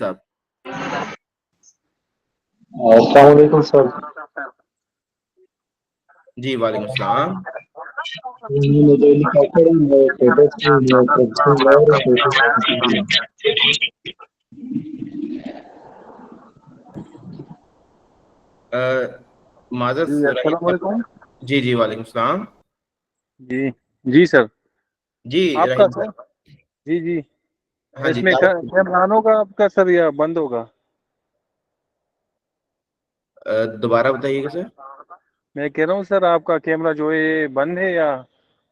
साहब। अस्सलाम वालेकुम सर। जी वालेकुम सलाम। मुझे हेलीकॉप्टर में फोटोज की जो प्रोसेसिंग और माजर जी रहीम अस्सलाम साहब। वालेकुम। जी जी वालेकुम सलाम। जी जी सर। जी आपका रहीम सर। साहब। जी जी। हाँ जी इसमें कैमरा ऑन होगा आपका सर या बंद होगा? दोबारा बताइएगा सर। मैं कह रहा हूँ सर, आपका कैमरा जो है ये बंद है या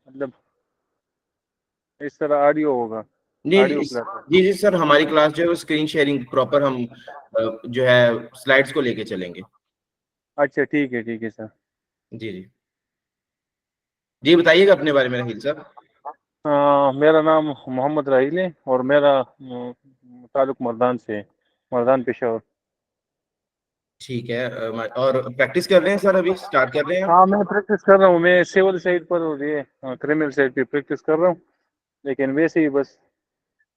मतलब इस तरह ऑडियो होगा? जी ऑडियो प्लेटफॉर्म। जी जी सर, हमारी क्लास जो है वो स्क्रीन शेयरिंग प्रॉपर हम जो है स्लाइड्स को लेके चलेंगे। अच्छा ठीक है सर। जी जी जी बताइएगा अपने बारे में रहील साहब। मेरा नाम मोहम्मद राहिल है और मेरा ताल्लुक मर्दान से, मर्दान पेशावर। ठीक है। और प्रैक्टिस कर रहे हैं सर, अभी स्टार्ट कर रहे हैं आप? हाँ मैं प्रैक्टिस कर रहा हूँ, मैं सिविल साइड पर और ये क्रिमिनल साइड पे प्रैक्टिस कर रहा हूँ। लेकिन वैसे ही बस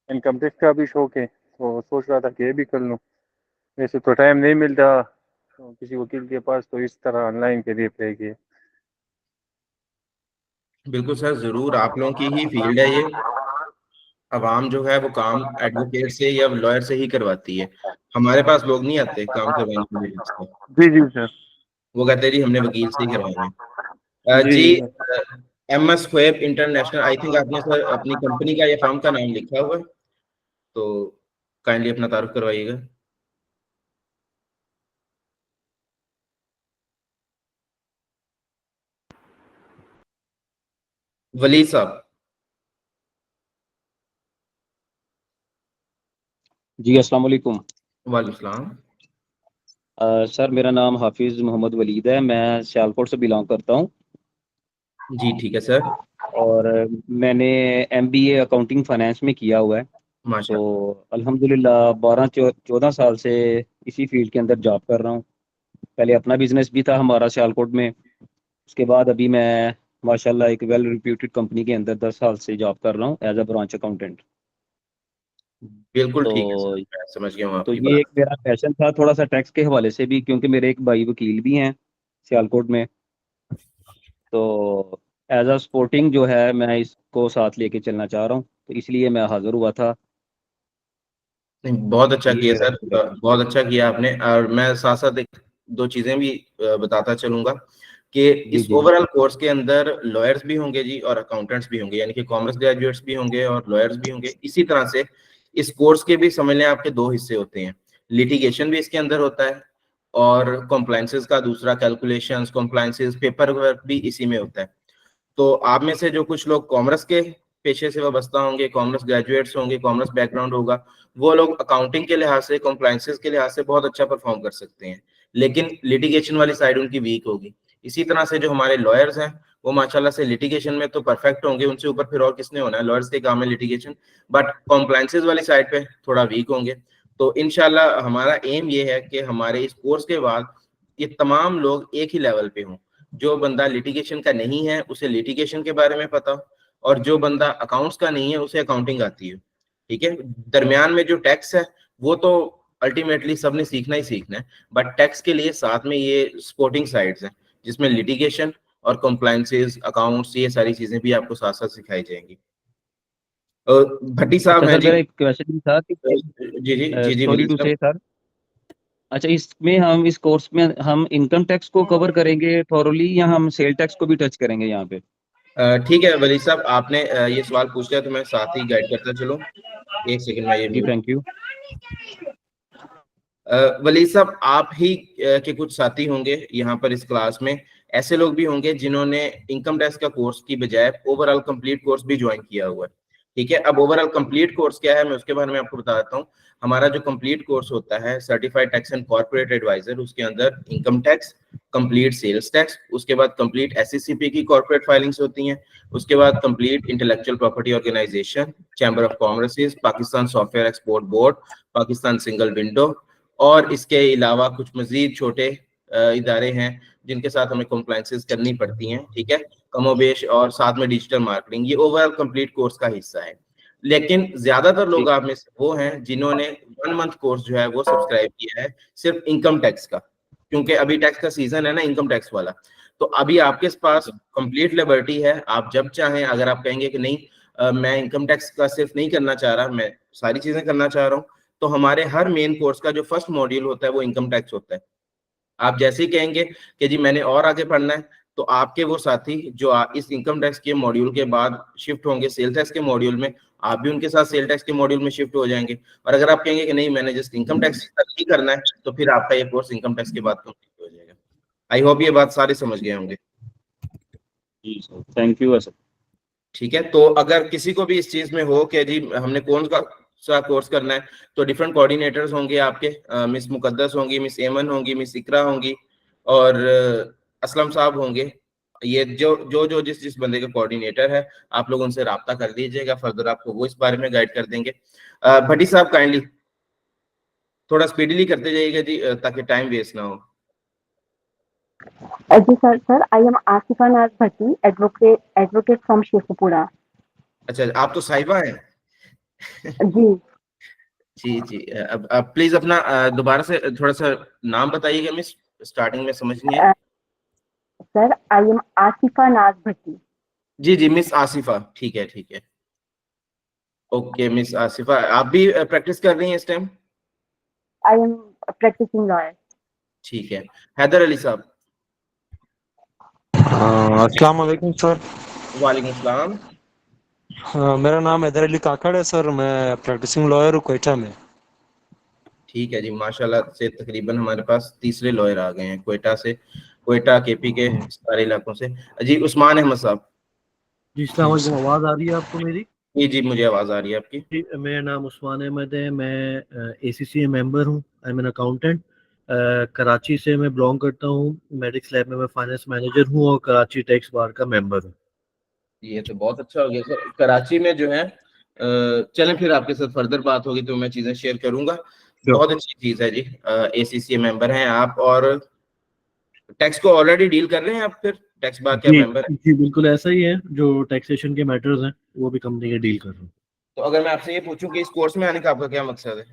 इनकम टैक्स का भी शौक है तो सोच रहा था कि ये भी कर लूँ। वैसे तो टाइम नहीं मिलता तो किसी वकील के पास, तो इस तरह ऑनलाइन के लिए पे किए। बिल्कुल सर, जरूर आप लोगों की ही फील्ड है ये। अवाम जो है वो काम एडवोकेट से या लॉयर से ही करवाती है। हमारे पास लोग नहीं आते काम करवाने के लिए इसका। जी जी सर। वो कहते हैं जी हमने वकील से ही करवाना है। जी जी। जी सर। MS ख्वेब इंटरनेशनल, आई थिंक आपने सर अपनी कंपनी का या फर्म का नाम लिखा हुआ है, तो काइंडली अपना तारुफ करवाइएगा। वली साहब। जी अस्सलाम वालेकुम। वालेकुम सलाम। सर मेरा नाम हाफिज़ मोहम्मद वलीद है, मैं सियालकोट से बिलोंग करता हूँ। जी ठीक है सर। और मैंने MBA अकाउंटिंग फाइनेंस में किया हुआ है। माशा। तो अल्हम्दुलिल्लाह 12-14 साल से इसी फील्ड के अंदर जॉब कर रहा हूँ। पहले अपना बिजनेस भी था हमारा सियालकोट में। उसके बाद अभी मैं माशाल्लाह एक वेल रिप्यूटेड कंपनी के अंदर 10 साल से जॉब कर रहा हूँ एज अ ब्रांच अकाउंटेंट। बिल्कुल ठीक है सर, तो मैं समझ गया हूँ तो आपकी ये बात। एक मेरा पैशन था थोड़ा सा टैक्स के हवाले से भी, क्योंकि मेरे एक भाई वकील भी हैं सियालकोट में। तो एज अ स्पोर्टिंग जो है मैं इसको साथ लेके चलना चाह रहा हूँ, तो इसलिए मैं हाजिर हुआ था। नहीं, बहुत अच्छा ये किया मेरा सर। मोटिवेशन था। बहुत अच्छा किया आपने। और मैं साथ साथ एक दो चीजें भी बताता चलूंगा कि जी इस जी। ओवरऑल कोर्स के अंदर लॉयर्स भी होंगे जी और अकाउंटेंट्स भी होंगे, यानी कि कॉमर्स ग्रेजुएट्स भी होंगे और लॉयर्स भी होंगे। इसी तरह से इस कोर्स के भी समझ लें आपके दो हिस्से होते हैं। लिटिगेशन भी इसके अंदर होता है और कॉम्प्लाइंसेस का दूसरा, कैलकुलेशंस, कॉम्प्लाइंसेस, पेपर वर्क भी इसी में होता है। तो आप में से जो कुछ लोग कॉमर्स के पेशे से वाबस्ता होंगे, कॉमर्स ग्रेजुएट्स होंगे, कॉमर्स बैकग्राउंड होगा, वो लोग अकाउंटिंग के लिहाज से, कॉम्प्लाइंसेस के लिहाज से बहुत अच्छा परफॉर्म कर सकते हैं, लेकिन लिटिगेशन वाली साइड उनकी वीक होगी। इसी तरह से जो हमारे लॉयर्स हैं वो माशाल्लाह से लिटिगेशन में तो परफेक्ट होंगे, उनसे ऊपर फिर और किसने होना है, लॉयर्स के काम है लिटिगेशन, बट कॉम्प्लाइंसेस वाली साइड पे थोड़ा वीक होंगे। तो इंशाल्लाह हमारा एम ये है कि हमारे इस कोर्स के बाद ये तमाम लोग एक ही लेवल पे हों। जो बंदा लिटिगेशन का नहीं है उसे लिटिगेशन के बारे में पता हो, और जो बंदा अकाउंट्स का नहीं है उसे अकाउंटिंग आती है। ठीक है। दरमियान में जो टैक्स है वो तो अल्टीमेटली सबने सीखना ही सीखना है, बट टैक्स के लिए साथ में ये सपोर्टिंग साइड्स हैं जिसमें लिटिगेशन और कॉम्प्लायंसेस, अकाउंट्स, ये सारी चीजें भी आपको साथ साथ सिखाई जाएंगी। भट्टी साहब अच्छा हैं सर, जी। मेरा एक क्वेश्चन था कि जी जी जी जी सॉरी वली टू साहब। से सर। अच्छा, इसमें हम इस कोर्स में हम इनकम टैक्स को कवर करेंगे थॉरोली या हम सेल टैक्स को भी टच करेंगे यहाँ पे? ठीक है वली साहब, आपने ये सवाल पूछ लिया तो मैं साथ ही गाइड करता चलूं। एक सेकंड में ये जी म्यूट। Thank you. वली साहब, आप ही के कुछ साथी होंगे यहाँ पर इस क्लास में, ऐसे लोग भी होंगे जिन्होंने इनकम टैक्स का कोर्स की बजाय ओवरऑल कंप्लीट कोर्स भी ज्वाइन किया हुआ है। ठीक है। अब ओवरऑल कंप्लीट कोर्स क्या है मैं उसके बारे में आपको बता देता हूँ। हमारा जो कंप्लीट कोर्स होता है certified tax and corporate adviser, उसके अंदर income tax, complete sales tax, उसके बाद कंप्लीट SECP की कॉर्पोरेट फाइलिंग्स होती हैं, उसके बाद complete intellectual property organisation, chamber of commerce, Pakistan software export board, Pakistan single window, और इसके अलावा कुछ मजीद छोटे इदारे हैं जिनके साथ हमें कॉम्प्लाइंसेस करनी पड़ती हैं। ठीक है। कमोबेश, और साथ में डिजिटल मार्केटिंग, ये ओवरऑल कंप्लीट कोर्स का हिस्सा है। लेकिन ज्यादातर लोग आप में से वो हैं जिन्होंने 1 मंथ कोर्स जो है वो सब्सक्राइब किया है सिर्फ इनकम टैक्स का, क्योंकि अभी टैक्स का सीजन है ना, इनकम टैक्स वाला। तो अभी आपके पास कंप्लीट लिबर्टी है, आप जब चाहें, अगर आप कहेंगे कि नहीं मैं इनकम टैक्स का सिर्फ नहीं करना चाह रहा, मैं सारी चीजें करना चाह रहा हूँ, तो हमारे हर मेन कोर्स का जो फर्स्ट मॉड्यूल होता है वो इनकम टैक्स होता है। आप जैसे ही कहेंगे कि जी मैंने और आगे पढ़ना है, तो आपके वो साथी जो इस इनकम टैक्स के मॉड्यूल के बाद शिफ्ट होंगे सेल टैक्स के मॉड्यूल में, आप भी उनके साथ सेल टैक्स के मॉड्यूल में शिफ्ट हो जाएंगे। और अगर आप कहेंगे कि नहीं मैंने जस्ट इनकम टैक्स ही करना है, तो फिर आपका ये कोर्स इनकम टैक्स के बाद कंप्लीट हो जाएगा। आई होप ये बात सारे समझ गए होंगे। जी सर, थैंक यू सर। ठीक है, तो अगर किसी को भी इस चीज में हो कि जी हमने कौन सा कोर्स करना है, तो डिफरेंट कोऑर्डिनेटर्स होंगे आपके, मिस मुकद्दस होंगी, मिस एमन होंगी, मिस इकरा होंगी और असलम साहब होंगे। ये जो जिस बंदे का कोऑर्डिनेटर है, आप लोग उनसे राब्ता कर लीजिएगा, फर्दर आपको वो इस बारे में गाइड कर देंगे। भट्टी साहब काइंडली थोड़ा स्पीडली करते जाइएगा जी, ताकि टाइम वेस्ट ना हो। जी सर, आई एम आसिफा नाज भट्टी, एडवोकेट फ्रॉम शेखुपुरा। अच्छा, आप तो साहिबा हैं। जी जी, अब प्लीज अपना दोबारा से थोड़ा सा नाम बताइएगा मिस, स्टार्टिंग में समझ नहीं है। सर, आई एम आसिफा नाज भट्टी। जी मिस आसिफा, ठीक है। ओके मिस आसिफा, आप भी प्रैक्टिस कर रही हैं इस time? I am practising lawyer. ठीक है, हैदर अली साहब। अस्सलाम वालेकुम सर। वालेकुम सलाम। मेरा नाम हैदर अली काकड़ है सर, मैं प्रैक्टिसिंग लॉयर हूँ कोयटा में। ठीक है जी, माशाल्लाह से तकरीबन हमारे पास तीसरे लॉयर आ गए हैं कोयटा से, कोयटा केपी के सारे इलाकों से। जी उस्मान अहमद साहब। जी अस्सलाम वालेकुम, आवाज़ आ रही है आपको मेरी? जी मुझे आवाज आ रही है आपकी। जी, मेरा नाम उस्मान अहमद है, मैं ACCA मेंबर हूँ, I am an accountant. Karachi से मैं बिलोंग करता हूँ, मेडिक्स लैब में मैं फाइनेंस मैनेजर हूँ और कराची टैक्स बार का मेंबर हूँ। ये तो बहुत अच्छा हो गया सर। कराची में जो है चलें फिर आपके साथ फर्दर बात होगी तो मैं चीजें शेयर करूंगा। बहुत अच्छी चीज है जी, ACCA मेंबर हैं आप और टैक्स को ऑलरेडी डील कर रहे हैं आप, फिर टैक्स बार के जी मेंबर हैं। जी बिल्कुल ऐसा ही है, जो टैक्सेशन के मैटर्स हैं वो भी कंपनी के डील कर रहा हूँ। तो अगर मैं आपसे ये पूछूं कि इस कोर्स में आने का आपका क्या मकसद है?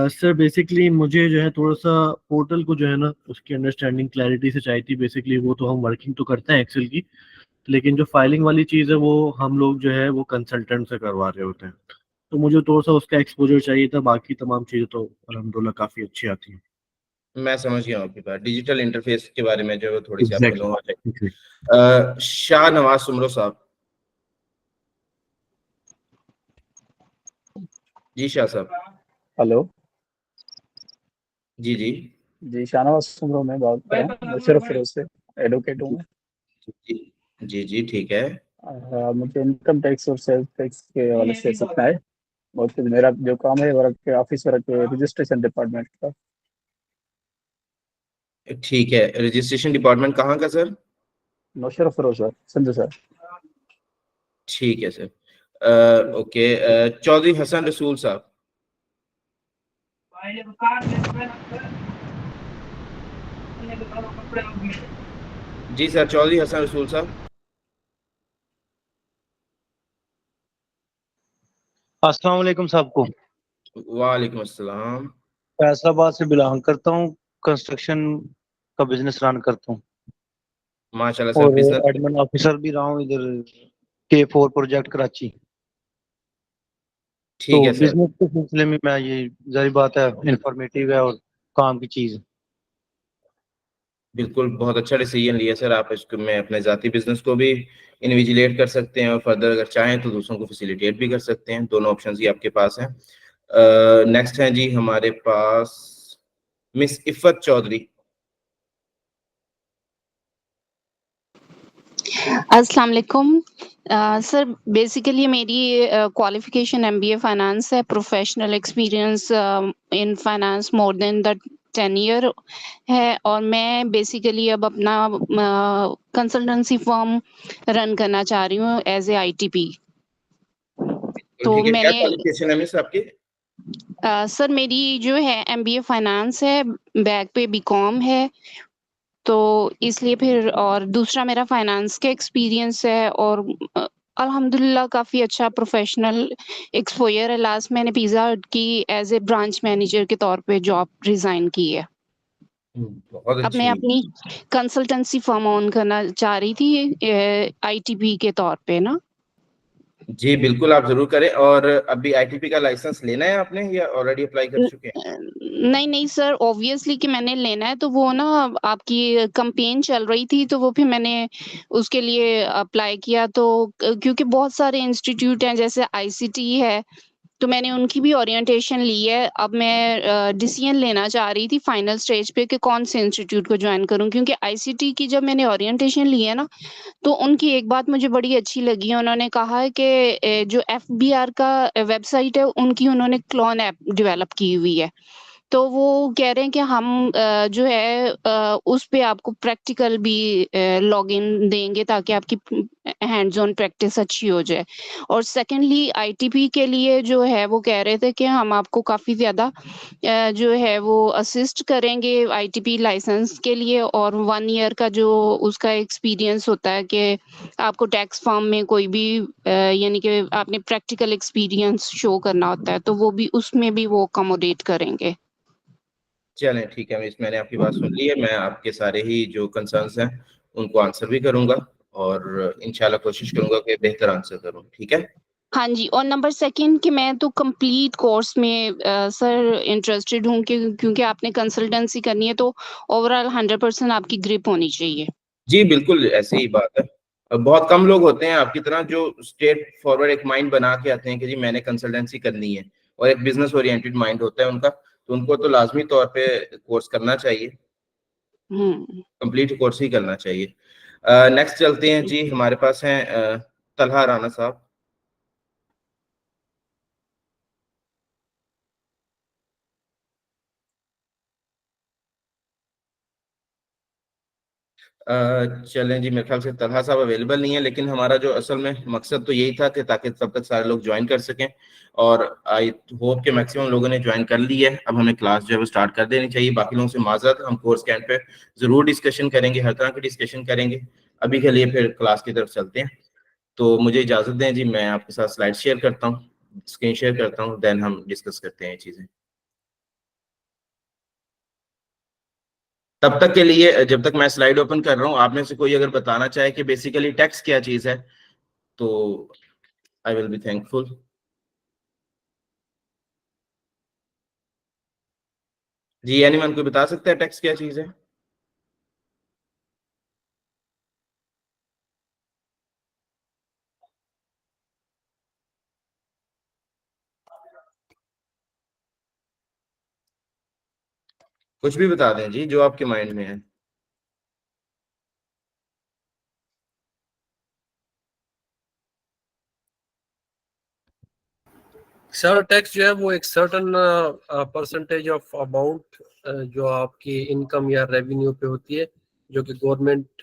सर बेसिकली मुझे जो है थोड़ा सा पोर्टल को जो है ना उसकी अंडरस्टैंडिंग क्लैरिटी से चाहिए थी। बेसिकली वो तो हम वर्किंग तो करते हैं एक्सेल की, लेकिन जो फाइलिंग वाली चीज़ है वो हम लोग जो है वो कंसल्टेंट से करवा रहे होते हैं, तो मुझे थोड़ा सा उसका एक्सपोजर चाहिए था। बाकी तमाम चीज़ें तो अल्हम्दुलिल्लाह काफ़ी अच्छी आती हैं। मैं समझ गया हूँ आपकी बात, डिजिटल इंटरफेस के बारे में जो है वो थोड़ी सी आपको नॉलेज एग्जैक्टली। है। शाह नवाज सुमरो साहब। जी शाह साहब। हेलो जी जी, शाहनवाज सुमरो में बात कर रहा हूँ, मुशर्रफ फिरोज से, एडवोकेट हूँ मैं। जी ठीक है। मुझे इनकम टैक्स और सेल्स टैक्स के हवाले से सीखना है। बहुत कुछ मेरा जो काम है work office work registration department का। ठीक है, रजिस्ट्रेशन डिपार्टमेंट कहाँ का sir? Musharraf Feroz sir, Sanju sir. ठीक है सर। ओके, चौधरी हसन रसूल साहब। जी सर, चौधरी हसन रसूल साहब। अस्सलाम वालेकुम सबको। वालेकुम अस्सलाम। फैसलाबाद से बिलोंग करता हूँ, कंस्ट्रक्शन का बिजनेस रन करता हूँ माशाल्लाह सर, और बिजनेस। एडमिन ऑफिसर भी रहा हूँ इधर K4 प्रोजेक्ट कराची। तो ठीक है सर, बिजनेस के सिलसिले में मैं ये जारी बात है इंफॉर्मेटिव है और काम की चीज। बिल्कुल बहुत अच्छा डिसीजन लिया सर। आप इसको में अपने जाती बिजनेस को भी इन्विजिलेट कर सकते हैं और फर्दर अगर चाहें तो दूसरों को फैसिलिटेट भी कर सकते हैं। दोनों ऑप्शंस ही आपके पास हैं। नेक्स्ट है जी हमारे पास मिस इफ़त चौधरी। अस्सलाम वालेकुम सर, बेसिकली मेरी क्वालिफिकेशन MBA फाइनेंस है। Professional experience in finance more than the 10 year है और मैं बेसिकली अब अपना कंसल्टेंसी फर्म रन करना चाह रही हूँ एज ए ITP। तो ठीक है, क्या मैंने क्वालिफिकेशन है मिस आपकी? सर मेरी जो है MBA फाइनेंस है, बैक पे BCom है, तो इसलिए फिर और दूसरा मेरा फाइनेंस का एक्सपीरियंस है और अल्हम्दुलिल्लाह काफ़ी अच्छा प्रोफ़ेशनल एक्सपोज़र है। लास्ट मैंने पिज़्ज़ा हट की एज़ ए ब्रांच मैनेजर के तौर पे जॉब रिज़ाइन की है। बहुत अब मैं अच्छी। अपनी कंसल्टेंसी फ़र्म ऑन करना चाह रही थी आईटीपी के तौर पे ना। जी बिल्कुल, आप जरूर करें। और अभी आईटीपी का लाइसेंस लेना है आपने या ऑलरेडी अप्लाई कर चुके हैं? नहीं, नहीं सर ऑब्वियसली कि मैंने लेना है तो वो ना आपकी कैंपेन चल रही थी तो वो फिर मैंने उसके लिए अप्लाई किया तो क्योंकि बहुत सारे इंस्टीट्यूट हैं जैसे आईसीटी है तो मैंने उनकी भी ओरिएंटेशन ली है। अब मैं डिसीजन लेना चाह रही थी फाइनल स्टेज पे कि कौन से इंस्टीट्यूट को जॉइन करूँ क्योंकि आईसीटी की जब मैंने ओरिएंटेशन ली है ना तो उनकी एक बात मुझे बड़ी अच्छी लगी है। उन्होंने कहा है कि जो एफबीआर का वेबसाइट है उनकी उन्होंने क्लोन ऐप डेवलप की हुई है। तो वो कह रहे हैं कि हम जो है उस पे आपको प्रैक्टिकल भी लॉगिन देंगे ताकि आपकी हैंड्स ऑन प्रैक्टिस अच्छी हो जाए। और सेकंडली आईटीपी के लिए जो है वो कह रहे थे कि हम आपको काफ़ी ज़्यादा जो है वो असिस्ट करेंगे आईटीपी लाइसेंस के लिए और 1 ईयर का जो उसका एक्सपीरियंस होता है कि आपको टैक्स फर्म में कोई भी यानी कि आपने प्रैक्टिकल एक्सपीरियंस शो करना होता है तो वो भी उसमें भी वो अकोमोडेट करेंगे। चलें ठीक है, मैंने आपकी बात सुन ली है। मैं आपके सारे ही जो कंसर्न्स हैं उनको आंसर भी करूंगा और इंशाल्लाह कोशिश करूंगा कि बेहतर आंसर करूं। ठीक है। हाँ जी, और नंबर सेकंड कि मैं तो कंप्लीट कोर्स में सर इंटरेस्टेड हूँ क्योंकि आपने कंसल्टेंसी करनी है तो ओवरऑल 100% आपकी ग्रिप होनी चाहिए। जी बिल्कुल, ऐसी ही बात है। बहुत कम लोग होते हैं आपकी तरह जो स्ट्रेट फॉरवर्ड एक माइंड बना के आते हैं कि जी मैंने कंसल्टेंसी करनी है, और एक बिजनेस ओरिएंटेड माइंड होता है उनका, तो उनको तो लाजमी तौर पे कोर्स करना चाहिए, हुँ। कंप्लीट कोर्स ही करना चाहिए। नेक्स्ट चलते हैं जी, हमारे पास हैं तलहा राना साहब। चलें जी, मेरे ख्याल से तलहा साहब अवेलेबल नहीं है, लेकिन हमारा जो असल में मकसद तो यही था कि ताकि तब तक सारे लोग ज्वाइन कर सकें, और आई होप के मैक्सिमम लोगों ने ज्वाइन कर ली है। अब हमें क्लास जो है वो स्टार्ट कर देनी चाहिए। बाकी लोगों से माजरत, हम कोर्स के एंड पे जरूर डिस्कशन करेंगे, हर तरह की डिस्कशन करेंगे। अभी के लिए फिर क्लास की तरफ चलते हैं। तो मुझे इजाजत दें जी, मैं आपके साथ स्लाइड शेयर करता हूँ, स्क्रीन शेयर करता हूँ, देन हम डिस्कस करते हैं ये चीजें। तब तक के लिए, जब तक मैं स्लाइड ओपन कर रहा हूँ, आप में से कोई अगर बताना चाहे कि बेसिकली टैक्स क्या चीज है तो आई विल बी थैंकफुल। जी एनीवन कोई बता सकता है टैक्स क्या चीज है? कुछ भी बता दें जी, जो आपके माइंड में है। सर टैक्स जो है वो एक सर्टन परसेंटेज ऑफ अमाउंट जो आपकी इनकम या रेवेन्यू पे होती है, जो कि गवर्नमेंट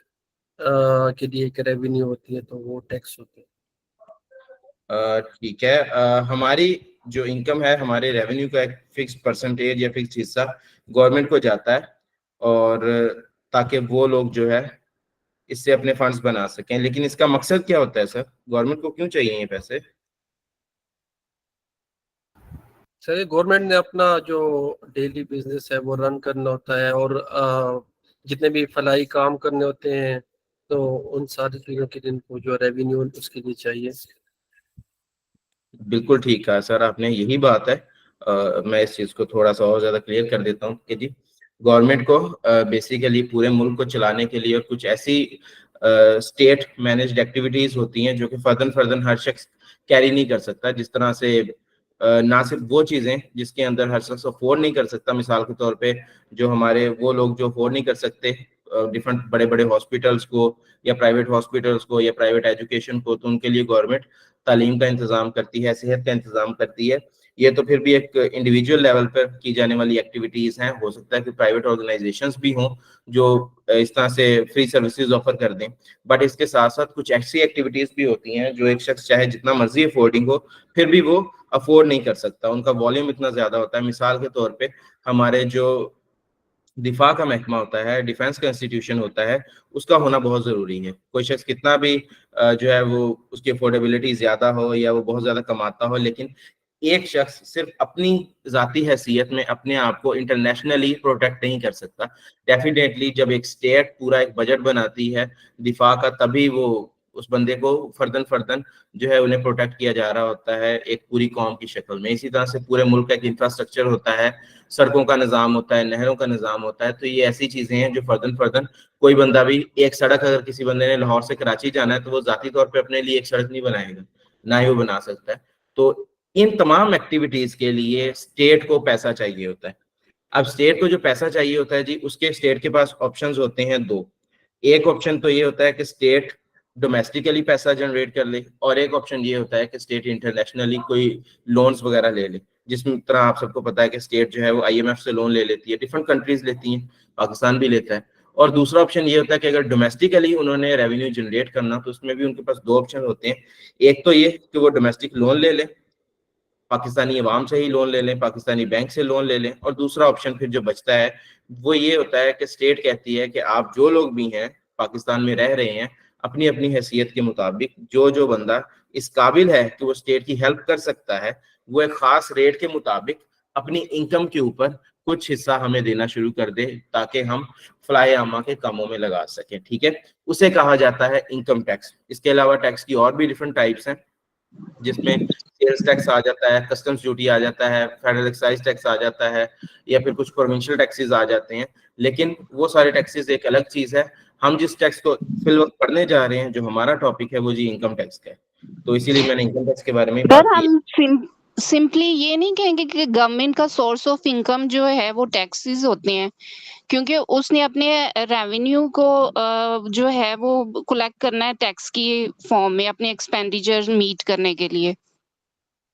के लिए एक रेवेन्यू होती है, तो वो टैक्स होती है। ठीक है। हमारी जो इनकम है, हमारे रेवेन्यू का एक फिक्स परसेंटेज या फिक्स हिस्सा गवर्नमेंट को जाता है, और ताकि वो लोग जो है इससे अपने फंड्स बना सकें। लेकिन इसका मकसद क्या होता है सर? गवर्नमेंट को क्यों चाहिए ये पैसे? सर ये गवर्नमेंट ने अपना जो डेली बिजनेस है वो रन करना होता है, और जितने भी फलाई काम करने होते हैं तो उन सारी चीज़ों के लिए इनको जो रेवेन्यू उसके लिए चाहिए। बिल्कुल ठीक कहा सर आपने, यही बात है। मैं इस चीज को थोड़ा सा और ज्यादा क्लियर कर देता हूँ कि जी गवर्नमेंट को बेसिकली पूरे मुल्क को चलाने के लिए कुछ ऐसी स्टेट मैनेज्ड एक्टिविटीज होती हैं जो कि फर्दन फर्दन हर शख्स कैरी नहीं कर सकता। जिस तरह से ना सिर्फ वो चीजें जिसके अंदर हर शख्स अफोर्ड नहीं कर सकता, मिसाल के तौर पे जो हमारे वो लोग जो अफोर्ड नहीं कर सकते डिफरेंट बड़े बड़े हॉस्पिटल्स को या प्राइवेट हॉस्पिटल्स को या प्राइवेट एजुकेशन को, तो उनके लिए गवर्नमेंट तालीम का इंतजाम करती है, सेहत का इंतजाम करती है। ये तो फिर भी एक इंडिविजुअल लेवल पर की जाने वाली एक्टिविटीज हैं। हो सकता है कि प्राइवेट ऑर्गेनाइजेशंस भी हों जो इस तरह से फ्री सर्विसेज ऑफर कर दें, बट इसके साथ साथ कुछ ऐसी एक्टिविटीज भी होती हैं जो एक शख्स चाहे जितना मर्जी अफोर्डिंग हो फिर भी वो अफोर्ड नहीं कर सकता, उनका वॉल्यूम इतना ज्यादा होता है। मिसाल के तौर पे हमारे जो दिफा का महकमा होता है, डिफेंस का इंस्टीट्यूशन होता है, उसका होना बहुत जरूरी है। कोई शख्स कितना भी जो है वो उसकी अफोर्डेबिलिटी ज्यादा हो या वो बहुत ज्यादा कमाता हो, लेकिन एक शख्स सिर्फ अपनी जाती हैसियत में अपने आप को इंटरनेशनली प्रोटेक्ट नहीं कर सकता। डेफिनेटली जब एक स्टेट पूरा एक बजट बनाती है दिफा का, तभी वो उस बंदे को फर्दन फर्दन जो है उन्हें प्रोटेक्ट किया जा रहा होता है एक पूरी कौम की शक्ल में। इसी तरह से पूरे मुल्क का एक इंफ्रास्ट्रक्चर होता है, सड़कों का निज़ाम होता है, नहरों का निज़ाम होता है। तो ये ऐसी चीजें हैं जो फर्दन फर्दन कोई बंदा भी, एक सड़क अगर किसी बंदे ने लाहौर से कराची जाना है तो वो जाती तौर पे अपने लिए एक सड़क नहीं बनाएगा, ना ही वो बना सकता है। तो इन तमाम एक्टिविटीज के लिए स्टेट को पैसा चाहिए होता है। अब स्टेट को जो पैसा चाहिए होता है जी, उसके स्टेट के पास ऑप्शंस होते हैं दो। एक ऑप्शन तो ये होता है कि स्टेट डोमेस्टिकली पैसा जनरेट कर ले, और एक ऑप्शन ये होता है कि स्टेट इंटरनेशनली कोई लोन्स वगैरह ले ले, जिसमें तरह आप सबको पता है कि स्टेट जो है वो IMF से लोन ले लेती है, डिफरेंट कंट्रीज लेती हैं, पाकिस्तान भी लेता है। और दूसरा ऑप्शन ये होता है कि अगर डोमेस्टिकली उन्होंने रेवेन्यू जनरेट करना, तो उसमें भी उनके पास दो ऑप्शन होते हैं। एक तो ये कि वो डोमेस्टिक लोन ले लें, पाकिस्तानी अवाम से ही लोन ले लें, पाकिस्तानी बैंक से लोन ले लें। और दूसरा ऑप्शन फिर जो बचता है वो ये होता है कि स्टेट कहती है कि आप जो लोग भी हैं पाकिस्तान में रह रहे हैं, अपनी अपनी हैसियत के मुताबिक जो जो बंदा इस काबिल है कि वो स्टेट की हेल्प कर सकता है, वो एक खास रेट के मुताबिक अपनी इनकम के ऊपर कुछ हिस्सा हमें देना शुरू कर दे, ताकि हम फलाए आमा के कामों में लगा सकें। ठीक है, उसे कहा जाता है इनकम टैक्स। इसके अलावा टैक्स की और भी डिफरेंट टाइप्स हैं, जिसमें सेल्स टैक्स आ जाता है, कस्टम्स ड्यूटी आ जाता है, फेडरल एक्साइज टैक्स आ जाता है, या फिर कुछ प्रोविंशियल टैक्सेस आ जाते हैं। लेकिन वो सारे टैक्सेस एक अलग चीज है। हम जिस टैक्स को फिल वक्त पढ़ने जा रहे हैं, जो हमारा टॉपिक है, वो जी इनकम टैक्स का है। तो इसीलिए मैंने इनकम टैक्स के बारे में बात सर की। हम सिंपली ये नहीं कहेंगे कि गवर्नमेंट का सोर्स ऑफ इनकम जो है वो टैक्सेस होते हैं, क्योंकि उसने अपने रेवेन्यू को जो है वो कलेक्ट करना है टैक्स की फॉर्म में अपने एक्सपेंडिचर मीट करने के लिए।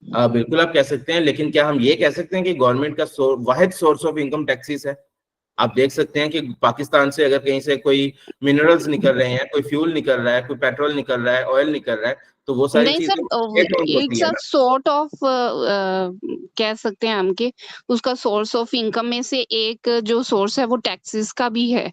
बिल्कुल आप कह सकते हैं, लेकिन क्या हम ये कह सकते हैं कि गवर्नमेंट का वाहिद सोर्स ऑफ इनकम टैक्सेस है? आप देख सकते हैं कि पाकिस्तान से अगर कहीं से कोई मिनरल्स निकल रहे हैं, कोई फ्यूल निकल रहा है, कोई पेट्रोल निकल रहा है, ऑयल निकल रहा है, तो वो सारी नहीं चीजें स्टेट ओन्ड सर, होती इट्स है अ ना। सॉर्ट ऑफ कह सकते हैं हम कि उसका सोर्स ऑफ इनकम में से एक जो सोर्स है वो टैक्सेस का भी है।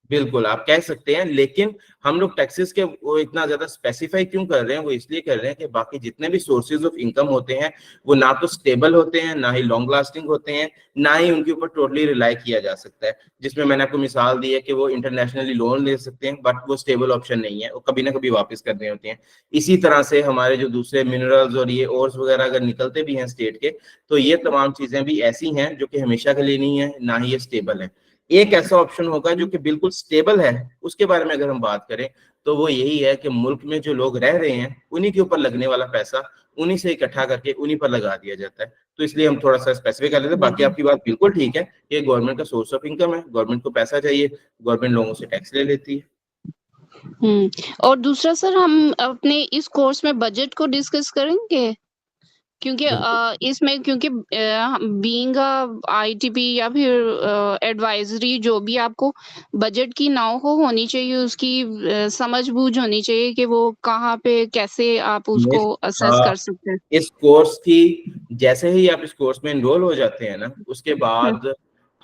बिल्कुल आप कह सकते हैं, लेकिन हम लोग टैक्सेस के वो इतना ज्यादा स्पेसिफाई क्यों कर रहे हैं? वो इसलिए कर रहे हैं कि बाकी जितने भी सोर्सेज ऑफ इनकम होते हैं वो ना तो स्टेबल होते हैं, ना ही लॉन्ग लास्टिंग होते हैं, ना ही उनके ऊपर टोटली रिलाई किया जा सकता है। जिसमें मैंने आपको मिसाल दी है कि वो इंटरनेशनली लोन ले सकते हैं, बट वो स्टेबल ऑप्शन नहीं है, वो कभी ना कभी वापस करने होते हैं। इसी तरह से हमारे जो दूसरे मिनरल्स और ये ओर्स वगैरह अगर निकलते भी हैं स्टेट के, तो ये तमाम चीजें भी ऐसी हैं जो कि हमेशा के लिए नहीं है, ना ही ये स्टेबल है। एक ऐसा ऑप्शन होगा जो कि बिल्कुल स्टेबल है, उसके बारे में अगर हम बात करें तो वो यही है कि मुल्क में जो लोग रह रहे हैं उन्हीं के ऊपर लगने वाला पैसा उन्हीं से इकट्ठा करके उन्हीं पर लगा दिया जाता है। तो इसलिए हम थोड़ा सा स्पेसिफिक कर लेते हैं। बाकी आपकी बात बिल्कुल ठीक है, ये गवर्नमेंट का सोर्स ऑफ इनकम है, गवर्नमेंट को पैसा चाहिए, गवर्नमेंट लोगों से टैक्स ले लेती है। और दूसरा सर, हम अपने इस कोर्स में बजट को डिस्कस करेंगे, क्योंकि इसमें क्योंकि बीइंग ITP या फिर एडवाइजरी जो भी आपको बजट की नाव को होनी चाहिए, उसकी समझ बूझ होनी चाहिए कि वो कहाँ पे कैसे आप उसको असेस कर सकते हैं। इस कोर्स की जैसे ही आप इस कोर्स में एनरोल हो जाते हैं ना, उसके बाद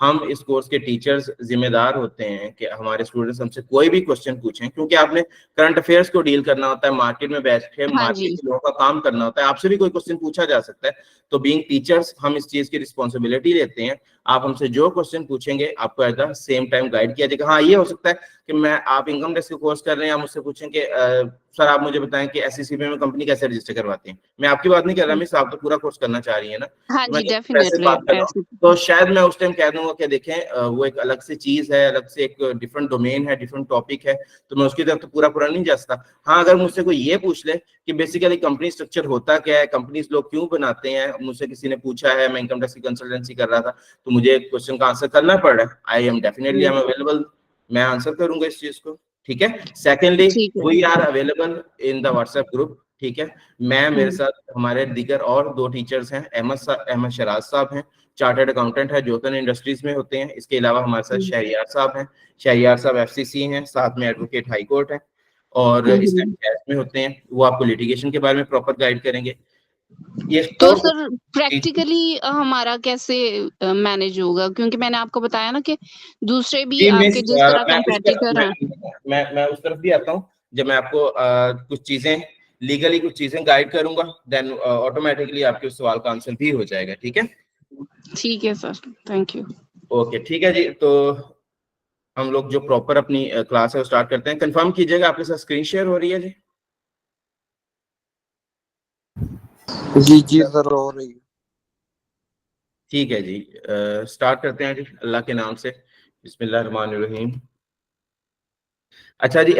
हम इस कोर्स के टीचर्स जिम्मेदार होते हैं कि हमारे स्टूडेंट्स हमसे कोई भी क्वेश्चन पूछें, क्योंकि आपने करंट अफेयर्स को डील करना होता है, मार्केट में बैठ के मार्केट के लोगों का काम करना होता है, आपसे भी कोई क्वेश्चन पूछा जा सकता है। तो बीइंग टीचर्स हम इस चीज की रिस्पॉन्सिबिलिटी लेते हैं। आप हमसे जो क्वेश्चन पूछेंगे आपको at the same time guide किया जाएगा। हाँ, ये हो सकता है कि आप इनकम टैक्स का कोर्स कर रहे हैं, आप मुझसे पूछें कि सर आप मुझे बताएं कि SECP में कंपनी कैसे रजिस्टर करवाते हैं। मैं आपकी बात नहीं कर रहा, मिस आप तो पूरा कोर्स करना चाह रही है ना, हाँ तो जी, डेफिनेटली। तो शायद मैं उस टाइम कह दूंगा कि देखें वो एक अलग से चीज है, अलग से एक डिफरेंट डोमेन है, डिफरेंट टॉपिक है, तो मैं उसकी तरफ तो पूरा नहीं जा सकता। हाँ, अगर मुझसे कोई ये पूछ ले कि बेसिकली कंपनी स्ट्रक्चर होता क्या है, कंपनीज लोग क्यों बनाते हैं, मुझसे किसी ने पूछा है, मैं इनकम टैक्स की कंसल्टेंसी कर रहा था, तो मुझे क्वेश्चन का आंसर करना पड़ रहा है, आई एम अवेलेबल, मैं आंसर करूंगा इस चीज को। ठीक है। Secondly, we are available in the WhatsApp group. ठीक है, मैं मेरे साथ हमारे दीगर और 2 टीचर्स हैं, अहमद शराज साहब हैं, चार्टर्ड अकाउंटेंट है, जोतन इंडस्ट्रीज में होते हैं। इसके अलावा हमारे साथ शहरियार साहब हैं, शहरियार साहब FCC हैं, साथ में एडवोकेट हाई कोर्ट है, और इस टाइम में होते हैं, वो आपको लिटिगेशन के बारे में प्रॉपर गाइड करेंगे। ये तो स्टोर सर प्रैक्टिकली हमारा कैसे मैनेज होगा? क्योंकि मैंने आपको बताया ना कि दूसरे भी जी आपके जिस तरह मैं कंपेटिटर हैं। मैं उस तरफ भी आता हूँ। जब मैं आपको कुछ चीजें लीगली कुछ चीजें गाइड करूंगा, देन ऑटोमेटिकली आपके उस सवाल का आंसर भी हो जाएगा। ठीक है, ठीक है सर, थैंक यू। ओके ठीक है जी। तो हम लोग जो प्रॉपर अपनी क्लास है वो स्टार्ट करते हैं। कंफर्म कीजिएगा आपके साथ स्क्रीन शेयर हो रही है जी? जी सर हो रही है। ठीक है जी, स्टार्ट करते हैं जी अल्लाह के नाम से। बिस्मिल्लाहिर्रहमानिर्रहीम। अच्छा जी,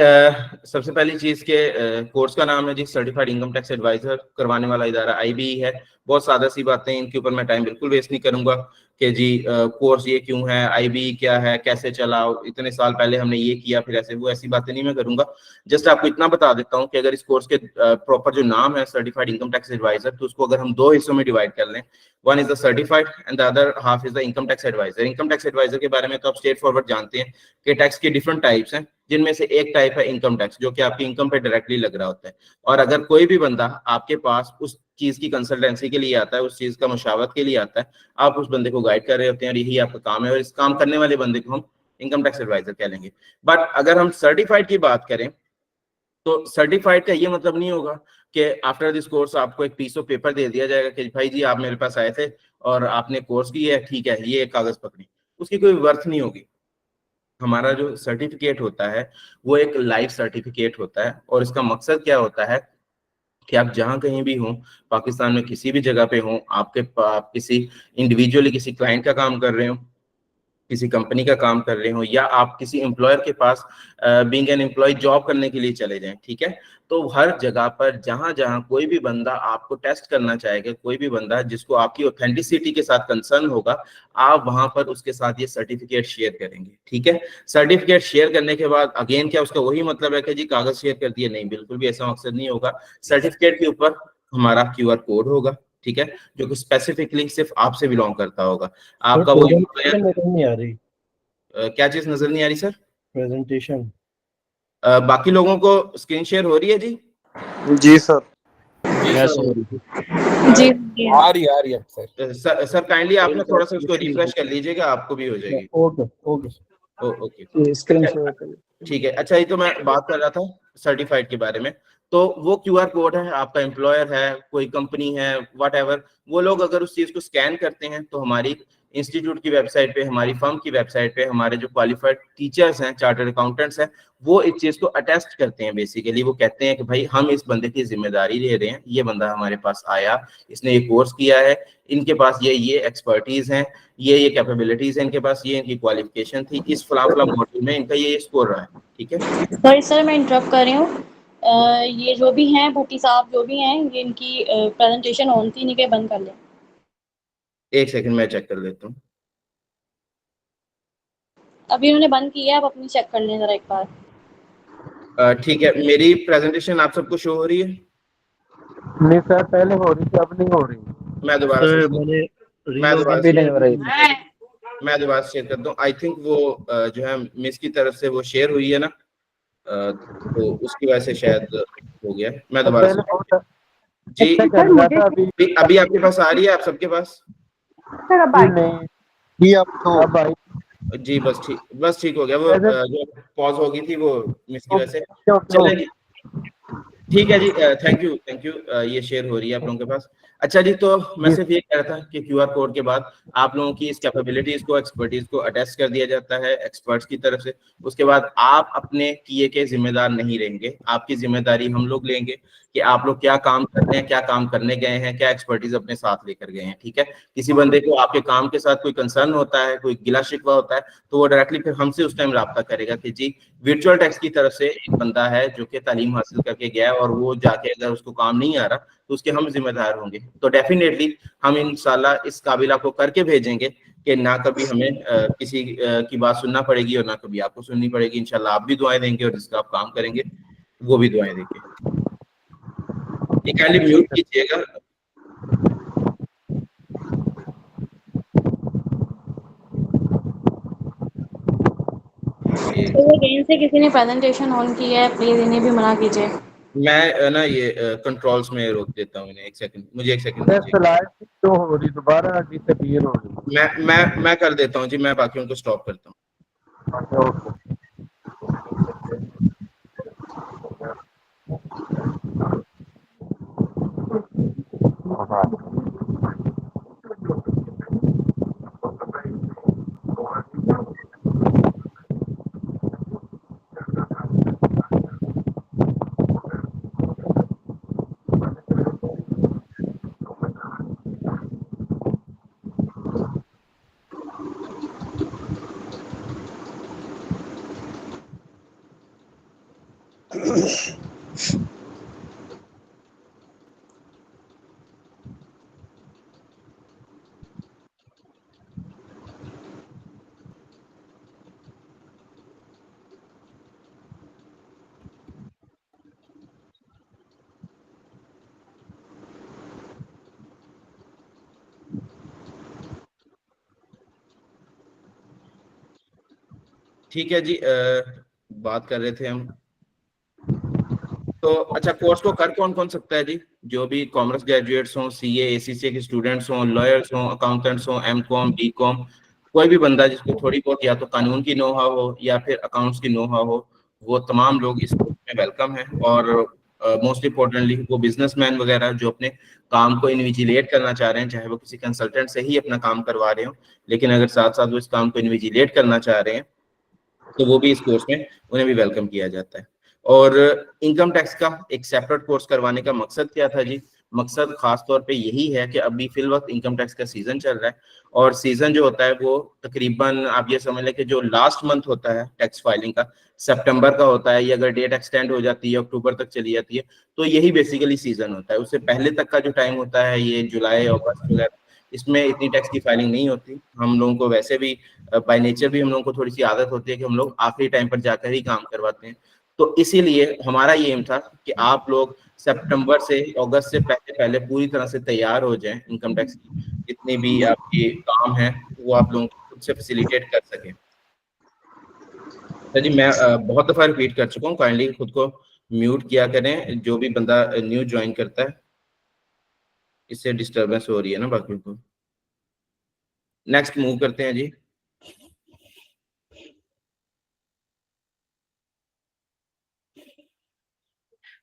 सबसे पहली चीज के कोर्स का नाम है जी सर्टिफाइड इनकम टैक्स एडवाइजर। करवाने वाला इदारा IBE है। बहुत सादा सी बातें, इनके ऊपर मैं टाइम बिल्कुल वेस्ट नहीं करूंगा कि जी कोर्स ये क्यों है, IBE क्या है, कैसे चला, इतने साल पहले हमने ये किया फिर ऐसे वो, ऐसी बातें नहीं मैं करूंगा। जस्ट आपको इतना बता देता हूँ कि अगर इस कोर्स के प्रॉपर जो नाम है सर्टिफाइड इनकम टैक्स एडवाइजर, तो उसको अगर हम दो हिस्सों में डिवाइड कर लें, one is the certified and the other half is the income tax adviser. Income tax adviser के बारे में तो आप स्ट्रेट फॉरवर्ड जानते हैं कि टैक्स के डिफरेंट टाइप्स हैं, जिनमें से एक टाइप है इनकम टैक्स, जो कि आपकी इनकम पे डायरेक्टली लग रहा होता है। और अगर कोई भी बंदा आपके पास उस चीज की कंसल्टेंसी के लिए आता है, उस चीज का मशावरत के लिए आता है, आप उस बंदे को गाइड कर रहे होते हैं और यही आपका काम है, और इस काम करने वाले बंदे को हम इनकम टैक्स एडवाइजर कह लेंगे। बट अगर हम सर्टिफाइड की बात करें, तो सर्टिफाइड का ये मतलब नहीं होगा कि आफ्टर दिस कोर्स आपको एक पीस ऑफ पेपर दे दिया जाएगा कि भाई जी आप मेरे पास आए थे और आपने कोर्स किया है, ठीक है ये एक कागज पकड़ी, उसकी कोई वर्थ नहीं होगी। हमारा जो सर्टिफिकेट होता है वो एक लाइफ सर्टिफिकेट होता है, और इसका मकसद क्या होता है कि आप जहां कहीं भी हों, पाकिस्तान में किसी भी जगह पे हों, आप किसी इंडिविजुअली किसी क्लाइंट का काम कर रहे हो, किसी कंपनी का काम कर रहे हो, या आप किसी एम्प्लॉयर के पास बीइंग एन एम्प्लॉय जॉब करने के लिए चले जाएं, ठीक है, तो हर जगह पर जहां जहां कोई भी बंदा आपको टेस्ट करना चाहेगा, कोई भी बंदा जिसको आपकी ऑथेंटिसिटी के साथ कंसर्न होगा, आप वहां पर उसके साथ ये सर्टिफिकेट शेयर करेंगे। ठीक है, सर्टिफिकेट शेयर करने के बाद अगेन क्या उसका वही मतलब है कि जी कागज शेयर कर दिए? नहीं, बिल्कुल भी ऐसा मकसद नहीं होगा। सर्टिफिकेट के ऊपर हमारा QR कोड होगा, ठीक है, जो कि स्पेसिफिकली सिर्फ आपसे बिलोंग करता होगा। आपका वो नजर नहीं आ रही। क्या चीज नजर नहीं आ रही सर? प्रेजेंटेशन। बाकी लोगों को स्क्रीन शेयर हो रही है जी? जी सर। जी आ रही है सर काइंडली आप ना थोड़ा सा उसको रिफ्रेश कर लीजिएगा, आपको भी हो जाएगी। Okay okay screen share. ठीक है। अच्छा, ये तो मैं बात कर रहा था सर्टिफाइड के बारे में। तो वो QR कोड है, आपका एम्प्लॉयर है, कोई कंपनी है, व्हाटएवर, वो लोग अगर उस चीज को स्कैन करते हैं तो हमारी इंस्टीट्यूट की वेबसाइट पे, हमारी फर्म की वेबसाइट पे, हमारे जो क्वालिफाइड टीचर्स हैं, चार्टर्ड अकाउंटेंट्स हैं, वो इस चीज को अटेस्ट करते हैं। बेसिकली वो कहते हैं कि भाई हम इस बंदे की जिम्मेदारी ले रहे हैं, ये बंदा हमारे पास आया, इसने ये कोर्स किया है, इनके पास ये एक्सपर्टीज हैं, ये कैपेबिलिटीज है इनके पास, ये इनकी क्वालिफिकेशन थी, इस फला मॉड्यूल में इनका ये स्कोर रहा है। ठीक है सर मैं इंटरप्ट कर रही हूँ। ये जो भी हैं भट्टी साहब जो भी हैं, ये इनकी प्रेजेंटेशन ऑन थी, इन्हीं के बंद कर लें। एक सेकंड मैं चेक कर लेता हूँ। अभी इन्होंने बंद किया है, आप अपनी चेक कर लें जरा एक बार। ठीक है, मेरी प्रेजेंटेशन आप सबको शो हो रही है? नहीं सर, पहले हो रही थी, अब नहीं हो रही। मैं दोबारा शेयर करता हूँ। आई थिंक वो जो है मिस की तरफ से वो शेयर हुई है ना, तो उसकी वजह से शायद हो गया। मैं दोबारा जी अभी आपके पास आ रही है? आप सबके पास? नहीं अब तो जी बस ठीक हो गया। वो जो पॉज हो गई थी वो मिस की वजह से। चलेगी, ठीक है जी, थैंक यू। ये शेयर हो रही है आप लोगों के पास। अच्छा जी, तो मैं सिर्फ ये कह रहा था कि QR कोड के बाद आप लोगों की इस कैपेबिलिटीज को, एक्सपर्टीज को अटेस्ट कर दिया जाता है एक्सपर्ट्स की तरफ से। उसके बाद आप अपने किए के जिम्मेदार नहीं रहेंगे, आपकी जिम्मेदारी हम लोग लेंगे कि आप लोग क्या काम कर रहे हैं, क्या काम करने गए हैं, क्या एक्सपर्टीज अपने साथ लेकर गए हैं। ठीक है, किसी बंदे को आपके काम के साथ कोई कंसर्न होता है, कोई गिला शिकवा होता है, तो वो डायरेक्टली फिर हमसे उस टाइम राब्ता करेगा कि जी वर्चुअल टैक्स की तरफ से एक बंदा है जो कि तालीम हासिल करके गया है और वो जाके अगर उसको काम नहीं आ रहा तो उसके हम जिम्मेदार होंगे। तो डेफिनेटली हम इंशाल्लाह इस काबिला को करके भेजेंगे कि ना कभी हमें किसी की बात सुनना पड़ेगी और ना कभी आपको सुननी पड़ेगी। इंशाल्लाह आप भी दुआएं देंगे और जिसका आप काम करेंगे वो भी दुआएं देंगे। काइंडली म्यूट कीजिएगा। से किसी ने प्रेजेंटेशन ऑन की है, प्लीज इन्हें भी मना कीजिए। मैं ना ये कंट्रोल्स में रोक देता हूँ इन्हें, एक सेकंड, मुझे एक सेकंड सर दीजिए। स्लाइड तो हो रही दोबारा डिसअपीयर हो रही। मैं कर देता हूँ जी, मैं बाकियों को स्टॉप करता हूँ। ओके। ठीक है जी, बात कर रहे थे हम। तो अच्छा, कोर्स को कर कौन कौन सकता है जी? जो भी कॉमर्स ग्रेजुएट्स हों, सीए एसीसीए के स्टूडेंट्स हों, लॉयर्स हों, अकाउंटेंट्स हों, एमकॉम बीकॉम, कोई भी बंदा जिसको थोड़ी बहुत या तो कानून की नो हाउ हो या फिर अकाउंट्स की नो हाउ हो, वो तमाम लोग इस कोर्स में वेलकम है। और मोस्ट इम्पोर्टेंटली वो बिजनेसमैन वगैरह जो अपने काम को इन्विजिलेट करना चाह रहे हैं, चाहे वो किसी कंसल्टेंट से ही अपना काम करवा रहे हो, लेकिन अगर साथ साथ वो इस काम को इन्विजिलेट करना चाह रहे हैं, तो वो भी इस कोर्स में उन्हें भी वेलकम किया जाता है। और इनकम टैक्स का एक सेपरेट कोर्स करवाने का मकसद क्या था जी? मकसद खास तौर पे यही है कि अभी फिल वक्त इनकम टैक्स का सीजन चल रहा है, और सीजन जो होता है वो तकरीबन आप ये समझ लें कि जो लास्ट मंथ होता है टैक्स फाइलिंग का, सितंबर का होता है, या अगर डेट एक्सटेंड हो जाती है अक्टूबर तक चली जाती है, तो यही बेसिकली सीजन होता है। उससे पहले तक का जो टाइम होता है, ये जुलाई अगस्त वगैरह, इसमें इतनी टैक्स की फाइलिंग नहीं होती। हम लोगों को वैसे भी बाय नेचर भी हम लोगों को थोड़ी सी आदत होती है कि हम लोग आखिरी टाइम पर जाकर ही काम करवाते हैं। तो इसीलिए हमारा ये एम था कि आप लोग सितंबर से अगस्त से पहले पहले पूरी तरह से तैयार हो जाएं, इनकम टैक्स की जितनी भी आपके काम है वो आप लोगों को खुद से फैसिलिटेट कर सकें। तो जी मैं बहुत दफा रिपीट कर चुका हूँ, काइंडली खुद को म्यूट किया करें जो भी बंदा न्यू ज्वाइन करता है, इससे डिस्टरबेंस हो रही है ना बाकियों को। नेक्स्ट मूव करते हैं जी।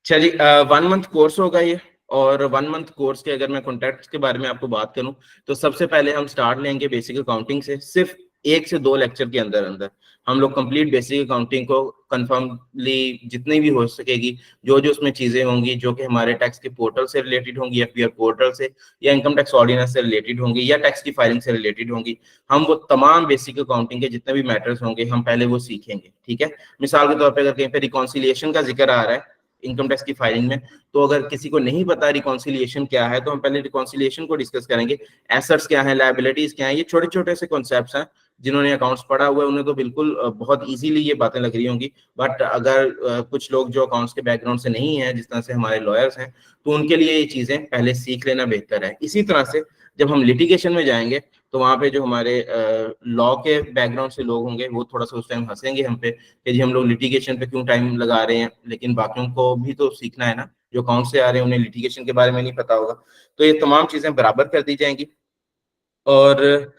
अच्छा जी, 1 मंथ कोर्स होगा ये, और 1 मंथ कोर्स के अगर मैं कॉन्टैक्ट्स के बारे में आपको बात करूं, तो सबसे पहले हम स्टार्ट लेंगे बेसिक अकाउंटिंग से। सिर्फ 1 से 2 लेक्चर के अंदर अंदर हम लोग कंप्लीट बेसिक अकाउंटिंग को कंफर्मली जितनी भी हो सकेगी, जो जो उसमें चीजें होंगी जो कि हमारे टैक्स के पोर्टल से रिलेटेड होंगी, एफपीआर पोर्टल से, या इनकम टैक्स ऑर्डिनेंस से रिलेटेड होंगी, या टैक्स की फाइलिंग से रिलेटेड होंगी, हम वो तमाम बेसिक अकाउंटिंग के जितने भी मैटर्स होंगे हम पहले वो सीखेंगे। ठीक है, मिसाल के तौर पर अगर कहीं पे रिकॉन्सिलिएशन का जिक्र आ रहा है इनकम टैक्स की फाइलिंग में, तो अगर किसी को नहीं पता रिकॉन्सिलिएशन क्या है, तो हम पहले रिकॉन्सिलिएशन को डिस्कस करेंगे। एसेट्स क्या है, लायबिलिटीज क्या है, ये छोटे छोटे से कॉन्सेप्ट्स हैं। जिन्होंने अकाउंट्स पढ़ा हुआ है उन्हें तो बिल्कुल बहुत इजीली ये बातें लग रही होंगी, बट अगर कुछ लोग जो अकाउंट्स के बैकग्राउंड से नहीं है, जिस तरह से हमारे लॉयर्स हैं, तो उनके लिए ये चीजें पहले सीख लेना बेहतर है। इसी तरह से जब हम लिटिगेशन में जाएंगे, तो वहाँ पे जो हमारे लॉ के बैकग्राउंड से लोग होंगे वो थोड़ा सा उस टाइम हंसेंगे हम पे कि जी हम लोग लिटिगेशन पे क्यों टाइम लगा रहे हैं, लेकिन बाकियों को भी तो सीखना है ना, जो अकाउंट से आ रहे हैं उन्हें लिटिगेशन के बारे में नहीं पता होगा। तो ये तमाम चीजें बराबर कर दी जाएंगी। और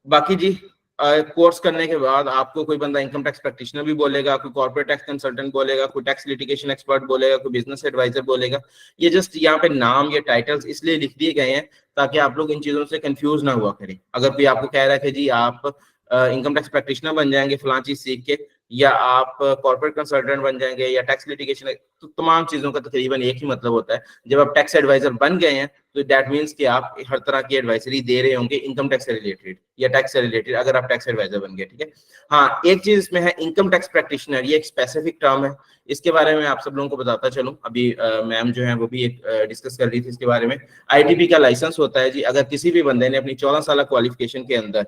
बाकी जी कोर्स करने के बाद आपको कोई बंदा इनकम टैक्स प्रैक्टिशनर भी बोलेगा, कोई कॉर्पोरेट टैक्स कंसल्टेंट बोलेगा, कोई टैक्स लिटिगेशन एक्सपर्ट बोलेगा, कोई बिजनेस एडवाइजर बोलेगा। ये जस्ट यहाँ पे नाम या टाइटल्स इसलिए लिख दिए गए हैं ताकि आप लोग इन चीजों से कंफ्यूज ना हुआ करें। अगर कोई आपको कह रहा है कि जी आप इनकम टैक्स प्रैक्टिशनर बन जाएंगे फलां चीज सीख के, या आप कॉर्पोरेट कंसल्टेंट बन जाएंगे, या टैक्स लिटिगेशन, तो तमाम चीजों का तकरीबन एक ही मतलब होता है। जब आप टैक्स एडवाइजर बन गए हैं तो दैट मीन्स कि आप हर तरह की एडवाइजरी दे रहे होंगे इनकम टैक्स से रिलेटेड या टैक्स से रिलेटेड, अगर आप टैक्स एडवाइजर बन गए। ठीक है, हाँ एक चीज इसमें है, इनकम टैक्स प्रैक्टिशनर ये एक स्पेसिफिक टर्म है, इसके बारे में आप सब लोगों को बताता चलूं। अभी मैम जो है वो भी एक डिस्कस कर रही थी इसके बारे में। आईटीपी का लाइसेंस होता है जी, अगर किसी भी बंदे ने अपनी 14 साल क्वालिफिकेशन के अंदर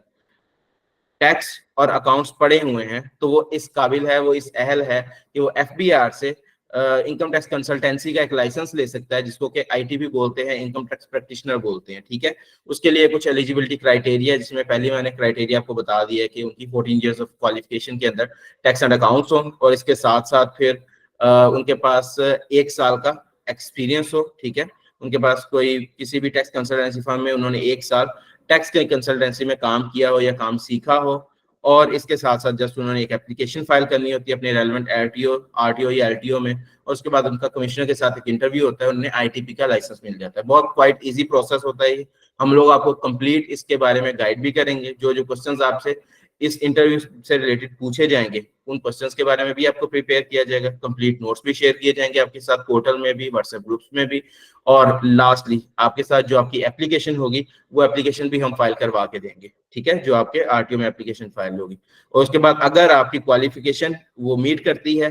टैक्स और अकाउंट्स पढ़े हुए हैं, तो वो इस काबिल है, वो इस अहल है कि वो एफबीआर से इनकम टैक्स कंसल्टेंसी का एक लाइसेंस ले सकता है, जिसको कि आईटीपी बोलते हैं, इनकम टैक्स प्रैक्टिशनर बोलते हैं। ठीक है, उसके लिए कुछ एलिजिबिलिटी क्राइटेरिया है, जिसमें पहले मैंने क्राइटेरिया आपको बता दिया है कि उनकी 14 इयर्स ऑफ क्वालिफिकेशन के अंदर टैक्स एंड अकाउंट्स हो, और इसके साथ साथ फिर उनके पास 1 साल का एक्सपीरियंस हो, ठीक है, उनके पास कोई किसी भी टैक्स कंसल्टेंसी फर्म में उन्होंने 1 साल टैक्स के कंसल्टेंसी में काम किया हो या काम सीखा हो, और इसके साथ साथ जस्ट उन्होंने एक एप्लीकेशन फाइल करनी होती है अपने रेलेवेंट आरटीओ या एलटीओ में, और उसके बाद उनका कमिश्नर के साथ एक इंटरव्यू होता है, उन्हें आईटीपी का लाइसेंस मिल जाता है। बहुत क्वाइट इजी प्रोसेस होता है। हम लोग आपको कंप्लीट इसके बारे में गाइड भी करेंगे। जो जो क्वेश्चंस आपसे इस इंटरव्यू से रिलेटेड पूछे जाएंगे उन क्वेश्चंस के बारे में भी आपको प्रिपेयर किया जाएगा। कंप्लीट नोट्स भी शेयर किए जाएंगे आपके साथ, पोर्टल में भी, व्हाट्सएप ग्रुप्स में भी, और लास्टली आपके साथ जो आपकी एप्लीकेशन होगी वो एप्लीकेशन भी हम फाइल करवा के देंगे, ठीक है, जो आपके आरटीओ में एप्लीकेशन फाइल होगी। और उसके बाद अगर आपकी क्वालिफिकेशन वो मीट करती है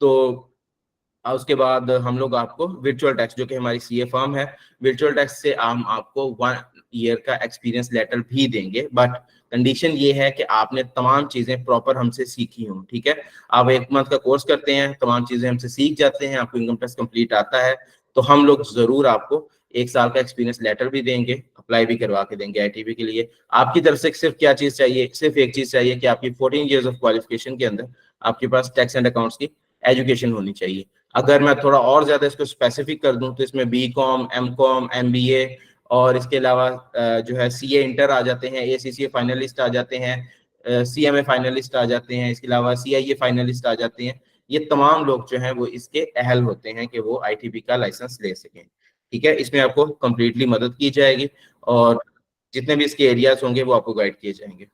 तो उसके बाद हम लोग आपको वर्चुअल टैक्स, जो कि हमारी सीए फर्म है, वर्चुअल टैक्स से हम आपको 1 ईयर का एक्सपीरियंस लेटर भी देंगे। बट कंडीशन ये है कि आपने तमाम चीजें प्रॉपर हमसे सीखी हों, ठीक है। आप 1 मंथ का कोर्स करते हैं, तमाम चीजें हमसे सीख जाते हैं, आपको इनकम टैक्स कंप्लीट आता है, तो हम लोग जरूर आपको 1 साल का एक्सपीरियंस लेटर भी देंगे, अप्लाई भी करवा के देंगे आईटीबी के लिए। आपकी तरफ से सिर्फ क्या चीज चाहिए, सिर्फ एक चीज चाहिए कि आपकी 14 ईयर्स ऑफ क्वालिफिकेशन के अंदर आपके पास टैक्स एंड अकाउंट्स की एजुकेशन होनी चाहिए। अगर मैं थोड़ा और ज्यादा इसको स्पेसिफिक कर दूं तो इसमें बीकॉम, एमकॉम, एमबीए और इसके अलावा जो है सीए इंटर आ जाते हैं, एसीसीए फाइनलिस्ट आ जाते हैं, सीएमए फाइनलिस्ट आ जाते हैं, इसके अलावा सीआईए फाइनलिस्ट आ जाते हैं। ये तमाम लोग जो हैं वो इसके अहल होते हैं कि वो आईटीबी का लाइसेंस ले सकें, ठीक है। इसमें आपको कंप्लीटली मदद की जाएगी और जितने भी इसके एरियाज होंगे वो आपको गाइड किए जाएंगे।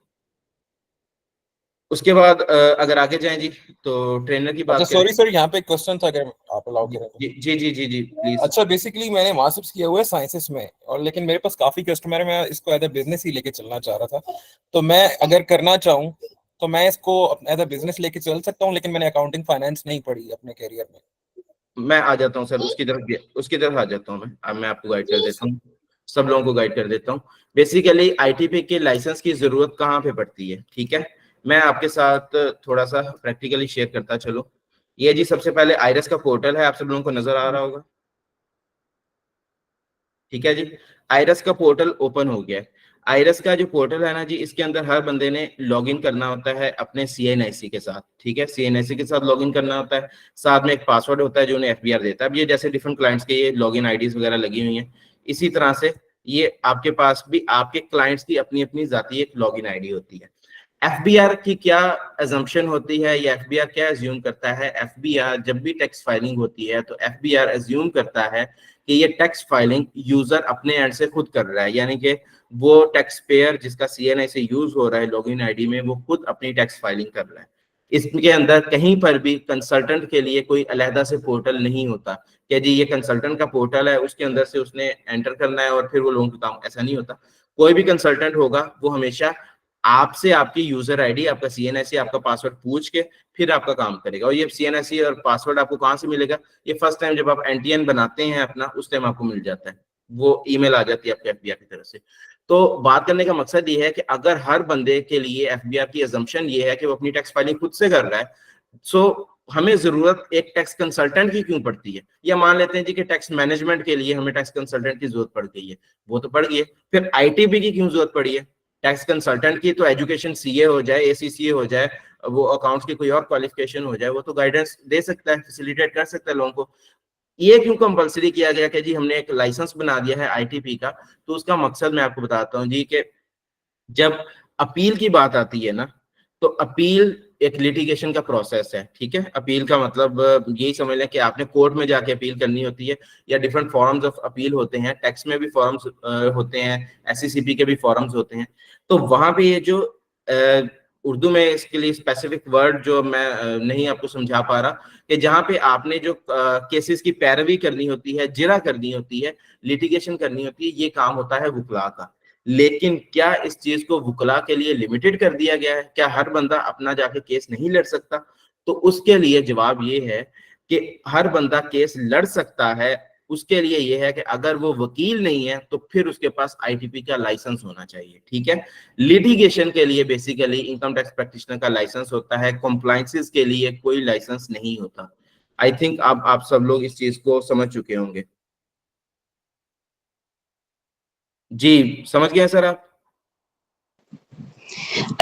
उसके बाद अगर आगे जाएं जी तो ट्रेनर की बात अच्छा सॉरी सर, यहाँ पे एक क्वेश्चन था अगर आप अलाउ करें तो। जी जी जी जी प्लीज। अच्छा बेसिकली मैंने मास्टर्स किया हुआ है साइंसेस में, और लेकिन मेरे पास काफी कस्टमर है, मैं इसको एज अ बिजनेस ही लेके चलना चाह रहा था। तो मैं अगर करना चाहूँ तो मैं इसको एज अ बिजनेस लेके चल सकता हूँ, लेकिन मैंने अकाउंटिंग फाइनेंस नहीं पढ़ी अपने करियर में। मैं आ जाता हूँ सर उसकी तरफ आ जाता हूँ। मैं आपको गाइड कर देता हूँ, सब लोगों को गाइड कर देता हूँ। बेसिकली आईटीपी के लाइसेंस की जरूरत कहाँ पे पड़ती है, ठीक है, मैं आपके साथ थोड़ा सा प्रैक्टिकली शेयर करता चलो। ये जी सबसे पहले आइरस का पोर्टल है, आप सब लोगों को नजर आ रहा होगा, ठीक है जी। आइरस का पोर्टल ओपन हो गया है। आइरस का जो पोर्टल है ना जी, इसके अंदर हर बंदे ने लॉगिन करना होता है अपने सीएनआईसी के साथ, ठीक है, सीएनआईसी के साथ लॉगिन करना होता है। साथ में एक पासवर्ड होता है जो उन्हें एफबीआर देता है। अब ये जैसे डिफरेंट क्लाइंट्स के ये लॉगिन आईडीज वगैरह लगी हुई हैं, इसी तरह से ये आपके पास भी आपके क्लाइंट्स की अपनी अपनी जाती एक लॉगिन आईडी होती है। एफबीआर की क्या अजम्पशन होती है या एफबीआर क्या एज्यूम करता है, एफबीआर जब भी टैक्स फाइलिंग होती है तो एफबीआर एज्यूम करता है कि ये टैक्स फाइलिंग यूजर अपने एंड से खुद कर रहा है, यानी कि वो टैक्स पेयर जिसका सीएनआई से यूज हो रहा है लॉगिन आईडी में, वो खुद अपनी टैक्स फाइलिंग कर रहा है। इसके अंदर कहीं पर भी कंसल्टेंट के लिए कोई अलहदा से पोर्टल नहीं होता कि जी ये कंसल्टेंट का पोर्टल है, उसके अंदर से उसने एंटर करना है और फिर वो लोगों का काम, ऐसा नहीं होता। कोई भी कंसल्टेंट होगा वो हमेशा आपसे आपकी यूजर आईडी, आपका सीएनआईसी, आपका पासवर्ड पूछ के फिर आपका काम करेगा। और ये सीएनआईसी और पासवर्ड आपको कहाँ से मिलेगा, ये फर्स्ट टाइम जब आप एनटीएन बनाते हैं अपना, उस टाइम आपको मिल जाता है, वो ईमेल आ जाती है आपके एफबीआर की तरफ से। तो बात करने का मकसद ये है कि अगर हर बंदे के लिए एफबीआर की अजम्पशन ये है कि वो अपनी टैक्स फाइलिंग खुद से कर रहा है, सो हमें जरूरत एक टैक्स कंसल्टेंट की क्यों पड़ती है। या मान लेते हैं जी कि टैक्स मैनेजमेंट के लिए हमें टैक्स कंसल्टेंट की जरूरत पड़ गई है, वो तो पड़ गई है, फिर आईटीबी की क्यों जरूरत पड़ी है। टैक्स कंसल्टेंट की तो एजुकेशन सीए हो जाए, एसीसीए हो जाए, वो अकाउंट्स की कोई और क्वालिफिकेशन हो जाए, वो तो गाइडेंस दे सकता है, फैसिलिटेट कर सकता है लोगों को। ये क्यों कंपलसरी किया गया कि जी हमने एक लाइसेंस बना दिया है आईटीपी का। तो उसका मकसद मैं आपको बताता हूँ जी कि जब अपील की बात आती है ना, तो अपील एक लिटिगेशन का प्रोसेस है, ठीक है। अपील का मतलब यही समझ लें कि आपने कोर्ट में जाके अपील करनी होती है, या डिफरेंट फॉर्म्स ऑफ अपील होते हैं, टैक्स में भी फॉर्म्स होते हैं, एससीसीपी के भी फॉर्म्स होते हैं। तो वहां पे ये जो उर्दू में इसके लिए स्पेसिफिक वर्ड जो मैं नहीं आपको समझा पा रहा, कि जहाँ पे आपने जो केसेस की पैरवी करनी होती है, जिरा करनी होती है, लिटिगेशन करनी होती है, ये काम होता है वुकला का। लेकिन क्या इस चीज को वुकला के लिए लिमिटेड कर दिया गया है, क्या हर बंदा अपना जाके केस नहीं लड़ सकता। तो उसके लिए जवाब ये है कि हर बंदा केस लड़ सकता है। उसके लिए ये है कि अगर वो वकील नहीं है तो फिर उसके पास आईटीपी का लाइसेंस होना चाहिए, ठीक है। लिटिगेशन के लिए बेसिकली इनकम टैक्स प्रैक्टिशनर का लाइसेंस होता है, कॉम्प्लायंसेस के लिए कोई लाइसेंस नहीं होता। आई थिंक आप सब लोग इस चीज को समझ चुके होंगे। जी समझ गए सर आप।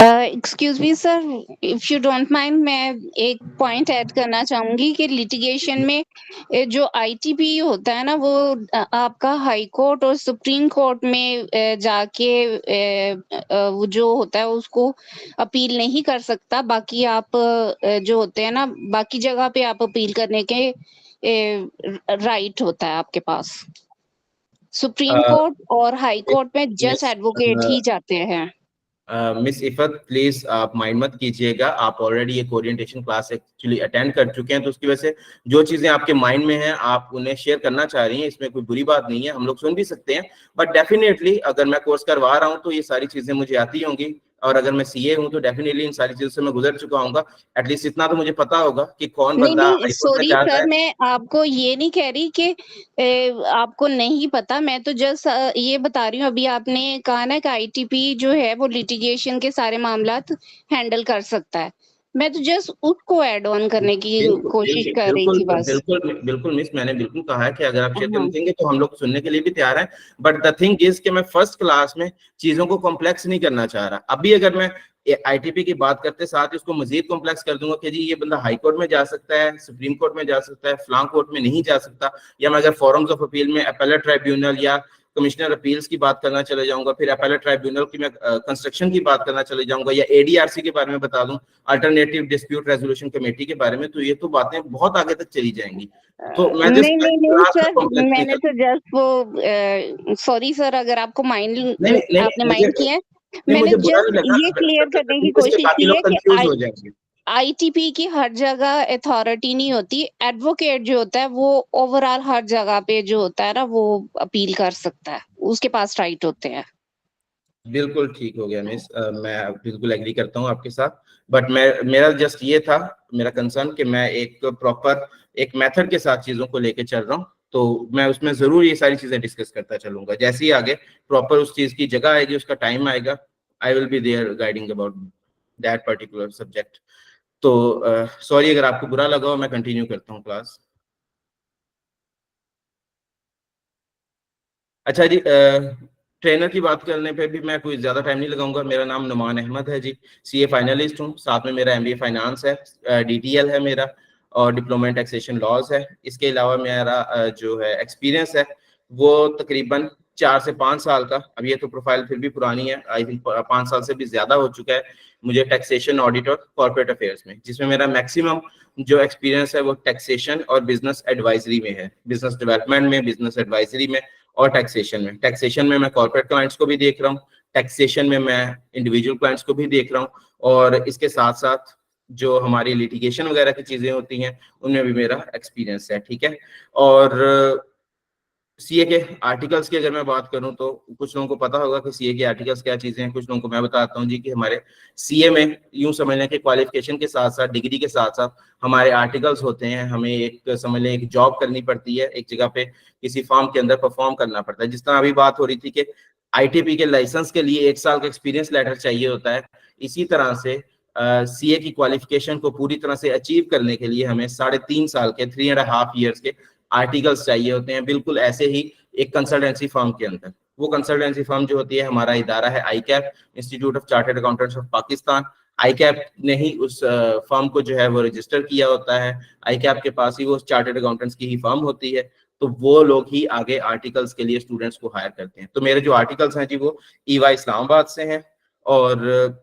Excuse me sir, if you don't mind, मैं एक पॉइंट ऐड करना चाहूंगी कि लिटिगेशन में जो आईटीपी होता है ना, वो आपका हाई कोर्ट और सुप्रीम कोर्ट में जाके वो जो होता है उसको अपील नहीं कर सकता। बाकी आप जो होते हैं ना, बाकी जगह पे आप अपील करने के राइट होता है आपके पास। सुप्रीम कोर्ट और हाई कोर्ट में जज एडवोकेट ही जाते हैं। मिस इफत, प्लीज आप माइंड मत कीजिएगा, आप ऑलरेडी एक ओरिएंटेशन क्लास एक्चुअली अटेंड कर चुके हैं, तो उसकी वजह से जो चीजें आपके माइंड में हैं आप उन्हें शेयर करना चाह रही हैं, इसमें कोई बुरी बात नहीं है, हम लोग सुन भी सकते हैं। बट डेफिनेटली अगर मैं कोर्स करवा रहा हूँ तो ये सारी चीजें मुझे आती होंगी, और अगर मैं सीए हूँ तो डेफिनेटली इन सारी चीजों से मैं गुजर चुका हूँ। एटलीस्ट इतना तो मुझे पता होगा कि कौन नहीं बंदा नहीं, हाई कोर्ट में सॉरी जाता सर, है। मैं आपको ये नहीं कह रही कि आपको नहीं पता, मैं तो जस्ट ये बता रही हूँ। अभी आपने कहा ना कि आईटीपी जो है वो लिटिगेशन के सारे मामलात हैंडल कर सकता है, मैं तो जस्ट उसको ऐड ऑन करने की कोशिश कर रही थी बस। बिल्कुल मिस, मैंने बिल्कुल कहा है कि अगर आप शेयर हाँ। कर देंगे तो हम लोग सुनने के लिए भी तैयार हैं। बट द थिंग इज कि मैं फर्स्ट क्लास में चीजों को कॉम्प्लेक्स नहीं करना चाह रहा। अभी अगर मैं आईटीपी की बात करते साथ ही उसको मजीद कॉम्प्लेक्स कर दूंगा कि जी ये बंदा हाई कोर्ट में जा सकता है, सुप्रीम कोर्ट में जा सकता है, फलां कोर्ट में नहीं जा सकता, या मैं अगर फॉरम्स ऑफ अपील में अपेलेट ट्राइब्यूनल या कमिश्नर अपील्स की बात करना चले जाऊंगा, फिर अपेलेट ट्राइब्यूनल की मैं कंस्ट्रक्शन की बात करना चले जाऊंगा, या एडीआरसी के बारे में बता दूं, अल्टरनेटिव डिस्प्यूट रेजोल्यूशन कमेटी के बारे में, तो ये तो बातें बहुत आगे तक चली जाएंगी। तो मैं नहीं नहीं नहीं सर, कॉम्प्लेक्स नहीं मैंने तो जस्ट वो सॉरी सर अगर आपको माइंड नहीं, आपने मुझे माइंड किया है, नहीं, मैंने मुझे बुरा जस्ट नहीं लगा, ये क्लियर करने की इससे कोशिश बाकी की लोग है कि कंफ्यूज हो जाएंगे। आईटीपी की हर जगह अथॉरिटी नहीं होती। एडवोकेट जो होता है वो ओवरऑल हर जगह पे जो होता है ना वो अपील कर सकता है, उसके पास राइट होते हैं। बिल्कुल ठीक हो गया मिस, मैं बिल्कुल एग्री करता हूँ आपके साथ। बट मेरा जस्ट ये था, मेरा कंसर्न कि मैं एक प्रॉपर एक मेथड के साथ चीजों को लेके चल रहा हूँ, तो मैं उसमें जरूर ये सारी चीजें डिस्कस करता चलूंगा। जैसे ही आगे प्रॉपर उस चीज की जगह आएगी, उसका टाइम आएगा, I will be there guiding about that particular subject. तो सॉरी अगर आपको बुरा लगा हो, मैं कंटिन्यू करता हूँ क्लास। अच्छा जी, ट्रेनर की बात करने पे भी मैं कोई ज्यादा टाइम नहीं लगाऊंगा। मेरा नाम नुमान अहमद है जी, सीए फाइनलिस्ट हूँ, साथ में मेरा एमबीए फाइनेंस है, डीटीएल है मेरा, और डिप्लोमा इन टैक्सेशन लॉज है। इसके अलावा मेरा जो है एक्सपीरियंस है वो तकरीबन 4 से 5 साल का। अब ये तो प्रोफाइल फिर भी पुरानी है, आई थिंक 5 साल से भी ज्यादा हो चुका है मुझे टैक्सेशन, ऑडिट और कॉर्पोरेट अफेयर्स में, जिसमें मेरा मैक्सिमम जो एक्सपीरियंस है वो टैक्सेशन और बिजनेस एडवाइजरी में है, बिजनेस डेवलपमेंट में, बिजनेस एडवाइजरी में और टैक्सेशन में। टैक्सेशन में मैं कॉर्पोरेट क्लाइंट्स को भी देख रहा हूँ, टैक्सेशन में मैं इंडिविजुअल क्लाइंट्स को भी देख रहा हूँ, और इसके साथ साथ जो हमारी लिटिगेशन वगैरह की चीजें होती हैं उनमें भी मेरा एक्सपीरियंस है। ठीक है, और सीए के आर्टिकल्स की अगर मैं बात करूं तो कुछ लोगों को पता होगा कि सीए के आर्टिकल्स क्या चीजें हैं, कुछ लोगों को मैं बताता हूं जी कि हमारे सीए में यूं समझ लें कि क्वालिफिकेशन के साथ साथ, डिग्री के साथ साथ हमारे आर्टिकल्स होते हैं। हमें एक समझ लें एक जॉब करनी पड़ती है, एक जगह पे किसी फॉर्म के अंदर परफॉर्म करना पड़ता है। जिस तरह अभी बात हो रही थी कि आईटीपी के लाइसेंस के लिए 1 साल का एक्सपीरियंस लेटर चाहिए होता है, इसी तरह से सीए की क्वालिफिकेशन को पूरी तरह से अचीव करने के लिए हमें 3.5 साल के 3.5 ईयर्स के आर्टिकल्स चाहिए होते हैं। बिल्कुल ऐसे ही एक कंसल्टेंसी फर्म के अंदर, वो कंसल्टेंसी फर्म जो होती है, हमारा इदारा है ICAP, institute of chartered accountants of Pakistan. ICAP ने ही उस फर्म को जो है वो रजिस्टर किया होता है, आईकैप के पास ही वो चार्टर्ड अकाउंटेंट्स की ही फर्म होती है, तो वो लोग ही आगे आर्टिकल्स के लिए स्टूडेंट्स को हायर करते हैं। तो मेरे जो आर्टिकल्स हैं जी वो ईवा इस्लामाबाद से हैं, और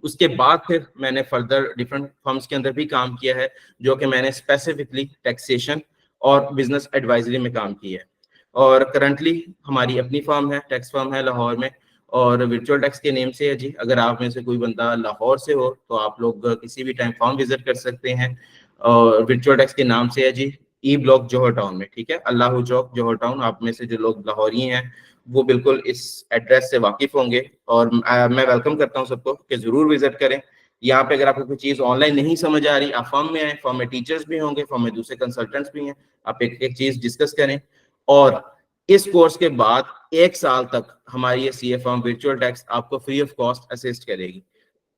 उसके बाद फिर मैंने फर्दर डिफरेंट फर्म्स के अंदर भी काम किया है, जो कि मैंने स्पेसिफिकली टैक्सेशन और बिजनेस एडवाइजरी में काम किया है। और करंटली हमारी अपनी फर्म है, टैक्स फर्म है लाहौर में, और वर्चुअल टैक्स के नेम से है जी। अगर आप में से कोई बंदा लाहौर से हो तो आप लोग किसी भी टाइम फर्म विजिट कर सकते हैं, और वर्चुअल टैक्स के नाम से है जी, ई ब्लॉक जौहर टाउन में। ठीक है, अल्लाह चौक जौहर टाउन। आप में से जो लोग लाहौरी हैं वो बिल्कुल इस एड्रेस से वाकिफ होंगे, और मैं वेलकम करता हूँ सबको कि जरूर विजिट करें। यहाँ पे अगर आपको कोई चीज ऑनलाइन नहीं समझ आ रही, आप फर्म में आए, फर्म में टीचर्स भी होंगे, फर्म में दूसरे कंसल्टेंट्स भी हैं, आप एक एक चीज डिस्कस करें। और इस कोर्स के बाद 1 साल तक हमारी ये सीए फर्म वर्चुअल टैक्स आपको फ्री ऑफ कॉस्ट असिस्ट करेगी।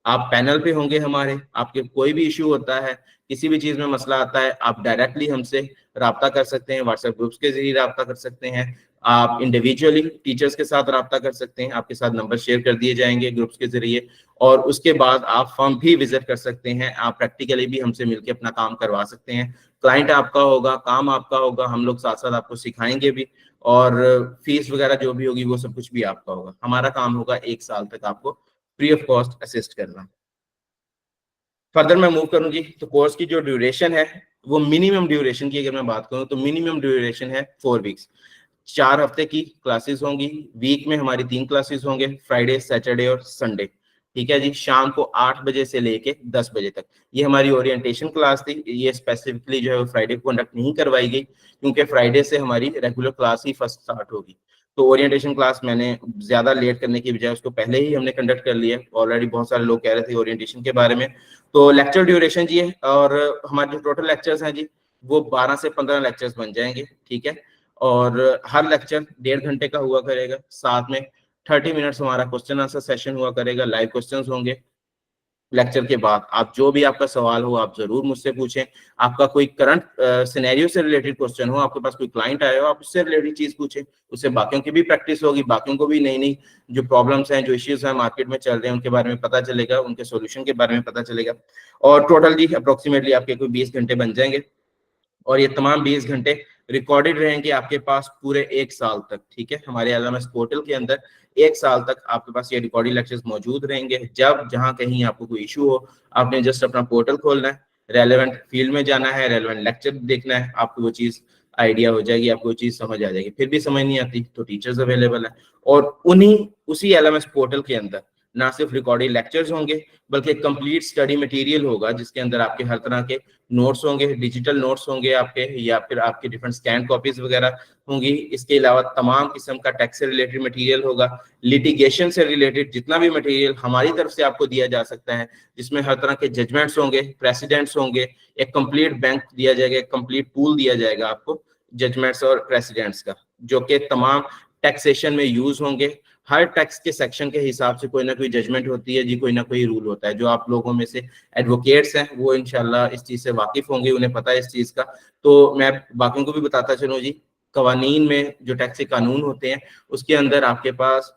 आप पैनल पे होंगे हमारे, आपके कोई भी इश्यू होता है, किसी भी चीज में मसला आता है, आप डायरेक्टली हमसे राब्ता कर सकते हैं, व्हाट्सएप ग्रुप्स के जरिए राब्ता कर सकते हैं, आप इंडिविजुअली टीचर्स के साथ रब्ता कर सकते हैं, आपके साथ नंबर शेयर कर दिए जाएंगे ग्रुप्स के जरिए, और उसके बाद आप फर्म भी विजिट कर सकते हैं, आप प्रैक्टिकली भी हमसे मिलकर अपना काम करवा सकते हैं। क्लाइंट आपका होगा, काम आपका होगा, हम लोग साथ साथ आपको सिखाएंगे भी, और फीस वगैरह जो भी होगी वो सब कुछ भी आपका होगा। हमारा काम होगा 1 साल तक आपको फ्री ऑफ कॉस्ट असिस्ट करना। फर्दर मैं मूव करूँ जी, तो कोर्स की जो ड्यूरेशन है वो मिनिमम ड्यूरेशन की अगर मैं बात करूँ तो मिनिमम ड्यूरेशन है 4 वीक्स। 4 हफ्ते की क्लासेस होंगी, वीक में हमारी 3 क्लासेस होंगे, फ्राइडे, सैटरडे और संडे। ठीक है जी, शाम को 8 बजे से लेके 10 बजे तक। ये हमारी ओरिएंटेशन क्लास थी, ये स्पेसिफिकली जो है वो फ्राइडे को कंडक्ट नहीं करवाई गई, क्योंकि फ्राइडे से हमारी रेगुलर क्लास ही फर्स्ट स्टार्ट होगी। तो ओरिएंटेशन क्लास मैंने ज्यादा लेट करने की बजाय उसको पहले ही हमने कंडक्ट कर लिया। ऑलरेडी बहुत सारे लोग कह रहे थे ओरिएंटेशन के बारे में। तो लेक्चर ड्यूरेशन जी है, और हमारे जो टोटल लेक्चर्स हैं जी वो 12 से 15 लेक्चर्स बन जाएंगे। ठीक है, और हर लेक्चर 1.5 घंटे का हुआ करेगा, साथ में 30 मिनट्स हमारा क्वेश्चन आंसर सेशन हुआ करेगा, लाइव क्वेश्चंस होंगे। लेक्चर के बाद आप जो भी आपका सवाल हो आप जरूर मुझसे पूछें। आपका कोई करंट सिनेरियो से रिलेटेड क्वेश्चन हो, आपके पास कोई क्लाइंट आया हो, आप उससे रिलेटेड चीज पूछें, उससे बाकियों की भी प्रैक्टिस होगी, बाकियों को भी नई नई जो प्रॉब्लम्स हैं, जो इश्यूज हैं मार्केट में चल रहे हैं उनके बारे में पता चलेगा, उनके सोल्यूशन के बारे में पता चलेगा। और टोटल जी अप्रोक्सीमेटली आपके कोई 20 घंटे बन जाएंगे, और ये तमाम 20 घंटे रिकॉर्डेड रहेंगे आपके पास पूरे 1 साल तक। ठीक है, हमारे एलएमएस पोर्टल के अंदर 1 साल तक आपके पास ये रिकॉर्डेड लेक्चर्स मौजूद रहेंगे। जब जहां कहीं आपको कोई इशू हो, आपने जस्ट अपना पोर्टल खोलना है, रेलेवेंट फील्ड में जाना है, रेलेवेंट लेक्चर देखना है, आपको वो चीज आइडिया हो जाएगी, आपको वो चीज समझ आ जाएगी। फिर भी समझ नहीं आती तो टीचर्स अवेलेबल है, और उसी एलएमएस पोर्टल के अंदर ना सिर्फ रिकॉर्डेड लेक्चर्स होंगे बल्कि कंप्लीट स्टडी मटेरियल होगा, जिसके अंदर आपके हर तरह के नोट्स होंगे, डिजिटल नोट्स होंगे आपके, या फिर आपके डिफरेंट स्कैन कॉपीज वगैरह होंगी। इसके अलावा तमाम किस्म का टैक्स से रिलेटेड मटेरियल होगा, लिटिगेशन से रिलेटेड जितना भी मटेरियल हमारी तरफ से आपको दिया जा सकता है, जिसमें हर तरह के जजमेंट्स होंगे, प्रेसिडेंट्स होंगे, एक कंप्लीट बैंक दिया जाएगा, एक कंप्लीट पूल दिया जाएगा आपको जजमेंट्स और प्रेसिडेंट्स का, जो कि तमाम टैक्सेशन में यूज होंगे। हर टैक्स के सेक्शन के हिसाब से कोई ना कोई जजमेंट होती है जी, कोई ना कोई रूल होता है। जो आप लोगों में से एडवोकेट्स हैं वो इंशाल्लाह इस चीज से वाकिफ होंगे, उन्हें पता है इस चीज का। तो मैं बाकियों को भी बताता चलूं जी, कवानीन में जो टैक्स के कानून होते हैं उसके अंदर आपके पास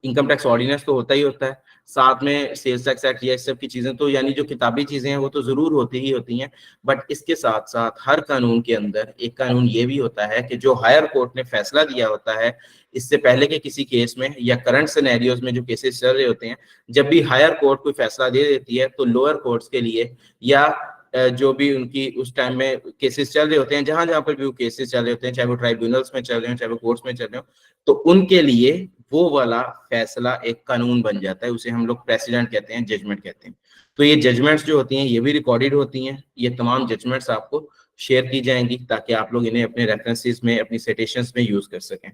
इनकम टैक्स ऑर्डिनेंस तो होता ही होता है, साथ में सेल्स टैक्स एक्ट, ये सब की चीजें तो यानी जो किताबी चीजें हैं वो तो जरूर होती ही होती हैं। बट इसके साथ साथ हर कानून के अंदर एक कानून ये भी होता है कि जो हायर कोर्ट ने फैसला दिया होता है इससे पहले के किसी केस में, या करंट सिनेरियोज में जो केसेस चल रहे होते हैं, जब भी हायर कोर्ट कोई फैसला दे देती है तो लोअर कोर्ट्स के लिए, या जो भी उनकी उस टाइम में केसेस चल रहे होते हैं, जहां जहां पर भी वो केसेस चल रहे होते हैं, चाहे वो ट्राइब्यूनल्स में चल रहे हो, चाहे वो कोर्ट्स में चल रहे हो, तो उनके लिए वो वाला फैसला एक कानून बन जाता है। उसे हम लोग प्रेसिडेंट कहते हैं, जजमेंट कहते हैं। तो ये जजमेंट्स जो होती हैं ये भी रिकॉर्डेड होती हैं। ये तमाम जजमेंट्स आपको शेयर की जाएंगी ताकि आप लोग इन्हें अपने रेफरेंसेस में, अपनी सिटेशंस में यूज कर सकें।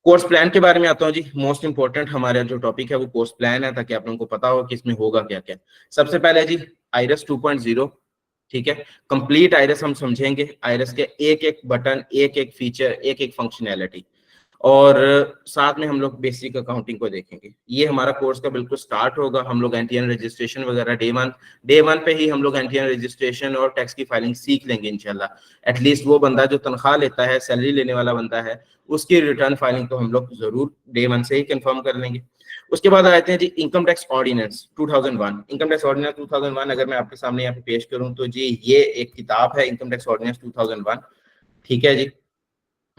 कोर्स प्लान के बारे में आता हूँ जी। मोस्ट इंपॉर्टेंट हमारा जो टॉपिक है वो कोर्स प्लान है, ताकि आप लोगों को पता हो कि इसमें होगा क्या क्या। सबसे पहले जी आईरस 2.0, ठीक है, कंप्लीट आईरस हम समझेंगे, आईरस के एक एक बटन, एक एक फीचर, एक एक फंक्शनैलिटी, और साथ में हम लोग बेसिक अकाउंटिंग को देखेंगे। ये हमारा कोर्स का बिल्कुल स्टार्ट होगा। हम लोग एनटीएन रजिस्ट्रेशन वगैरह डे वन पे ही हम लोग एनटीएन रजिस्ट्रेशन और टैक्स की फाइलिंग सीख लेंगे इंशाल्लाह। एटलीस्ट वो बंदा जो तनख्वाह लेता है, सैलरी लेने वाला बंदा है, उसकी रिटर्न फाइलिंग तो हम लोग जरूर डे वन से ही कंफर्म कर लेंगे। उसके बाद आते हैं जी income tax ordinance 2001। Income tax ordinance 2001 अगर मैं आपके सामने यहाँ पे पेश करूँ तो जी ये एक किताब है, इनकम टैक्स ऑर्डिनेंस 2001, ठीक है जी।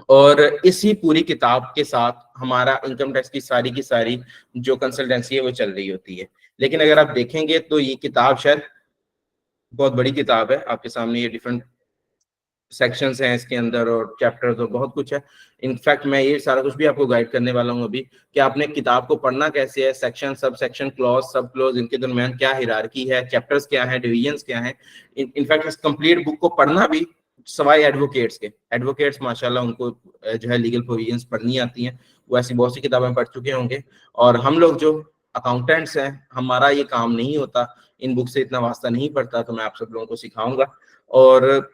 और इसी पूरी किताब के साथ हमारा इनकम टैक्स की सारी जो कंसल्टेंसी है वो चल रही होती है। लेकिन अगर आप देखेंगे तो ये किताब शायद बहुत बड़ी किताब है। आपके सामने ये डिफरेंट सेक्शंस हैं इसके अंदर, और चैप्टर्स और बहुत कुछ है। इनफैक्ट मैं ये सारा कुछ भी आपको गाइड करने वाला हूँ अभी, कि आपने किताब को पढ़ना कैसे है, section, sub section, clause, sub clause, इनके दरमियान क्या हिरार्की है, चैप्टर्स क्या है, डिविजन्स क्या है। इनफैक्ट इस कंप्लीट बुक को पढ़ना भी सवाई एडवोकेट्स के, एडवोकेट्स माशाल्लाह उनको जो है लीगल प्रोविजंस पढ़नी आती हैं, वो ऐसी बहुत सी किताबें पढ़ चुके होंगे। और हम लोग जो अकाउंटेंट्स हैं, हमारा ये काम नहीं होता, इन बुक से इतना वास्ता नहीं पड़ता, तो मैं आप सब लोगों को सिखाऊंगा। और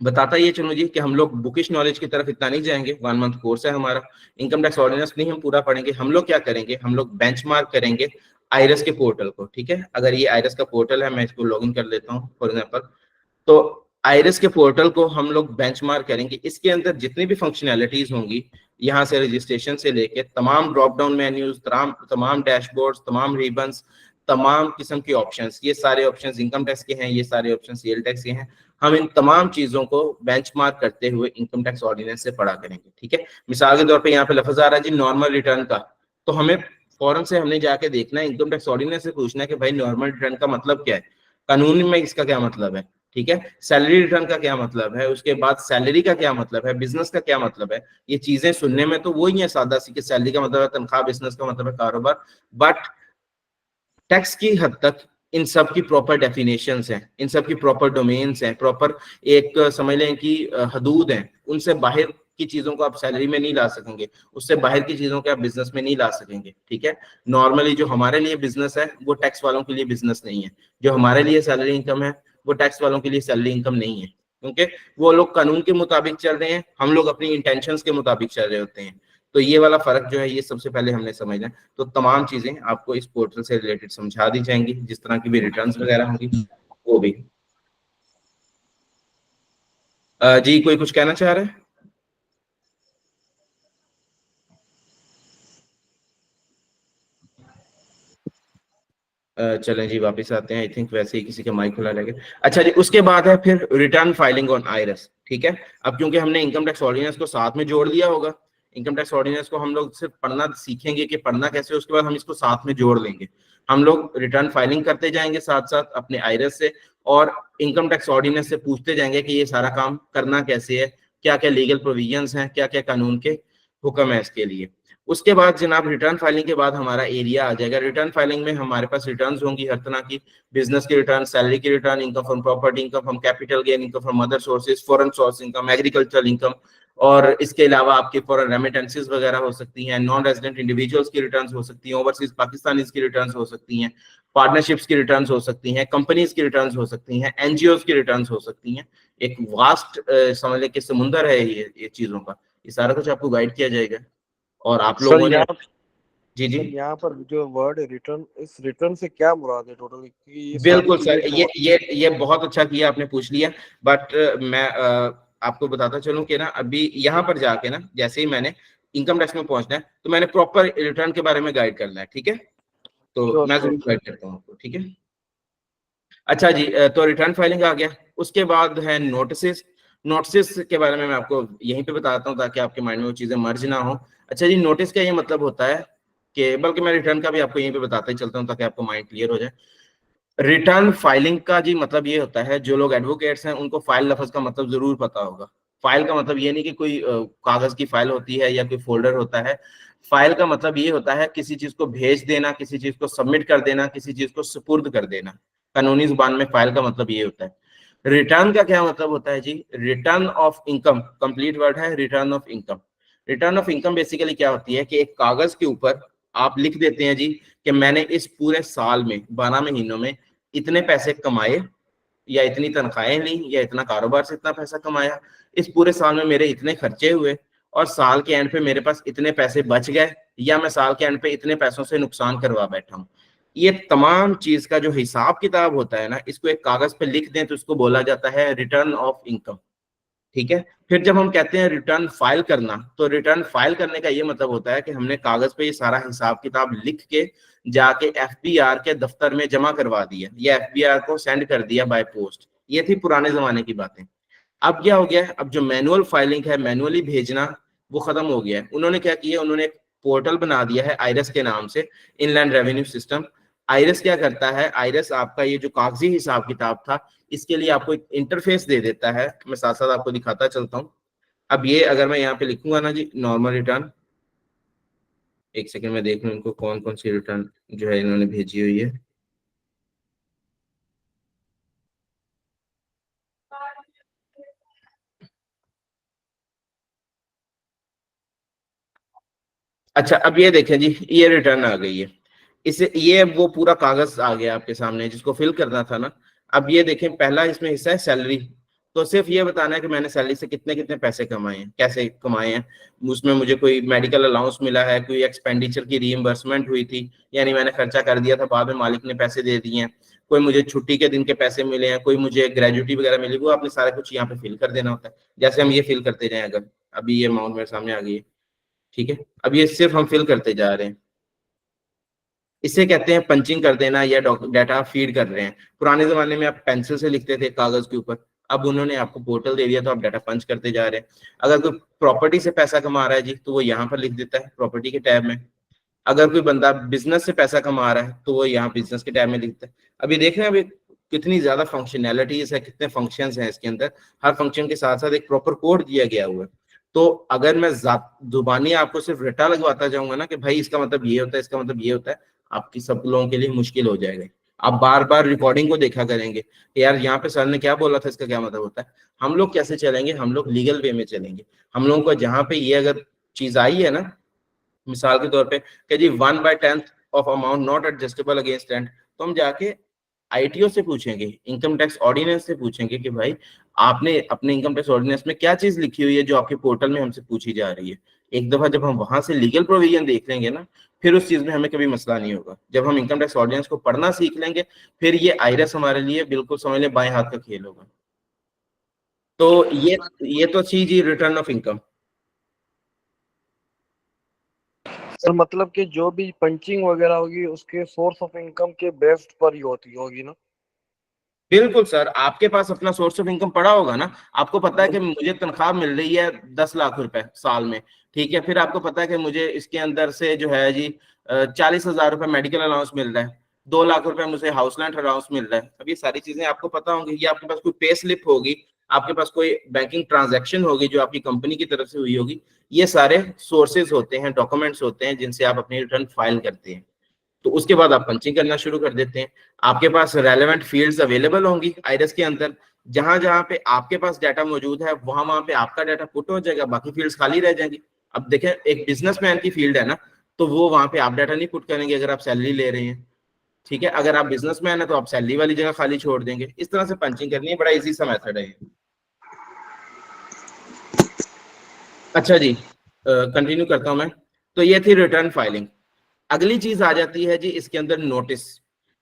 बताता ये चलो जी कि हम लोग बुकिश नॉलेज की तरफ इतना नहीं जाएंगे। 1 मंथ कोर्स है हमारा। इनकम टैक्स ऑर्डिनेंस नहीं हम पूरा पढ़ेंगे, हम लोग क्या करेंगे, हम लोग बेंचमार्क करेंगे आईरस के पोर्टल को, ठीक है। अगर ये आईरस का पोर्टल है, मैं इसको लॉगिन कर लेता हूँ फॉर एग्जांपल, तो आइरिस के पोर्टल को हम लोग बेंचमार्क करेंगे। इसके अंदर जितनी भी फंक्शनैलिटीज होंगी, यहाँ से रजिस्ट्रेशन से लेके तमाम ड्रॉप डाउन मेन्यूज, तमाम डैशबोर्ड्स, तमाम रिबन्स, तमाम किस्म के ऑप्शंस, ये सारे ऑप्शंस इनकम टैक्स के हैं, ये सारे ऑप्शन सेल टैक्स के हैं। हम इन तमाम चीजों को बेंचमार्क करते हुए इनकम टैक्स ऑर्डिनेंस से पढ़ा करेंगे, ठीक है। मिसाल के तौर पे यहाँ पे लफ्ज आ रहा है जी नॉर्मल रिटर्न का, तो हमें फौरन से हमने जाके देखना है, इनकम टैक्स ऑर्डिनेंस से पूछना है कि भाई नॉर्मल रिटर्न का मतलब क्या है, कानून में इसका क्या मतलब है, ठीक है। सैलरी रिटर्न का क्या मतलब है, उसके बाद सैलरी का क्या मतलब है, बिजनेस का क्या मतलब है। ये चीजें सुनने में तो वही है सादा सी कि सैलरी का मतलब है तनख्वाह, बिजनेस का मतलब है कारोबार, बट टैक्स की हद तक इन सब की प्रॉपर डेफिनेशंस हैं, इन सब की प्रॉपर डोमेन्स हैं, प्रॉपर एक समझ लें कि हदूद हैं। उनसे बाहर की चीजों को आप सैलरी में नहीं ला सकेंगे, उससे बाहर की चीजों को आप बिजनेस में नहीं ला सकेंगे, ठीक है। नॉर्मली जो हमारे लिए बिजनेस है वो टैक्स वालों के लिए बिजनेस नहीं है, जो हमारे लिए सैलरी इनकम है वो टैक्स वालों के लिए सैलरी इनकम नहीं है, क्योंकि वो लोग कानून के मुताबिक चल रहे हैं, हम लोग अपनी इंटेंशंस के मुताबिक चल रहे होते हैं। तो ये वाला फर्क जो है ये सबसे पहले हमने समझना है। तो तमाम चीजें आपको इस पोर्टल से रिलेटेड समझा दी जाएंगी, जिस तरह की भी रिटर्न्स वगैरह होंगी वो भी। जी कोई कुछ कहना चाह रहा है? चलें जी वापस आते हैं। आई थिंक वैसे ही किसी का माइक खुला रहेगा। अच्छा जी, उसके बाद है फिर रिटर्न फाइलिंग ऑन आइरस, ठीक है। अब क्योंकि हमने इनकम टैक्स ऑर्डिनेंस को साथ में जोड़ लिया होगा, इनकम टैक्स ऑर्डिनेंस को हम लोग सिर्फ पढ़ना सीखेंगे कि पढ़ना कैसे, उसके बाद हम इसको साथ में जोड़ लेंगे। हम लोग रिटर्न फाइलिंग करते जाएंगे साथ साथ अपने आइरस से, और इनकम टैक्स ऑर्डिनेंस से पूछते जाएंगे कि ये सारा काम करना कैसे है, क्या क्या लीगल प्रोविजंस हैं, क्या क्या कानून के हुक्म है इसके लिए। उसके बाद जनाब रिटर्न फाइलिंग के बाद हमारा एरिया आ जाएगा। रिटर्न फाइलिंग में हमारे पास रिटर्न्स होंगी हर तरह की, बिजनेस की रिटर्न, सैलरी की return, income from property, income from capital gain, income from other sources, foreign source income, agricultural income, और इसके अलावा आपके फॉरेन रेमिटेंसेस वगैरह हो सकती हैं, नॉन रेजिडेंट इंडिविजुअल्स की रिटर्न्स हो सकती हैं, ओवरसीज पाकिस्तानीज की रिटर्न्स हो सकती हैं, पार्टनरशिप्स की रिटर्न्स हो सकती हैं, कंपनीज की रिटर्न्स हो सकती हैं, एनजीओज की रिटर्न्स हो सकती हैं। एक वास्ट समझ लें कि समुंदर है ये चीजों का। ये सारा कुछ आपको गाइड किया जाएगा और आप लोगों ने जी जी यहाँ पर जो वर्ड रिटर्न, इस रिटर्न से क्या मुराद है टोटल? बिल्कुल सर, ये बहुत अच्छा किया आपने पूछ लिया। बट मैं आपको बताता चलूं कि ना अभी यहाँ पर जाके ना जैसे ही मैंने इनकम टैक्स में पहुंचना है तो मैंने प्रॉपर रिटर्न के बारे में गाइड करना है, ठीक है। तो मैं जरूर गाइड करता हूँ आपको, ठीक है। अच्छा जी, तो रिटर्न फाइलिंग आ गया। उसके बाद है नोटिस। नोटिस के बारे में मैं आपको यहीं पे बताता हूँ ताकि आपके माइंड में वो चीजें मर्ज ना हो। अच्छा जी, नोटिस का ये मतलब होता है कि, बल्कि मैं रिटर्न का भी आपको यहीं पे बताता ही चलता हूँ ताकि आपको माइंड क्लियर हो जाए। रिटर्न फाइलिंग का जी मतलब ये होता है, जो लोग एडवोकेट्स हैं उनको फाइल लफ्ज का मतलब जरूर पता होगा। फाइल का मतलब ये नहीं कि कोई कागज की फाइल होती है या कोई फोल्डर होता है। फाइल का मतलब ये होता है किसी चीज को भेज देना, किसी चीज को सबमिट कर देना, किसी चीज को सुपुर्द कर देना। कानूनी जुबान में फाइल का मतलब ये होता है। रिटर्न का क्या मतलब होता है जी? Return of income, complete word है return of income. Return of income basically क्या होती है कि एक कागज के ऊपर आप लिख देते हैं जी कि मैंने इस पूरे साल में 12 महीनों में इतने पैसे कमाए, या इतनी तनख्वाहें ली, या इतना कारोबार से इतना पैसा कमाया, इस पूरे साल में मेरे इतने खर्चे हुए, और साल के एंड पे मेरे पास इतने पैसे बच गए, या मैं साल के एंड पे इतने पैसों से नुकसान करवा बैठा हूँ। ये तमाम चीज का जो हिसाब किताब होता है ना, इसको एक कागज पे लिख दें तो इसको बोला जाता है रिटर्न ऑफ इनकम, ठीक है। फिर जब हम कहते हैं रिटर्न फाइल करना, तो रिटर्न फाइल करने का ये मतलब होता है कि हमने कागज पे ये सारा हिसाब किताब लिख के जाके एफबीआर के दफ्तर में जमा करवा दिया, या एफबीआर को सेंड कर दिया बाय पोस्ट। ये थी पुराने जमाने की बातें। अब क्या हो गया है, अब जो मैनुअल फाइलिंग है, मैनुअली भेजना, वो खत्म हो गया है। उन्होंने क्या किया, उन्होंने एक पोर्टल बना दिया है आइरस के नाम से, इनलैंड रेवेन्यू सिस्टम। आइरस क्या करता है, आइरस आपका ये जो कागजी हिसाब किताब था, इसके लिए आपको एक इंटरफेस दे देता है। मैं साथ साथ आपको दिखाता चलता हूँ। अब ये अगर मैं यहाँ पे लिखूंगा ना जी नॉर्मल रिटर्न, एक सेकंड में देख लूँ इनको कौन कौन सी रिटर्न जो है इन्होंने भेजी हुई है। अच्छा, अब ये देखें जी, ये रिटर्न आ गई है। इसे ये वो पूरा कागज आ गया आपके सामने जिसको फिल करना था ना। अब ये देखें, पहला इसमें हिस्सा है सैलरी। तो सिर्फ ये बताना है कि मैंने सैलरी से कितने कितने पैसे कमाए हैं, कैसे कमाए हैं, उसमें मुझे कोई मेडिकल अलाउंस मिला है, कोई एक्सपेंडिचर की रीइंबर्समेंट हुई थी, यानी मैंने खर्चा कर दिया था, बाद में मालिक ने पैसे दे दिए हैं, कोई मुझे छुट्टी के दिन के पैसे मिले हैं, कोई मुझे ग्रेजुटी वगैरह मिली, वो आपने सारा कुछ यहाँ पे फिल कर देना होता है। जैसे हम ये फिल करते जाएं, अगर अभी ये अमाउंट मेरे सामने आ गई है, ठीक है, अब ये सिर्फ हम फिल करते जा रहे हैं, इसे कहते हैं पंचिंग कर देना या डाटा फीड कर रहे हैं। पुराने जमाने में आप पेंसिल से लिखते थे कागज के ऊपर, अब उन्होंने आपको पोर्टल दे दिया तो आप डाटा पंच करते जा रहे हैं। अगर कोई प्रॉपर्टी से पैसा कमा रहा है जी, तो वो यहाँ पर लिख देता है प्रॉपर्टी के टैब में। अगर कोई बंदा बिजनेस से पैसा कमा रहा है तो वो यहाँ बिजनेस के टैब में लिखता है। अभी देख रहे हैं अभी कितनी ज्यादा फंक्शनैलिटीज है, कितने फंक्शंस हैं इसके अंदर, हर फंक्शन के साथ साथ एक प्रॉपर कोड दिया गया हुआ है। तो अगर मैं जुबानी आपको सिर्फ रटा लगवाता जाऊंगा ना कि भाई इसका मतलब ये होता है, इसका मतलब ये होता है, आपकी सब लोगों के लिए मुश्किल हो जाएगा। आप बार बार रिकॉर्डिंग को देखा करेंगे कि यार यहाँ पे सर ने क्या बोला था, इसका क्या मतलब होता है। हम लोग कैसे चलेंगे, हम लोग लीगल वे में चलेंगे। हम लोगों को जहाँ पे ये अगर चीज आई है ना, मिसाल के तौर पे कि जी 1/10 of amount not adjustable against rent, तो हम जाके आईटीओ से पूछेंगे, इनकम टैक्स ऑर्डिनेंस से पूछेंगे कि भाई आपने अपने इनकम टैक्स ऑर्डिनेंस में क्या चीज लिखी हुई है जो आपके पोर्टल में हमसे पूछी जा रही है। एक दफा जब हम वहां से लीगल प्रोविजन देख लेंगे ना, फिर उस चीज में हमें कभी मसला नहीं होगा। जब हम इनकम टैक्स ऑर्डिनेंस को पढ़ना सीख लेंगे, फिर ये आईरस हमारे लिए बिल्कुल समझ ले बाएं हाथ का खेल होगा। तो ये तो चीज ही रिटर्न ऑफ इनकम। सर मतलब कि जो भी पंचिंग वगैरह होगी उसके सोर्स ऑफ इनकम के बेस्ड पर ही होती होगी ना? बिल्कुल सर, आपके पास अपना सोर्स ऑफ इनकम पड़ा होगा ना। आपको पता है कि मुझे तनख्वाह मिल रही है 10 लाख रुपए साल में, ठीक है, फिर आपको पता है कि मुझे इसके अंदर से जो है जी 40,000 रुपए मेडिकल अलाउंस मिल रहा है, 2 लाख रुपए मुझे हाउस रेंट अलाउंस मिल रहा है। अब ये सारी चीजें आपको पता होंगी, ये आपके पास कोई पे स्लिप होगी, आपके पास कोई बैंकिंग ट्रांजैक्शन होगी जो आपकी कंपनी की तरफ से हुई होगी। ये सारे सोर्सेज होते हैं, डॉक्यूमेंट्स होते हैं जिनसे आप अपनी रिटर्न फाइल करते हैं। तो उसके बाद आप पंचिंग करना शुरू कर देते हैं। आपके पास रेलेवेंट फील्ड्स अवेलेबल होंगी आईरस के अंदर, जहां जहां पे आपके पास डाटा मौजूद है वहां पे आपका डाटा पुट हो जाएगा, बाकी फील्ड्स खाली रह जाएंगी। अब देखें, एक बिजनेसमैन की फील्ड है ना, तो वो वहां पे आप डाटा नहीं पुट करेंगे अगर आप सैलरी ले रहे हैं, ठीक है। अगर आप बिजनेसमैन है तो आप सैलरी वाली जगह खाली छोड़ देंगे। इस तरह से पंचिंग करनी है, बड़ा इजी सा मेथड है। अच्छा जी, कंटिन्यू करता हूं मैं। तो ये थी रिटर्न फाइलिंग। अगली चीज आ जाती है जी इसके अंदर नोटिस।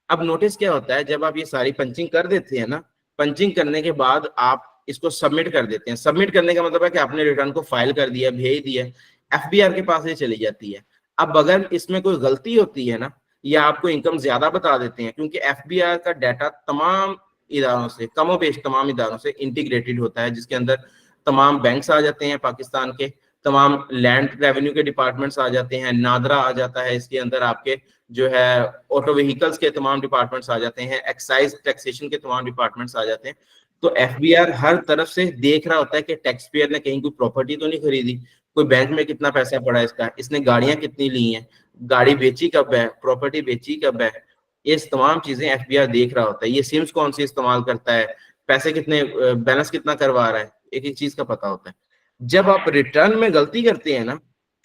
अब नोटिस क्या होता है, जब आप ये सारी पंचिंग कर देते हैं ना, पंचिंग करने के बाद आप इसको सबमिट कर देते हैं। सबमिट करने का मतलब है कि आपने रिटर्न को फाइल कर दिया, भेज दिया, एफबीआर के पास ये चली जाती है। अब अगर इसमें कोई गलती होती है ना, या आपको इनकम ज्यादा बता देते हैं, क्योंकि एफबीआर का डाटा तमाम इदारों से, कमोबेश तमाम इदारों से इंटीग्रेटेड होता है, जिसके अंदर तमाम बैंक्स आ जाते हैं पाकिस्तान के, तमाम लैंड रेवेन्यू के डिपार्टमेंट्स आ जाते हैं, नादरा आ जाता है, इसके अंदर आपके जो है ऑटो व्हीकल्स के तमाम डिपार्टमेंट्स आ जाते हैं, एक्साइज टैक्सेशन के तमाम डिपार्टमेंट्स आ जाते हैं। तो एफबीआर हर तरफ से देख रहा होता है कि टैक्स पेयर ने कहीं कोई प्रॉपर्टी तो नहीं खरीदी, कोई बैंक में कितना पैसा पड़ा है इसका, इसने गाड़ियां कितनी ली हैं, गाड़ी बेची कब है, प्रॉपर्टी बेची कब है, ये तमाम चीजें एफबीआर देख रहा होता है। ये सिम्स कौन सी इस्तेमाल करता है, पैसे कितने, बैलेंस कितना करवा रहा है, एक एक चीज का पता होता है। जब आप रिटर्न में गलती करते हैं ना,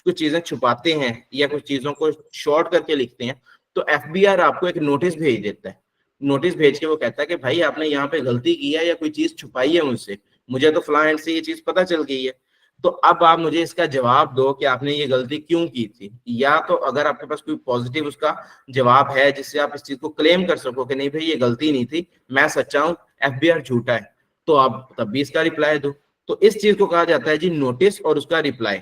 कुछ चीजें छुपाते हैं या कुछ चीजों को शॉर्ट करके लिखते हैं, तो एफबीआर आपको एक नोटिस भेज देता है। नोटिस भेज के वो कहता है कि भाई आपने यहाँ पे गलती की है या कोई चीज छुपाई है मुझसे, मुझे तो फला एंड से ये चीज पता चल गई है, तो अब आप मुझे इसका जवाब दो कि आपने ये गलती क्यों की थी। या तो अगर आपके पास कोई पॉजिटिव उसका जवाब है जिससे आप इस चीज को क्लेम कर सको कि नहीं भाई ये गलती नहीं थी, मैं सच्चा हूँ, एफबीआर झूठा है, तो आप तब भी इसका रिप्लाई दो। तो इस चीज को कहा जाता है जी नोटिस और उसका रिप्लाई।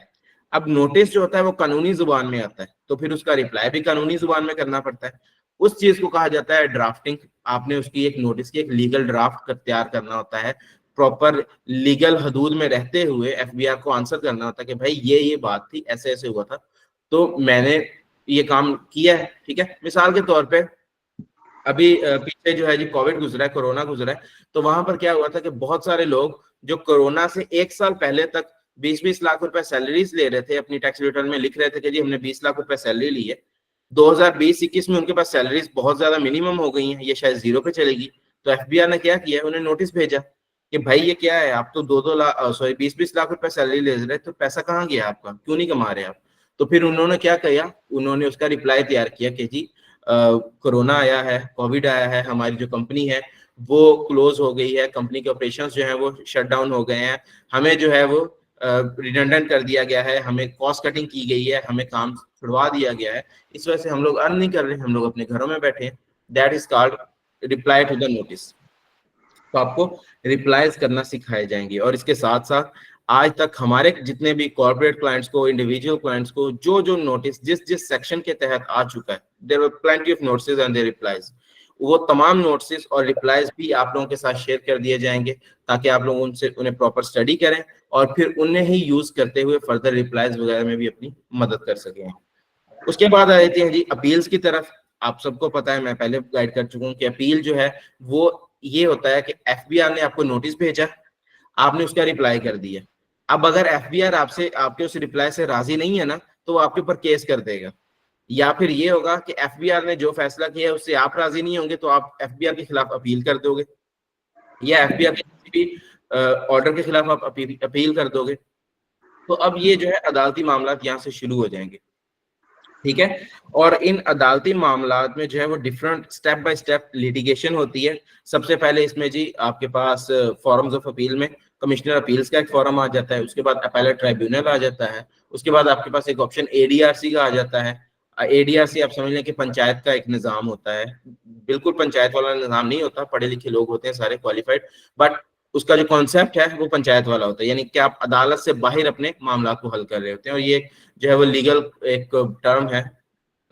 अब नोटिस जो होता है वो कानूनी जुबान में आता है, तो फिर उसका रिप्लाई भी कानूनी जुबान में करना पड़ता है। उस चीज को कहा जाता है ड्राफ्टिंग। आपने उसकी एक नोटिस की एक लीगल ड्राफ्ट तैयार करना होता है, प्रॉपर लीगल हदूद में रहते हुए एफबीआर को आंसर करना होता है कि भाई ये बात थी, ऐसे ऐसे हुआ था, तो मैंने ये काम किया है, ठीक है। मिसाल के तौर पे अभी पीछे जो है जी कोविड गुजरा है, कोरोना गुजरा है, तो वहां पर क्या हुआ था कि बहुत सारे लोग जो कोरोना से 1 साल पहले तक 20-20 लाख रुपए सैलरीज ले रहे थे, अपनी टैक्स रिटर्न में लिख रहे थे कि जी हमने 20 लाख रुपए सैलरी ली है, 2020-21 में उनके पास सैलरीज बहुत ज्यादा मिनिमम हो गई हैं, ये शायद जीरो पे चलेगी। तो एफबीआर ने क्या किया, उन्हें नोटिस भेजा कि भाई ये क्या है, आप तो 2-2 लाख 20-20 लाख रुपए सैलरी ले रहे, तो पैसा कहाँ गया आपका, क्यों नहीं कमा रहे आप। तो फिर उन्होंने क्या किया, उन्होंने उसका रिप्लाई तैयार किया कि जी कोरोना आया है, कोविड आया है, हमारी जो कंपनी है वो क्लोज हो गई है, कंपनी के ऑपरेशंस जो है वो शट डाउन हो गए हैं, हमें जो है वो रिडंडेंट कर दिया गया है, हमें कॉस्ट कटिंग की गई है, हमें काम छुड़वा दिया गया है, इस वजह से हम लोग अर्न नहीं कर रहे, हम लोग अपने घरों में बैठे हैं। That is called reply to the notice. तो आपको रिप्लाईज करना सिखाए जाएंगे। और इसके साथ साथ आज तक हमारे जितने भी कॉर्पोरेट क्लाइंट्स को, इंडिविजुअल क्लाइंट्स को जो जो नोटिस जिस सेक्शन के तहत आ चुका है, there were plenty of notice and their replies, वो तमाम नोटिस और रिप्लाईज भी आप लोगों के साथ शेयर कर दिए जाएंगे ताकि आप लोग उनसे उन्हें प्रॉपर स्टडी करें और फिर उन्हें ही यूज करते हुए फर्दर रिप्लाईज वगैरह में भी अपनी मदद कर सकें। उसके बाद आ जाते हैं जी अपील्स की तरफ। आप सबको पता है, मैं पहले गाइड कर चुका हूँ कि अपील जो है वो ये होता है कि एफबीआर ने आपको नोटिस भेजा, आपने उसका रिप्लाई कर दिया। अब अगर एफबीआर आपसे आपके उस रिप्लाई से राजी नहीं है ना, तो वो आपके ऊपर केस कर देगा। या फिर ये होगा कि एफबीआर ने जो फैसला किया है उससे आप राजी नहीं होंगे तो आप एफबीआर के खिलाफ अपील कर दोगे, या एफबीआर के किसी भी ऑर्डर के खिलाफ आप अपील कर दोगे। तो अब ये जो है अदालती मामला यहाँ से शुरू हो जाएंगे, ठीक है। और इन अदालती मामलात में जो है वो different step by step litigation होती है। सबसे पहले इसमें जी आपके पास फॉरम्स ऑफ अपील में कमिश्नर अपील्स का एक फॉरम आ जाता है, उसके बाद अपीलेट ट्राइब्यूनल आ जाता है, उसके बाद आपके पास एक ऑप्शन एडीआरसी का आ जाता है। एडीआरसी आप समझ लें कि पंचायत का एक निज़ाम होता है, बिल्कुल पंचायत वाला निज़ाम नहीं होता, पढ़े लिखे लोग होते हैं सारे क्वालिफाइड, बट उसका जो कॉन्सेप्ट है वो पंचायत वाला होता है, यानी कि आप अदालत से बाहर अपने मामला को हल कर रहे होते हैं। और ये जो है वो लीगल एक टर्म है,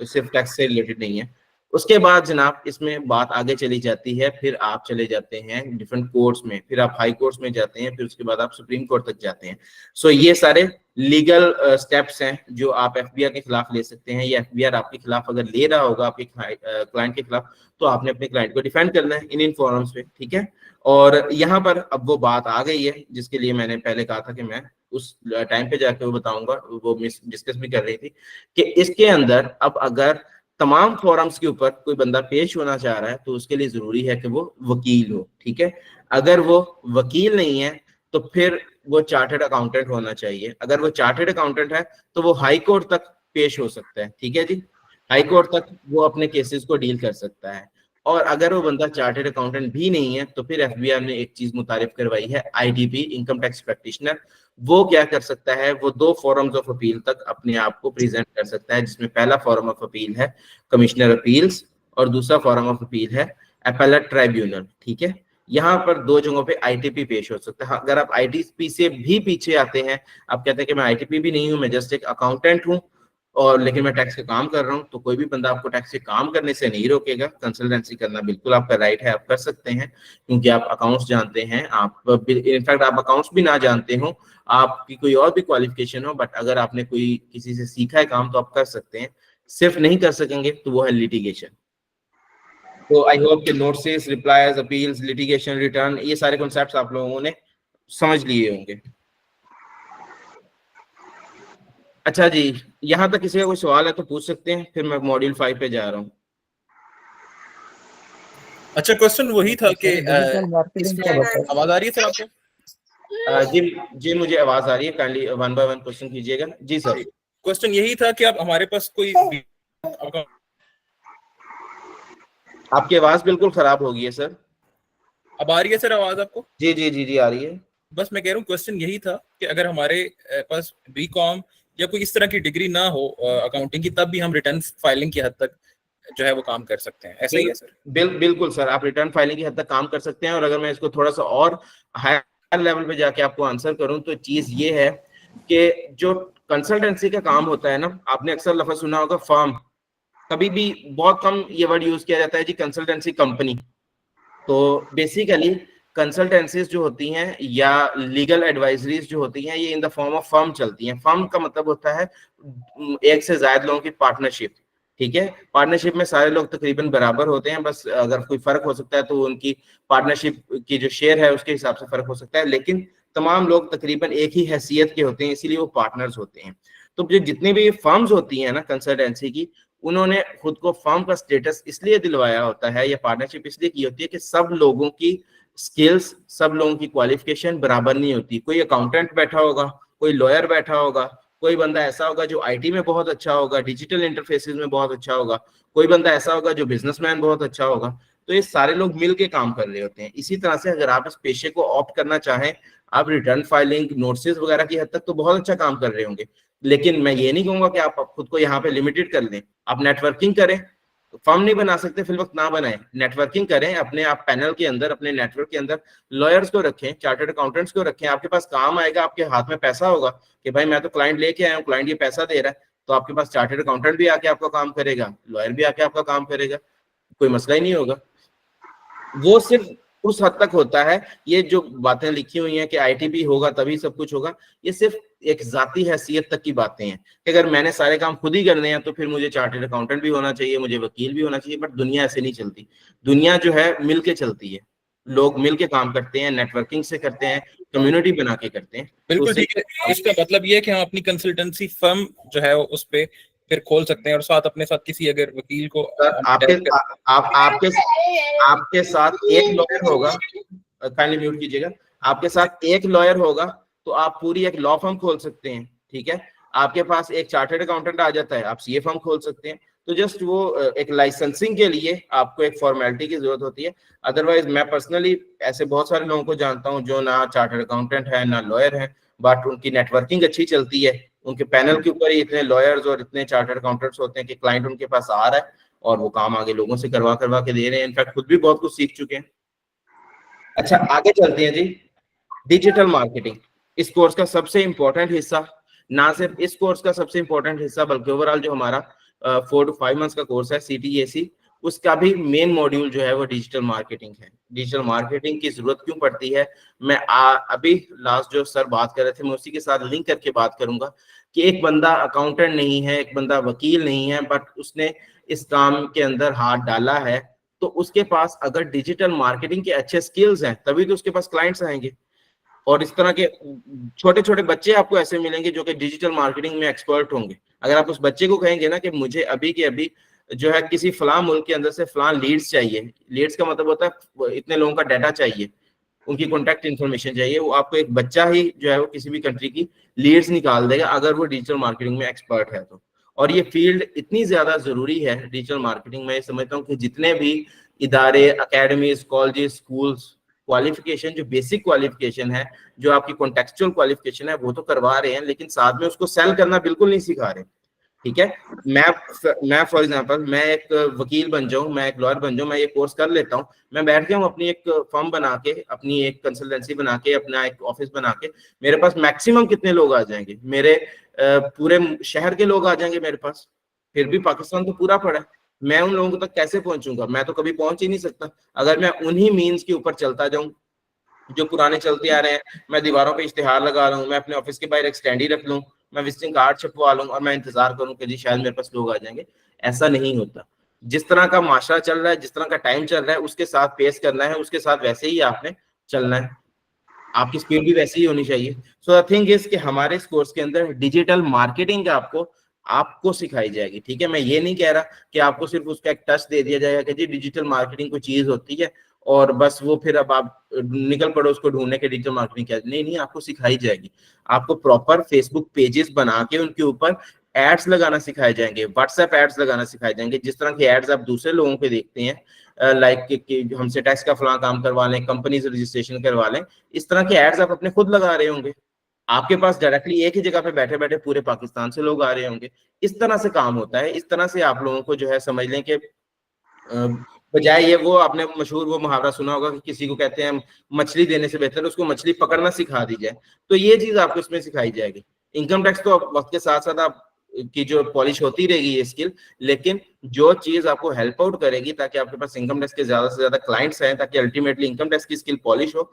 सिर्फ टैक्स से रिलेटेड नहीं है। उसके बाद जनाब इसमें बात आगे चली जाती है, फिर आप चले जाते हैं डिफरेंट कोर्ट्स में, फिर आप हाई कोर्ट्स में जाते हैं, फिर उसके बाद आप सुप्रीम कोर्ट तक जाते हैं। सो ये सारे लीगल स्टेप्स हैं जो आप एफबीआर के खिलाफ ले सकते हैं, या एफबीआर आपके खिलाफ अगर ले रहा होगा आपके क्लाइंट के खिलाफ, तो आपने अपने क्लाइंट को डिफेंड करना है इन फोरम्स पे, ठीक है। और यहाँ पर अब वो बात आ गई है जिसके लिए मैंने पहले कहा था कि मैं उस टाइम पे जाके वो बताऊंगा, वो मिस डिस्कस भी कर रही थी कि इसके अंदर अब अगर तमाम फोरम्स के ऊपर कोई बंदा पेश होना चाह रहा है तो उसके लिए जरूरी है कि वो वकील हो, ठीक है। अगर वो वकील नहीं है तो फिर वो चार्टर्ड अकाउंटेंट होना चाहिए। अगर वो चार्टर्ड अकाउंटेंट है तो वो हाई कोर्ट तक पेश हो सकता है, ठीक है जी, हाई कोर्ट तक वो अपने केसेस को डील कर सकता है। और अगर वो बंदा चार्टर्ड अकाउंटेंट भी नहीं है तो फिर एफबीआर ने एक चीज मुतारिफ करवाई है, आईटीपी, इनकम टैक्स प्रैक्टिशनर। वो क्या कर सकता है, वो 2 फॉरम्स ऑफ अपील तक अपने आप को प्रेजेंट कर सकता है, जिसमें पहला फॉरम ऑफ अपील है कमिश्नर अपील्स और दूसरा फॉरम ऑफ अपील है अपीलेट ट्राइब्यूनल, ठीक है। यहाँ पर 2 जगहों पे आईटीपी पेश हो सकता है। अगर आप आईटीपी से भी पीछे आते हैं, आप कहते हैं कि मैं आईटीपी भी नहीं हूँ, मैं जस्ट एक अकाउंटेंट हूँ और लेकिन मैं टैक्स का काम कर रहा हूँ, तो कोई भी बंदा आपको टैक्स के काम करने से नहीं रोकेगा। कंसल्टेंसी करना बिल्कुल आपका राइट है, आप कर सकते हैं क्योंकि आप अकाउंट्स जानते हैं। आप इनफैक्ट आप अकाउंट्स भी ना जानते हो, आपकी कोई और भी क्वालिफिकेशन हो, बट अगर आपने कोई किसी से सीखा है काम तो आप कर सकते हैं। सिर्फ नहीं कर सकेंगे तो वो है लिटिगेशन। तो आई होप कि notice, replies, appeals, litigation, return, ये सारे कॉन्सेप्ट्स आप लोगों ने समझ लिए होंगे। अच्छा जी, यहाँ तक किसी का कोई सवाल है तो पूछ सकते हैं, फिर मैं मॉड्यूल 5 पे जा रहा हूँ। अच्छा, क्वेश्चन वही था कि आवाज आ रही है सर आपको? जी मुझे आवाज आ रही है, काइंडली 1 बाय 1 क्वेश्चन कीजिएगा। जी सर, क्वेश्चन यही था कि आप हमारे पास कोई आपकी आवाज बिल्कुल खराब हो गई है सर। अब आ रही है सर आवाज आपको? जी जी जी जी आ रही है। बस मैं कह रहा हूँ क्वेश्चन यही था कि अगर हमारे पास बीकॉम या कोई इस तरह की डिग्री ना हो अकाउंटिंग की, तब भी हम रिटर्न फाइलिंग की हद तक जो है वो काम कर सकते हैं, ऐसा ही है सर? बिल्कुल सर, आप रिटर्न फाइलिंग की हद तक काम कर सकते हैं। और अगर मैं इसको थोड़ा सा और हायर लेवल पे जाके आपको आंसर करूं तो चीज ये है कि जो कंसल्टेंसी का काम होता है ना, आपने अक्सर लफ्ज सुना होगा फर्म, कभी भी बहुत कम ये वर्ड यूज किया जाता है जी कंसल्टेंसी कंपनी। तो बेसिकली कंसल्टेंसीज जो होती हैं या लीगल एडवाइजरीज जो होती हैं, ये in the form of firm चलती हैं। फर्म का मतलब होता है एक से ज्यादा लोगों की पार्टनरशिप, ठीक है। पार्टनरशिप में सारे लोग तकरीबन बराबर होते हैं, बस अगर कोई फर्क हो सकता है तो उनकी पार्टनरशिप की जो शेयर है उसके हिसाब से फर्क हो सकता है, लेकिन तमाम लोग तकरीबन एक ही हैसियत के होते हैं, इसीलिए वो पार्टनर्स होते हैं। तो जो जितनी भी फर्म्स होती हैं ना कंसल्टेंसी की, उन्होंने खुद को फर्म का स्टेटस इसलिए दिलवाया होता है या पार्टनरशिप इसलिए की होती है कि सब लोगों की स्किल्स, सब लोगों की क्वालिफिकेशन बराबर नहीं होती। कोई अकाउंटेंट बैठा होगा, कोई लॉयर बैठा होगा, कोई बंदा ऐसा होगा जो आईटी में बहुत अच्छा होगा, डिजिटल इंटरफेसेस में बहुत अच्छा होगा, कोई बंदा ऐसा होगा जो बिजनेसमैन बहुत अच्छा होगा। तो ये सारे लोग मिलके काम कर रहे होते हैं। इसी तरह से अगर आप इस पेशे को ऑप्ट करना चाहें, आप रिटर्न फाइलिंग, नोटिस वगैरह की हद तक तो बहुत अच्छा काम कर रहे होंगे, लेकिन मैं ये नहीं कहूंगा कि आप खुद को यहाँ पे लिमिटेड कर लें। आप नेटवर्किंग करें, फर्म नहीं बना सकते फिल वक्त ना बनाएं, नेटवर्किंग करें अपने आप पैनल के अंदर, अपने नेटवर्क के अंदर लॉयर्स को रखें, चार्टर्ड अकाउंटेंट्स को रखें। आपके पास काम आएगा, आपके हाथ में पैसा होगा कि भाई मैं तो क्लाइंट लेके आया हूँ, क्लाइंट ये पैसा दे रहा है, तो आपके पास चार्टर्ड अकाउंटेंट भी आके आपका काम करेगा, लॉयर भी आके आपका काम करेगा, कोई मसला ही नहीं होगा। वो सिर्फ उस हद तक होता है। ये जो बातें लिखी हुई हैं कि आईटीबी होगा तभी सब कुछ होगा, ये सिर्फ एक जाती हैसियत तक की बातें हैं कि अगर मैंने सारे काम खुद ही करने हैं तो फिर मुझे चार्टर्ड अकाउंटेंट भी होना चाहिए, मुझे वकील भी होना चाहिए। बट दुनिया ऐसे नहीं चलती। दुनिया जो है मिलके चलती है, लोग मिलके काम करते हैं, नेटवर्किंग से करते हैं, कम्युनिटी बना के करते हैं। बिल्कुल ठीक है। इसका मतलब ये है कि हम अपनी कंसल्टेंसी फर्म जो है उस पे फिर खोल सकते हैं और साथ अपने साथ किसी अगर वकील को आपके साथ एक लॉयर होगा, काइंडली म्यूट कीजिएगा, आपके साथ एक लॉयर होगा तो आप पूरी एक लॉ फर्म खोल सकते हैं, ठीक है। आपके पास एक चार्टर्ड अकाउंटेंट आ जाता है, आप सीए फर्म खोल सकते हैं। तो जस्ट वो एक लाइसेंसिंग के लिए आपको एक फॉर्मेलिटी की जरूरत होती है। अदरवाइज मैं पर्सनली ऐसे बहुत सारे लोगों को जानता हूँ जो ना चार्टर्ड अकाउंटेंट है ना लॉयर है, बट उनकी नेटवर्किंग अच्छी चलती है, उनके पैनल के ऊपर ही इतने लॉयर्स और इतने चार्टर्ड अकाउंटेंट्स होते हैं कि क्लाइंट उनके पास आ रहा है और वो काम आगे लोगों से करवा के दे रहे हैं। इनफैक्ट खुद भी बहुत कुछ सीख चुके हैं। अच्छा, आगे चलते हैं जी। डिजिटल मार्केटिंग इस कोर्स का सबसे इंपॉर्टेंट हिस्सा, ना सिर्फ इस कोर्स का सबसे इंपॉर्टेंट हिस्सा बल्कि ओवरऑल जो हमारा 4 to 5 मंथ्स का कोर्स है CTEAC, उसका भी मेन मॉड्यूल जो है वो डिजिटल मार्केटिंग है। डिजिटल मार्केटिंग की जरूरत क्यों पड़ती है, मैं अभी लास्ट जो सर बात कर रहे थे मैं उसी के साथ लिंक करके बात करूंगा कि एक बंदा अकाउंटेंट नहीं है, एक बंदा वकील नहीं है, बट उसने इस काम के अंदर हाथ डाला है, तो उसके पास अगर डिजिटल मार्केटिंग के अच्छे स्किल्स हैं तभी तो उसके पास क्लाइंट्स आएंगे। और इस तरह के छोटे छोटे बच्चे आपको ऐसे मिलेंगे जो कि डिजिटल मार्केटिंग में एक्सपर्ट होंगे। अगर आप उस बच्चे को कहेंगे ना कि मुझे अभी के अभी जो है किसी फलां मुल्क के अंदर से फलां लीड्स चाहिए, लीड्स का मतलब होता है इतने लोगों का डाटा चाहिए, उनकी कॉन्टैक्ट इन्फॉर्मेशन चाहिए, वो आपको एक बच्चा ही जो है वो किसी भी कंट्री की लीड्स निकाल देगा अगर वो डिजिटल मार्केटिंग में एक्सपर्ट है तो। और ये फील्ड इतनी ज्यादा जरूरी है डिजिटल मार्केटिंग में, समझता हूँ कि जितने भी इदारे, अकेडमीज, कॉलेजेस, स्कूल्स क्वालिफिकेशन, जो बेसिक क्वालिफिकेशन है, जो आपकी कॉन्टेक्चुअल क्वालिफिकेशन है वो तो करवा रहे हैं, लेकिन साथ में उसको सेल करना बिल्कुल नहीं सिखा रहे, ठीक है। मैं फॉर एग्जांपल मैं एक वकील बन जाऊं, मैं एक लॉयर बन जाऊं, मैं ये कोर्स कर लेता हूं, मैं बैठ गया हूं अपनी एक फर्म बना के, अपनी एक कंसल्टेंसी बना के, अपना एक ऑफिस बना के, मेरे पास मैक्सिमम कितने लोग आ जाएंगे, मेरे पूरे शहर के लोग आ जाएंगे मेरे पास। फिर भी पाकिस्तान तो पूरा पड़ा है, मैं उन लोगों तक कैसे पहुंचूंगा, मैं तो कभी पहुंच ही नहीं सकता अगर मैं उन्हीं मीन्स के ऊपर चलता जाऊं जो पुराने चलते आ रहे हैं। मैं दीवारों पे इश्तिहार लगा रहा हूँ, मैं अपने ऑफिस के बाहर एक स्टैंड ही रख लूँ, मैं विजिटिंग कार्ड छपवा लूँ और मैं इंतजार करूँ कि जी शायद मेरे पास लोग आ जाएंगे। ऐसा नहीं होता। जिस तरह का माशरा चल रहा है, जिस तरह का टाइम चल रहा है, उसके साथ पेश करना है, उसके साथ वैसे ही आपने चलना है, आपकी स्पीड भी वैसी ही होनी चाहिए। सो द थिंग इज कि हमारे इस कोर्स के अंदर डिजिटल मार्केटिंग आपको सिखाई जाएगी, ठीक है। मैं ये नहीं कह रहा कि आपको सिर्फ उसका एक टच दे दिया जाएगा कि जी डिजिटल मार्केटिंग कोई चीज होती है और बस वो फिर अब आप निकल पड़ो उसको ढूंढने के डिजिटल मार्केटिंग क्या। नहीं, आपको सिखाई जाएगी। आपको प्रॉपर फेसबुक पेजेस बना के उनके ऊपर एड्स लगाना सिखाए जाएंगे, व्हाट्सएप एड्स लगाना सिखाए जाएंगे, जिस तरह के एड्स आप दूसरे लोगों पे देखते हैं, लाइक कि हमसे टैक्स का फलां काम करवा लें, कंपनी से रजिस्ट्रेशन करवा लें, इस तरह के एड्स आप अपने खुद लगा रहे होंगे। आपके पास डायरेक्टली एक ही जगह पे बैठे बैठे पूरे पाकिस्तान से लोग आ रहे होंगे। इस तरह से काम होता है। इस तरह से आप लोगों को जो है समझ लें कि बजाय ये, वो आपने मशहूर वो मुहावरा सुना होगा कि किसी को कहते हैं मछली देने से बेहतर उसको मछली पकड़ना सिखा दी जाए, तो ये चीज आपको इसमें सिखाई जाएगी। इनकम टैक्स तो वक्त के साथ साथ आप की जो पॉलिश होती रहेगी ये स्किल, लेकिन जो चीज आपको हेल्प आउट करेगी ताकि आपके पास इनकम टैक्स के ज्यादा से ज्यादा क्लाइंट्स आए, ताकि अल्टीमेटली इनकम टैक्स की स्किल पॉलिश हो,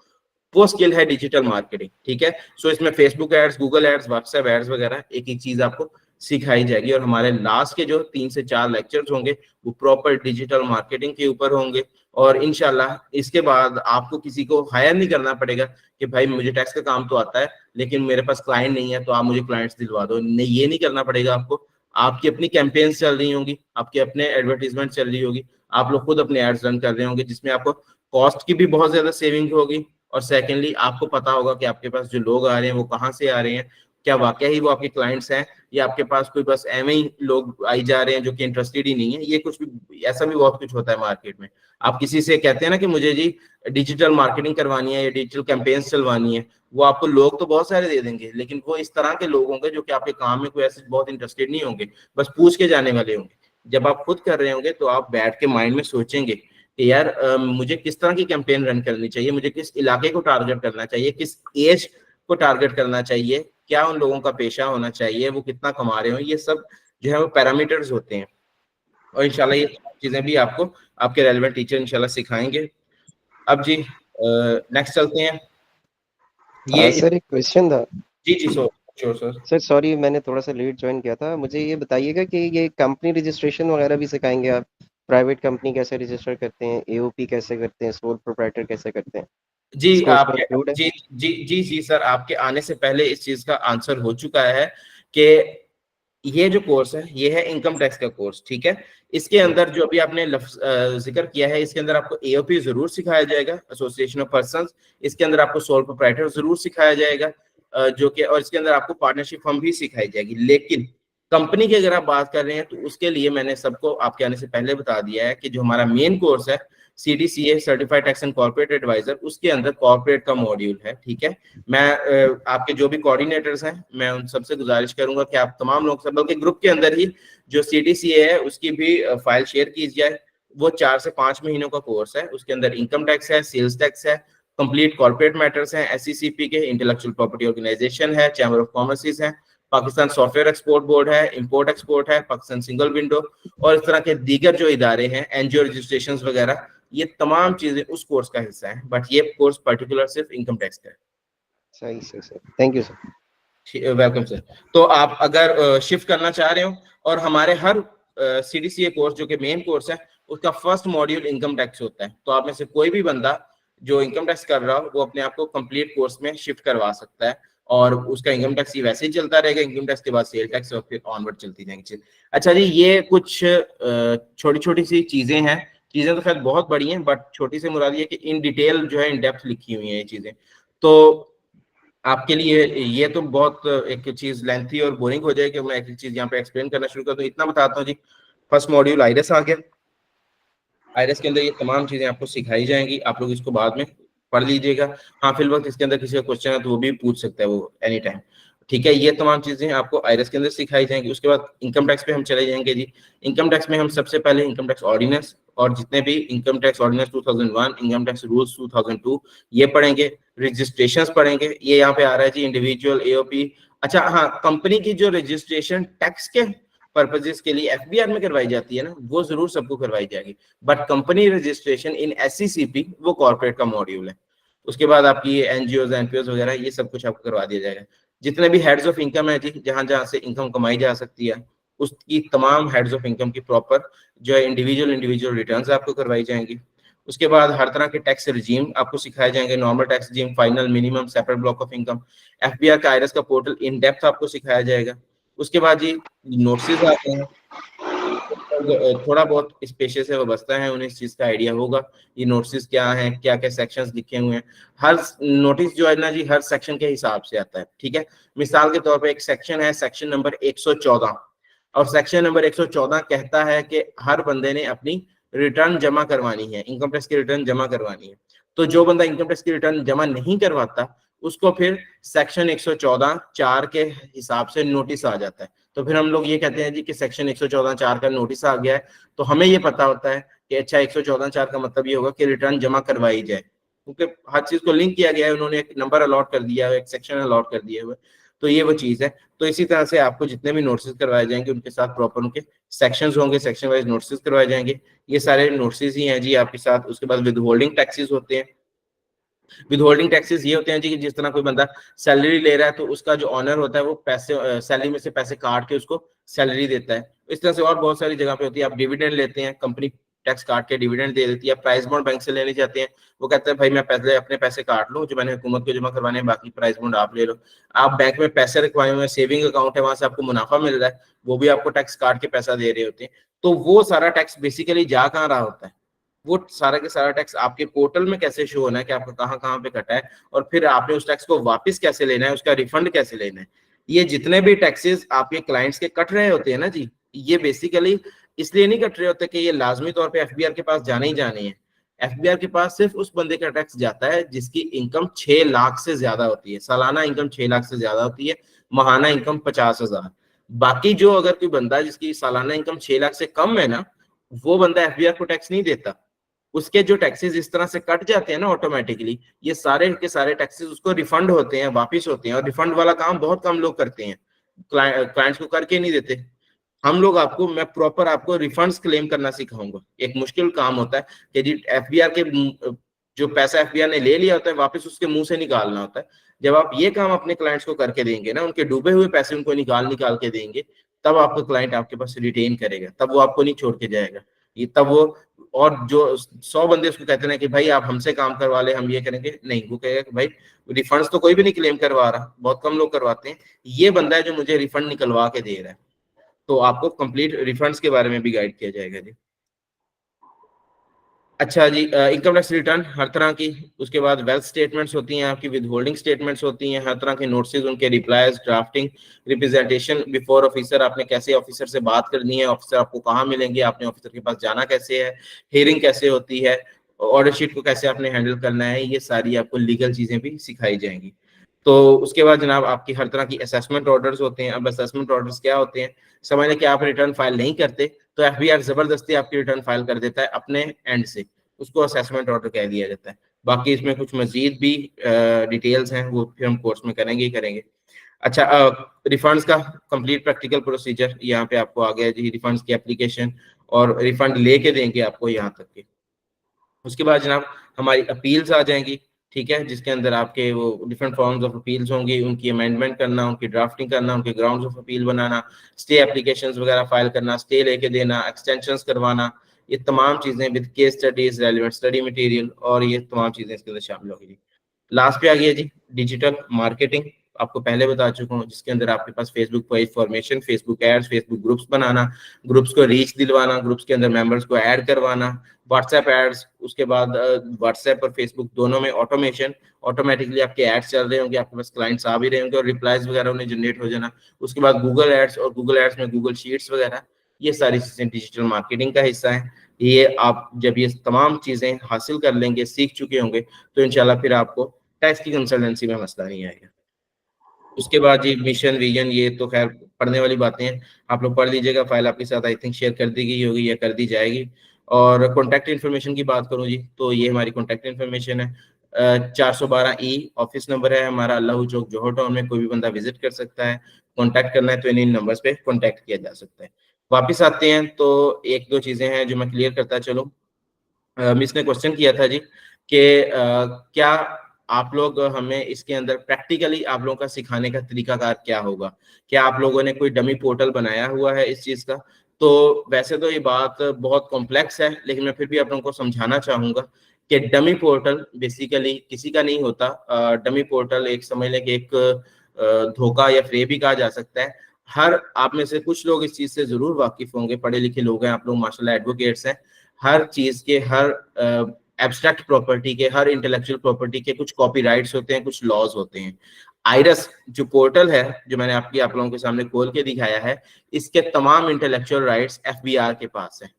वो स्किल है डिजिटल मार्केटिंग, ठीक है। सो इसमें Facebook ads, Google ads, WhatsApp ads वगैरह एक एक चीज आपको सिखाई जाएगी। और हमारे लास्ट के जो 3 से 4 लेक्चर्स होंगे वो प्रॉपर डिजिटल मार्केटिंग के ऊपर होंगे। और इंशाल्लाह इसके बाद आपको किसी को हायर नहीं करना पड़ेगा कि भाई मुझे टैक्स का काम तो आता है लेकिन मेरे पास क्लाइंट नहीं है तो आप मुझे क्लाइंट्स दिलवा दो। नहीं, ये नहीं करना पड़ेगा आपको। आपकी अपनी कैंपेन्स चल रही होंगी, आपके अपने एडवर्टीजमेंट चल रही होगी, आप लोग खुद अपने एड्स रन कर रहे होंगे, जिसमें आपको कॉस्ट की भी बहुत ज्यादा सेविंग होगी। और सेकेंडली आपको पता होगा कि आपके पास जो लोग आ रहे हैं वो कहाँ से आ रहे हैं, क्या वाकई ही वो आपके क्लाइंट्स हैं या आपके पास कोई बस एवं ही लोग आई जा रहे हैं जो कि इंटरेस्टेड ही नहीं है। ये कुछ भी ऐसा भी बहुत कुछ होता है मार्केट में। आप किसी से कहते हैं ना कि मुझे जी डिजिटल मार्केटिंग करवानी है या डिजिटल कैंपेन्स चलवानी है, वो आपको लोग तो बहुत सारे दे देंगे, लेकिन वो इस तरह के लोग होंगे जो कि आपके काम में कोई ऐसे बहुत इंटरेस्टेड नहीं होंगे, बस पूछ के जाने वाले होंगे। जब आप खुद कर रहे होंगे तो आप बैठ के माइंड में सोचेंगे कि यार मुझे किस तरह की कैंपेन रन करनी चाहिए, मुझे किस इलाके को टारगेट करना चाहिए, किस एज को टारगेट करना चाहिए, क्या उन लोगों का पेशा होना चाहिए, वो कितना कमा रहे हो, ये सब जो है वो पैरामीटर्स होते हैं। और इंशाल्लाह ये चीजें भी आपको आपके रेलेवेंट टीचर इंशाल्लाह सिखाएंगे। अब जी नेक्स्ट चलते हैं। ये सर एक क्वेश्चन था। जी जी सर सर सॉरी मैंने थोड़ा सा लेट ज्वाइन किया था, मुझे ये बताइएगा कि ये कंपनी रजिस्ट्रेशन वगैरह भी सिखाएंगे आप? प्राइवेट कंपनी कैसे रजिस्टर करते हैं, एओपी कैसे करते हैं, सोल प्रोप्राइटर कैसे करते हैं? जी इसको उसमें आपके include है? जी सर, आपके आने से पहले इस चीज का आंसर हो चुका है कि ये जो कोर्स है ये है इनकम टैक्स का कोर्स, ठीक है। इसके अंदर जो अभी आपने जिक्र किया है, इसके अंदर आपको एओपी जरूर सिखाया जाएगा, एसोसिएशन ऑफ पर्संस। इसके अंदर आपको सोल प्रोप्राइटर जरूर सिखाया जाएगा, जो कि, और इसके अंदर आपको पार्टनरशिप फर्म भी सिखाई जाएगी। लेकिन कंपनी की अगर आप बात कर रहे हैं तो उसके लिए मैंने सबको आपके आने से पहले बता दिया है कि जो हमारा मेन कोर्स है CDCA certified tax and corporate adviser, उसके अंदर कॉर्पोरेट का मॉड्यूल है, ठीक है। मैं आपके जो भी कोऑर्डिनेटर्स हैं मैं उन सबसे गुजारिश करूंगा कि आप तमाम लोग सब, बल्कि ग्रुप के अंदर ही जो CDCA है उसकी भी फाइल शेयर की जाए। वो 4 से 5 महीनों का कोर्स है, उसके अंदर इनकम टैक्स है, सेल्स टैक्स है, कंप्लीट कॉर्पोरेट मैटर्स हैं, SECP के, इंटेलेक्चुअल प्रॉपर्टी ऑर्गेनाइजेशन है, चैम्बर ऑफ कॉमर्स है, पाकिस्तान सॉफ्टवेयर एक्सपोर्ट बोर्ड है, इंपोर्ट एक्सपोर्ट है, पाकिस्तान सिंगल विंडो और इस तरह के दीगर जो इदारे हैं, एनजीओ रजिस्ट्रेशन वगैरह, ये तमाम चीजें उस कोर्स का हिस्सा है। बट ये कोर्स पर्टिकुलर सिर्फ इनकम टैक्स का है। सही sir, thank you sir. Welcome sir. तो आप अगर शिफ्ट करना चाह रहे हो, और हमारे हर CDCA कोर्स जो कि मेन कोर्स है उसका फर्स्ट मॉड्यूल इनकम टैक्स होता है, तो आप में से कोई भी बंदा जो इनकम टैक्स कर रहा हो वो अपने आप को कंप्लीट कोर्स में शिफ्ट करवा सकता है, और उसका इनकम टैक्स वैसे ही चलता रहेगा। इनकम टैक्स के बाद सेल टैक्स और फिर ऑनवर्ड चलती जाएंगी। अच्छा जी, ये कुछ छोटी छोटी सी चीजें हैं, चीजें तो खैर बहुत बड़ी हैं, बट छोटी से मुराद ये कि इन डिटेल जो है इन डेप्थ लिखी हुई है ये चीजें। तो आपके लिए ये तो बहुत एक चीज लेंथी और बोरिंग हो जाएगी, मैं एक चीज यहाँ पे एक्सप्लेन करना शुरू कर दूं। इतना बताता हूँ जी, फर्स्ट मॉड्यूल आइरस आ गया। आइरस के अंदर ये तमाम चीजें आपको सिखाई जाएंगी, आप लोग इसको बाद में पढ़ लीजिएगा। हाँ, फिर वक्त इसके अंदर किसी का क्वेश्चन है तो वो भी पूछ सकता है वो एनी टाइम, ठीक है। ये तमाम चीजें आपको आइरस के अंदर सिखाई जाएंगी। उसके बाद इनकम टैक्स पे हम चले जाएंगे जी। इनकम टैक्स में हम सबसे पहले इनकम टैक्स ऑर्डिनेंस और जितने भी income tax ordinance 2001, income tax rules 2002 ये पढ़ेंगे। रजिस्ट्रेशंस पढ़ेंगे, ये यहाँ पे आ रहा है जी, इंडिविजुअल, एओपी। अच्छा हाँ, कंपनी की जो रजिस्ट्रेशन टैक्स के पर्पजेस के लिए FBR में करवाई जाती है ना, वो जरूर सबको करवाई जाएगी, but company registration in SECP वो कॉर्पोरेट का मॉड्यूल है। उसके बाद आपकी NGOs, NPOs वगैरह ये सब कुछ आपको करवा दिया जाएगा। जितने भी हेड्स ऑफ इनकम है जी, जहां जहां से इनकम कमाई जा सकती है, उसकी तमाम हेड्स ऑफ इनकम की प्रॉपर जो है इंडिविजुअल रिटर्न्स आपको करवाई जाएंगी। उसके बाद हर तरह के टैक्स रिजीम आपको सिखाए जाएंगे, normal tax regime, final, minimum, separate block of income. FBR का आइरस का पोर्टल इन डेप्थ आपको सिखाया जाएगा। उसके बाद जी नोटिस आते हैं, थोड़ा बहुत इस पेशे से वाबस्ता है उन्हें इस चीज का आइडिया होगा ये नोटिस क्या है, क्या क्या सेक्शंस लिखे हुए हैं। हर नोटिस जो है ना जी, हर सेक्शन के हिसाब से आता है, ठीक है। मिसाल के तौर पे एक सेक्शन है, सेक्शन नंबर 114, और सेक्शन नंबर 114 कहता है कि हर बंदे ने अपनी रिटर्न जमा करवानी है, इनकम टैक्स की रिटर्न जमा करवानी है। तो जो बंदा इनकम टैक्स की रिटर्न जमा नहीं करवाता उसको फिर सेक्शन 114(4) के हिसाब से नोटिस आ जाता है। तो फिर हम लोग ये कहते हैं जी कि सेक्शन 114(4) का नोटिस आ गया है, तो हमें ये पता होता है कि अच्छा 114(4) का मतलब ये होगा कि रिटर्न जमा करवाई जाए, क्योंकि हर चीज को लिंक किया गया है, उन्होंने एक नंबर अलॉट कर दिया है, एक सेक्शन अलॉट कर दिया हुआ है, तो ये वो चीज है। तो इसी तरह से आपको जितने भी नोटिस करवाए जाएंगे उनके साथ प्रॉपर उनके सेक्शंस होंगे, सेक्शन वाइज नोटिस करवाए जाएंगे। ये सारे नोटिस ही हैं जी आपके साथ। उसके बाद विद होल्डिंग टैक्सेस होते हैं। विद होल्डिंग टैक्सेस ये होते हैं जी कि जिस तरह कोई बंदा सैलरी ले रहा है तो उसका जो ऑनर होता है वो पैसे सैलरी में से पैसे काट के उसको सैलरी देता है। इस तरह से और बहुत सारी जगह पे होती है। आप डिविडेंड लेते हैं, कंपनी टैक्स काट के डिविडेंड दे देती है। प्राइस बॉन्ड बैंक से लेने जाते हैं, वो कहते हैं भाई मैं पहले अपने पैसे काट लूं जो मैंने हुकूमत को जमा करवाने हैं, बाकी प्राइस बॉन्ड आप ले लो। आप बैंक में पैसे रखवाए हुए हैं, सेविंग अकाउंट है, वहां से आपको मुनाफा मिल रहा है, वो भी आपको टैक्स काट के पैसा दे रहे होते हैं। तो वो सारा टैक्स बेसिकली जा कहाँ रहा होता है, वो सारा के सारा टैक्स आपके पोर्टल में कैसे शो होना है कि आपका कहाँ कहाँ पे कटा है, और फिर आपने उस टैक्स को वापस कैसे लेना है, उसका रिफंड कैसे लेना है, ये जितने भी टैक्सेस आपके क्लाइंट्स के कट रहे होते हैं ना जी, ये बेसिकली इसलिए नहीं कट रहे होते कि ये लाजमी तौर पे एफबीआर के पास जाने ही जाने हैं। एफबीआर के पास सिर्फ उस बंदे का टैक्स जाता है जिसकी इनकम 6 लाख से ज्यादा होती है, सालाना इनकम 6 लाख से ज्यादा होती है, माहाना इनकम 50,000। बाकी जो अगर कोई बंदा जिसकी सालाना इनकम 6 लाख से कम है ना, वो बंदा एफबीआर को टैक्स नहीं देता। उसके जो टैक्सेस इस तरह से कट जाते हैं ना ऑटोमेटिकली, ये सारे के सारे टैक्सेस उसको रिफंड होते हैं, वापिस होते हैं। और रिफंड वाला काम बहुत कम लोग करते हैं, क्लाइंट्स को करके नहीं देते। हम लोग आपको, मैं प्रॉपर आपको रिफंड्स क्लेम करना सिखाऊंगा। एक मुश्किल काम होता है कि जी एफबीआर के जो पैसा एफबीआर ने ले लिया होता है वापस उसके मुंह से निकालना होता है। जब आप ये काम अपने क्लाइंट्स को करके देंगे ना, उनके डूबे हुए पैसे उनको निकाल के देंगे, तब आपका क्लाइंट आपके पास रिटेन करेगा, तब वो आपको नहीं छोड़ के जाएगा। ये तब वो, और जो 100 बंदे उसको कहते हैं कि भाई आप हमसे काम करवा ले, हम ये करेंगे, नहीं, वो कहेगा कि भाई रिफंड्स तो कोई भी नहीं क्लेम करवा रहा, बहुत कम लोग करवाते हैं, ये बंदा है जो मुझे रिफंड निकलवा के दे रहा है। तो आपको कंप्लीट रिफंड्स के बारे में भी गाइड किया जाएगा जी। अच्छा जी, इनकम टैक्स रिटर्न हर तरह की, उसके बाद वेल्थ स्टेटमेंट्स होती हैं आपकी, विद होल्डिंग स्टेटमेंट्स होती हैं, हर तरह के नोटिस, उनके replies, drafting, representation before officer, आपने कैसे ऑफिसर से बात करनी है, ऑफिसर आपको कहाँ मिलेंगे, आपने ऑफिसर के पास जाना कैसे है, हियरिंग कैसे होती है, ऑर्डर शीट को कैसे आपने हैंडल करना है, ये सारी आपको लीगल चीजें भी सिखाई जाएंगी। तो उसके बाद जनाब आपकी हर तरह की असेसमेंट ऑर्डर्स होते हैं। अब असेसमेंट ऑर्डर्स क्या होते हैं, समझ लें कि आप रिटर्न फाइल नहीं करते तो एफबीआर जबरदस्ती आपकी रिटर्न फाइल कर देता है अपने एंड से, उसको असेसमेंट ऑर्डर कह दिया जाता है। बाकी इसमें कुछ मजीद भी डिटेल्स हैं, वो फिर हम कोर्स में करेंगे ही करेंगे। अच्छा, रिफंड्स का कंप्लीट प्रैक्टिकल प्रोसीजर यहाँ पे आपको आ गया जी, रिफंड्स की एप्लीकेशन और रिफंड लेके देंगे आपको यहाँ तक के। उसके बाद जनाब हमारी अपील्स आ जाएंगी, ठीक है, जिसके अंदर आपके वो डिफरेंट फॉर्म्स ऑफ अपील्स होंगी, उनकी अमेंडमेंट करना, उनकी ड्राफ्टिंग करना, उनके grounds of appeal banana, stay applications वगैरह फाइल करना, स्टे लेके देना, एक्सटेंशंस करवाना, ये तमाम चीजें with case studies, relevant study material, और ये तमाम चीजें इसके अंदर शामिल होगी। लास्ट पे आ गया जी डिजिटल मार्केटिंग, आपको पहले बता चुका हूँ, जिसके अंदर आपके पास Facebook page formation, Facebook ads, Facebook groups बनाना, ग्रुप्स को रीच दिलवाना, ग्रुप्स के अंदर मेंबर्स को ऐड करवाना, व्हाट्सएप एड्स, उसके बाद व्हाट्सएप और फेसबुक दोनों में ऑटोमेशन, ऑटोमेटिकली आपके एड्स चल रहे होंगे, आपके पास क्लाइंट्स आ भी रहे होंगे और रिप्लाईज वगैरह उन्हें जनरेट हो जाना। उसके बाद गूगल एड्स, और गूगल एड्स में गूगल शीट्स वगैरह, ये सारी चीजें डिजिटल मार्केटिंग का हिस्सा है। ये आप जब ये तमाम चीजें हासिल कर लेंगे, सीख चुके होंगे, तो इंशाल्लाह फिर आपको टैक्स की कंसल्टेंसी में मसला नहीं आएगा। उसके बाद जी मिशन विजन, ये तो खैर पढ़ने वाली बातें हैं, आप लोग पढ़ लीजिएगा, फाइल आपके साथ आई थिंक शेयर कर दी गई होगी या कर दी जाएगी। और कॉन्टैक्ट इन्फॉर्मेशन की बात करूं जी, तो ये हमारी कॉन्टैक्ट इन्फॉर्मेशन है, 412E ऑफिस नंबर है हमारा, अल्लाह चौक जोहर टाउन में, कोई भी बंदा विजिट कर सकता है। कॉन्टैक्ट करना है तो इन नंबर्स पे कॉन्टैक्ट किया जा सकता है। वापिस आते हैं तो एक दो चीजें हैं जो मैं क्लियर करता चलूं। मिस ने क्वेश्चन किया था जी कि क्या आप लोग हमें इसके अंदर प्रैक्टिकली आप लोगों का सिखाने का तरीकाकार क्या होगा, क्या आप लोगों ने कोई डमी पोर्टल बनाया हुआ है इस चीज का। तो वैसे तो ये बात बहुत कॉम्प्लेक्स है, लेकिन मैं फिर भी आप लोगों को समझाना चाहूंगा कि डमी पोर्टल बेसिकली किसी का नहीं होता। डमी पोर्टल एक समझ लें कि एक धोखा या फ्रेब भी कहा जा सकता है। हर आप में से कुछ लोग इस चीज से जरूर वाकिफ होंगे, पढ़े लिखे लोग हैं आप लोग, माशाल्लाह एडवोकेट्स हैं। हर चीज के, हर एब्स्ट्रैक्ट प्रॉपर्टी के, हर इंटेलेक्चुअल प्रॉपर्टी के कुछ कॉपीराइट्स होते हैं, कुछ लॉज होते हैं। आइरस जो पोर्टल है, जो मैंने आप लोगों के सामने खोल के दिखाया है, इसके तमाम इंटेलेक्चुअल राइट्स एफबीआर के पास है।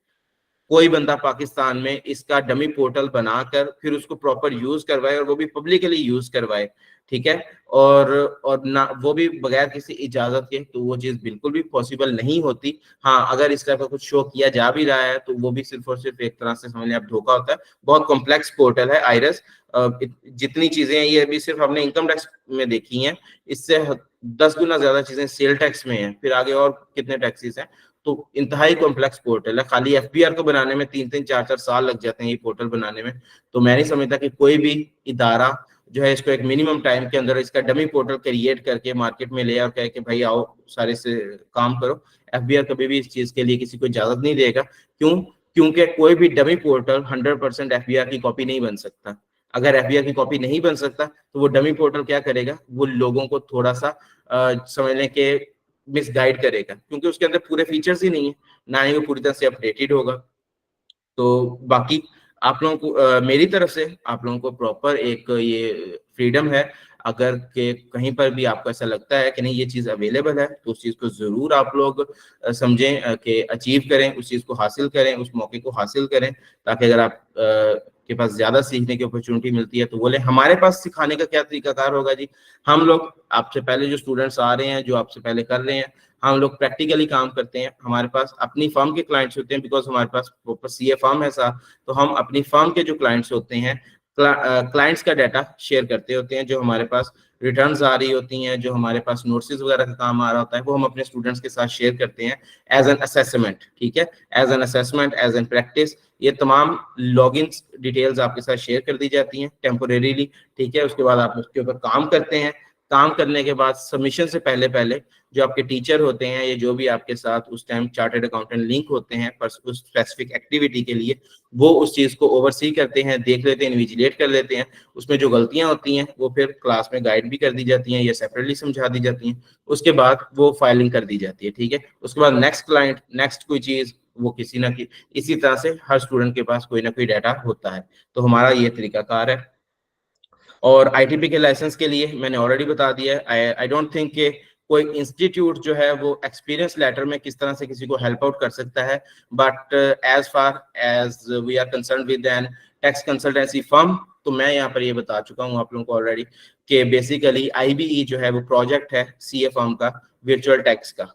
कोई बंदा पाकिस्तान में इसका डमी पोर्टल बनाकर फिर उसको प्रॉपर यूज करवाए, और वो भी पब्लिकली यूज करवाए, ठीक है, और ना वो भी बगैर किसी इजाजत के, तो वो चीज बिल्कुल भी पॉसिबल नहीं होती। हाँ, अगर इस तरह का कुछ शो किया जा भी रहा है तो वो भी सिर्फ और सिर्फ एक तरह से समझ लें आप धोखा होता है। बहुत कॉम्प्लेक्स पोर्टल है आइरस, जितनी चीजें हैं ये भी सिर्फ हमने इनकम टैक्स में देखी हैं, इससे 10 गुना ज्यादा चीजें सेल टैक्स में है, फिर आगे और कितने टैक्सेस हैं। तो इंतहाई कॉम्प्लेक्स पोर्टल है, खाली एफबीआर को बनाने में 3-3, 4-4 साल लग जाते हैं ये पोर्टल बनाने में। तो मैं नहीं समझता कि कोई भी इदारा जो है इसको एक मिनिमम टाइम के अंदर इसका डमी पोर्टल क्रिएट करके मार्केट में ले और कहे कि भाई आओ सारे से काम करो। एफबीआर कभी भी इस चीज के लिए किसी को इजाजत नहीं देगा। क्यों? क्योंकि कोई भी डमी पोर्टल 100% एफबीआर की कॉपी नहीं बन सकता। अगर एफबीआर की कॉपी नहीं बन सकता तो वो डमी पोर्टल क्या करेगा, वो लोगों को थोड़ा सा समझने के मिसगाइड करेगा, क्योंकि उसके अंदर पूरे फीचर्स ही नहीं है, ना ही वो पूरी तरह से अपडेटेड होगा। तो बाकी आप लोगों को मेरी तरफ से आप लोगों को प्रॉपर एक ये फ्रीडम है, अगर के कहीं पर भी आपको ऐसा लगता है कि नहीं ये चीज़ अवेलेबल है, तो उस चीज़ को ज़रूर आप लोग समझें कि अचीव करें, उस चीज़ को हासिल करें, उस मौके को हासिल करें, ताकि अगर आप के पास ज़्यादा सीखने की अपॉर्चुनिटी मिलती है तो बोले हमारे पास सिखाने का क्या तरीकाकार होगा जी। हम लोग आपसे पहले जो स्टूडेंट्स आ रहे हैं, जो आपसे पहले कर रहे हैं, हम लोग प्रैक्टिकली काम करते हैं। हमारे पास अपनी फर्म के क्लाइंट्स होते हैं, बिकॉज हमारे पास प्रॉपर सीए फर्म है साथ, तो हम अपनी फर्म के जो क्लाइंट्स होते हैं, क्लाइंट्स का डाटा शेयर करते होते हैं। जो हमारे पास रिटर्न्स आ रही होती हैं, जो हमारे पास नोट्स वगैरह का काम आ रहा होता है, वो हम अपने स्टूडेंट्स के साथ शेयर करते हैं एज एन असेसमेंट। ठीक है, as an assessment, as an practice, ये तमाम लॉगिन डिटेल्स आपके साथ शेयर कर दी जाती हैं टेम्पोरेरीली। ठीक है, उसके बाद आप उसके ऊपर काम करते हैं। काम करने के बाद सबमिशन से पहले पहले जो आपके टीचर होते हैं, ये जो भी आपके साथ उस टाइम चार्टर्ड अकाउंटेंट लिंक होते हैं पर उस स्पेसिफिक एक्टिविटी के लिए, वो उस चीज़ को ओवरसी करते हैं, देख लेते हैं, इन्विजिलेट कर लेते हैं। उसमें जो गलतियां होती हैं वो फिर क्लास में गाइड भी कर दी जाती हैं या सेपरेटली समझा दी जाती हैं। उसके बाद वो फाइलिंग कर दी जाती है। ठीक है, उसके बाद नेक्स्ट क्लाइंट, नेक्स्ट कोई चीज़, वो किसी ना कि इसी तरह से हर स्टूडेंट के पास कोई ना कोई डाटा होता है। तो हमारा ये तरीकाकार है। और आईटीपी के लाइसेंस के लिए मैंने ऑलरेडी बता दिया है। आई डोंट थिंक कि कोई इंस्टीट्यूट जो है वो एक्सपीरियंस लेटर में किस तरह से किसी को हेल्प आउट कर सकता है, but as far as we are concern with an tax consultancy firm, तो मैं यहाँ पर ये बता चुका हूँ आप लोगों को ऑलरेडी कि बेसिकली आईबीई जो है वो प्रोजेक्ट है सीए फर्म का वर्चुअल टैक्स का।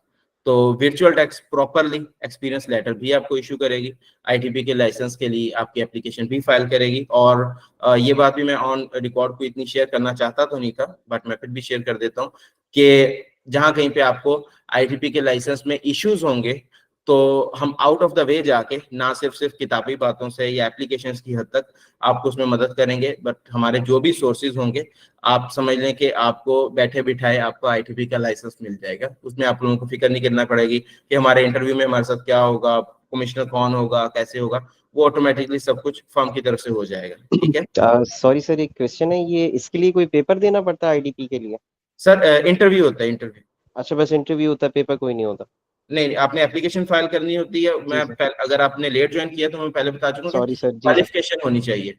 तो virtual tax properly experience letter भी आपको इशू करेगी, आईटीपी के लाइसेंस के लिए आपकी एप्लीकेशन भी फाइल करेगी। और ये बात भी मैं ऑन रिकॉर्ड को इतनी शेयर करना चाहता तो नहीं था, बट मैं फिर भी शेयर कर देता हूँ कि जहाँ कहीं पे आपको आईटीपी के लाइसेंस में इश्यूज होंगे, तो हम आउट ऑफ द वे जाके ना सिर्फ किताबी बातों से या एप्लीकेशंस की हद तक आपको उसमें मदद करेंगे, बट हमारे जो भी सोर्सेज होंगे, आप समझ लें कि आपको बैठे बिठाए आपको आईटीपी का लाइसेंस मिल जाएगा। उसमें आप लोगों को फिक्र नहीं करना पड़ेगी कि हमारे इंटरव्यू में हमारे साथ क्या होगा, कमिश्नर कौन होगा, कैसे होगा, वो ऑटोमेटिकली सब कुछ फर्म की तरफ से हो जाएगा। ठीक है, सॉरी सर, एक क्वेश्चन है, ये इसके लिए कोई पेपर देना पड़ता है आईटीपी के लिए? सर इंटरव्यू होता है, इंटरव्यू। अच्छा, बस इंटरव्यू होता है, पेपर कोई नहीं होता? नहीं, आपने एप्लीकेशन फाइल करनी होती है। मैं अगर आपने लेट ज्वाइन किया तो मैं पहले बता चुका हूं, सॉरी सर, जी क्वालिफिकेशन होनी चाहिए।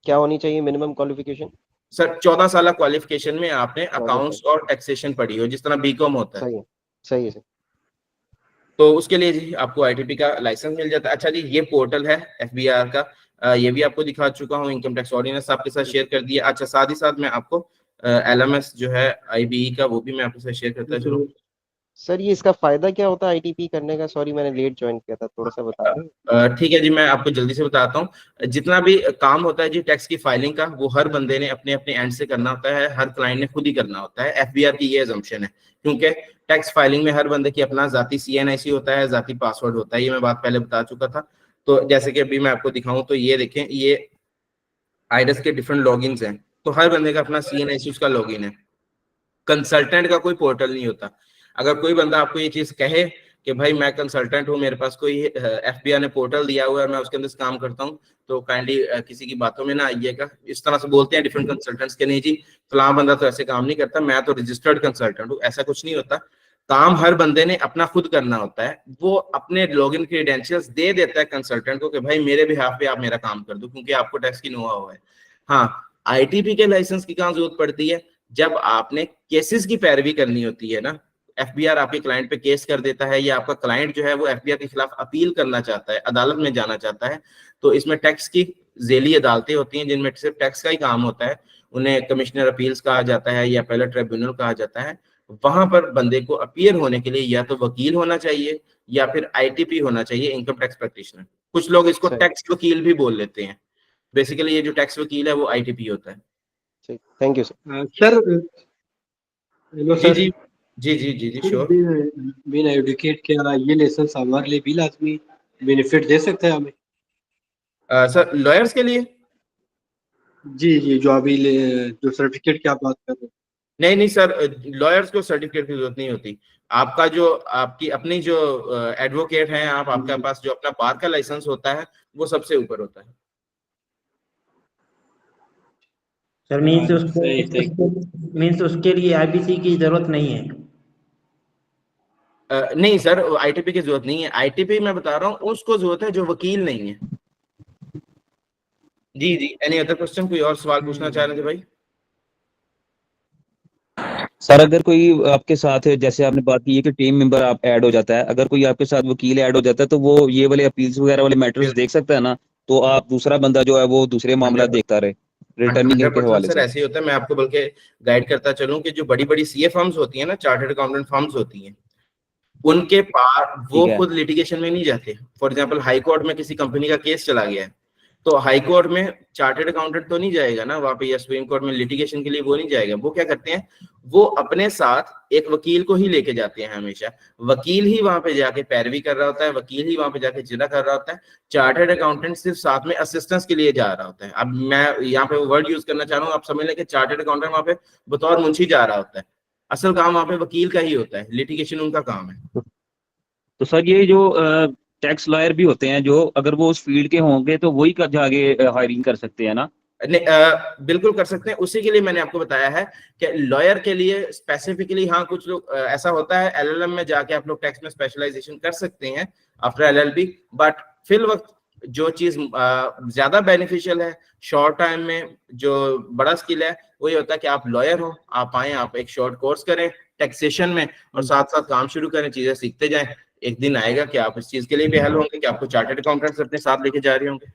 क्या होनी चाहिए मिनिमम क्वालिफिकेशन? सर 14 साल क्वालिफिकेशन में आपने अकाउंट्स और टैक्सेशन पढ़ी हो, जिस तरह बीकॉम होता है। सही है, सही है सर। तो उसके लिए जी आपको आईटीपी का लाइसेंस मिल जाता है। अच्छा जी, ये पोर्टल है एफबीआर का, ये भी आपको दिखा चुका हूँ, इनकम टैक्स ऑर्डिनेंस आपके साथ शेयर कर दिया। अच्छा, साथ ही साथ मैं आपको एलएमएस जो है आईबीई का, वो भी मैं आपके साथ शेयर करता चलूं। सर ये इसका फायदा क्या होता है आईटीपी करने का? सॉरी मैंने लेट ज्वाइन किया था, थोड़ा सा बता दें। ठीक है जी, मैं आपको जल्दी से बताता हूँ। जितना भी काम होता है जी टैक्स की फाइलिंग का, वो हर बंदे ने अपने अपने एंड से करना होता है, हर क्लाइंट ने खुद ही करना होता है। एफबीआर की ये अजम्पशन है, क्योंकि टैक्स फाइलिंग में हर बंदे की अपना जाती सीएनआईसी होता है, जाती पासवर्ड होता है। ये मैं बात पहले बता चुका था। तो जैसे कि अभी मैं आपको दिखाऊं, तो ये देखें, ये आइडस के डिफरेंट लॉगिन्स हैं, तो हर बंदे का अपना सीएनआईसी उसका लॉगिन है। कंसल्टेंट का कोई पोर्टल नहीं होता। अगर कोई बंदा आपको ये चीज कहे कि भाई मैं कंसल्टेंट हूँ, मेरे पास कोई एफबीआर ने पोर्टल दिया हुआ है, मैं उसके अंदर से काम करता हूँ, तो काइंडली किसी की बातों में ना आइएगा। इस तरह से बोलते हैं डिफरेंट कंसल्टेंट्स के, नहीं जी फलां बंदा तो ऐसे काम नहीं करता, मैं तो रजिस्टर्ड कंसल्टेंट हूँ। ऐसा कुछ नहीं होता। काम हर बंदे ने अपना खुद करना होता है। वो अपने लॉगिन क्रेडेंशियल्स दे देता है कंसल्टेंट को कि भाई मेरे बिहाफ पे आप मेरा काम कर दो, क्योंकि आपको टैक्स की नो हाउ है। हाँ, आईटीपी के लाइसेंस की कहाँ जरूरत पड़ती है? जब आपने केसेस की पैरवी करनी होती है ना, एफबीआर आपके क्लाइंट पे केस कर देता है, या आपका क्लाइंट जो है वो एफबीआर के खिलाफ अपील करना चाहता है, अदालत में जाना चाहता है, तो इसमें टैक्स की जेली अदालतें होती हैं जिनमें सिर्फ टैक्स का ही काम होता है। उन्हें कमिश्नर अपील्स कहा जाता है या पहले ट्रिब्यूनल कहा जाता है। वहां पर बंदे को अपीयर होने के लिए या तो वकील होना चाहिए या फिर आईटीपी होना चाहिए, इनकम टैक्स प्रैक्टिशनर। कुछ लोग इसको टैक्स वकील भी बोल लेते हैं। बेसिकली ये जो टैक्स वकील है वो आईटीपी होता है। Thank you sir. Sir hello जी सर। जी जी जी जी जी श्योर। बिन एडवोकेट क्या ये लाइसेंस हमारे लिए भी लाजमी बेनिफिट दे सकता है हमें? सर लॉयर्स के लिए? जी जी, जो अभी जो सर्टिफिकेट की आप बात कर रहे हैं। नहीं नहीं सर, लॉयर्स को सर्टिफिकेट की जरूरत नहीं होती। आपका जो आपकी अपनी जो एडवोकेट हैं आप, आपके पास जो अपना बार का लाइसेंस होता है वो सबसे ऊपर होता है। सर मीन्स उसके लिए आईबीसी की जरूरत नहीं है? नहीं सर, आईटीपी की जरूरत नहीं है। आईटीपी मैं बता रहा हूँ उसको जरूरत है जो वकील नहीं है। जी जी, एनी अदर क्वेश्चन? कोई और सवाल पूछना चाह रहे थे भाई? सर अगर कोई आपके साथ है, जैसे आपने बात की है कि टीम मेंबर आप ऐड हो जाता है, अगर कोई आपके साथ वकील ऐड हो जाता है तो वो ये वाले अपील्स वगैरह वाले मैटर्स देख सकता है ना, तो आप दूसरा बंदा जो है वो दूसरे मामला देखता रहे रिटर्निंग के 100% हवाले सर से। ऐसे ही होता है। मैं आपको बल्कि गाइड करता चलूं कि जो बड़ी बड़ी सीए फर्म्स होती हैं ना, चार्टर्ड अकाउंटेंट फर्म्स होती हैं, उनके पास वो ठीक है। खुद लिटिगेशन में नहीं जाते। फॉर एग्जांपल हाई कोर्ट में किसी कंपनी का केस चला गया है, तो हाई कोर्ट में चार्टर्ड अकाउंटेंट तो नहीं जाएगा ना वहां पे, या सुप्रीम कोर्ट में लिटिगेशन के लिए वो नहीं जाएगा। वो क्या करते हैं, वो अपने साथ एक वकील को ही लेके जाते हैं हमेशा। वकील ही वहां पे जाके पैरवी कर रहा होता है, वकील ही वहां पे जाके जिला कर रहा होता है। चार्टर्ड अकाउंटेंट सिर्फ साथ में असिस्टेंस के लिए जा रहा होता है। अब मैं यहाँ पे वर्ड यूज करना चाह रहा हूँ, आप समझ लें कि चार्टर्ड अकाउंटेंट वहां पे बतौर मुंशी जा रहा होता है, असल काम वहां पे वकील का ही होता है, लिटिगेशन उनका काम है। तो सर ये जो टैक्स लॉयर भी होते हैं, जो अगर वो उस फील्ड के होंगे तो वही कर जाके हायरिंग कर सकते हैं ना? बिल्कुल कर सकते हैं। उसी के लिए मैंने आपको बताया है कि लॉयर के लिए स्पेसिफिकली, हाँ कुछ लोग ऐसा होता है एलएलएम में जाके आप लोग टैक्स में स्पेशलाइजेशन कर सकते हैं आफ्टर एलएलबी, बट फिल वक्त जो चीज ज्यादा बेनिफिशियल है शॉर्ट टाइम में, जो बड़ा स्किल है, वो ये होता है कि आप लॉयर हो, आप आए, आप एक शॉर्ट कोर्स करें टैक्सेशन में और साथ साथ काम शुरू करें, चीजें सीखते जाएं। एक दिन आएगा कि आप इस चीज के लिए भी हल होंगे कि आपको चार्टर्ड अकाउंटेंट्स अपने साथ लेके जा रहे होंगे।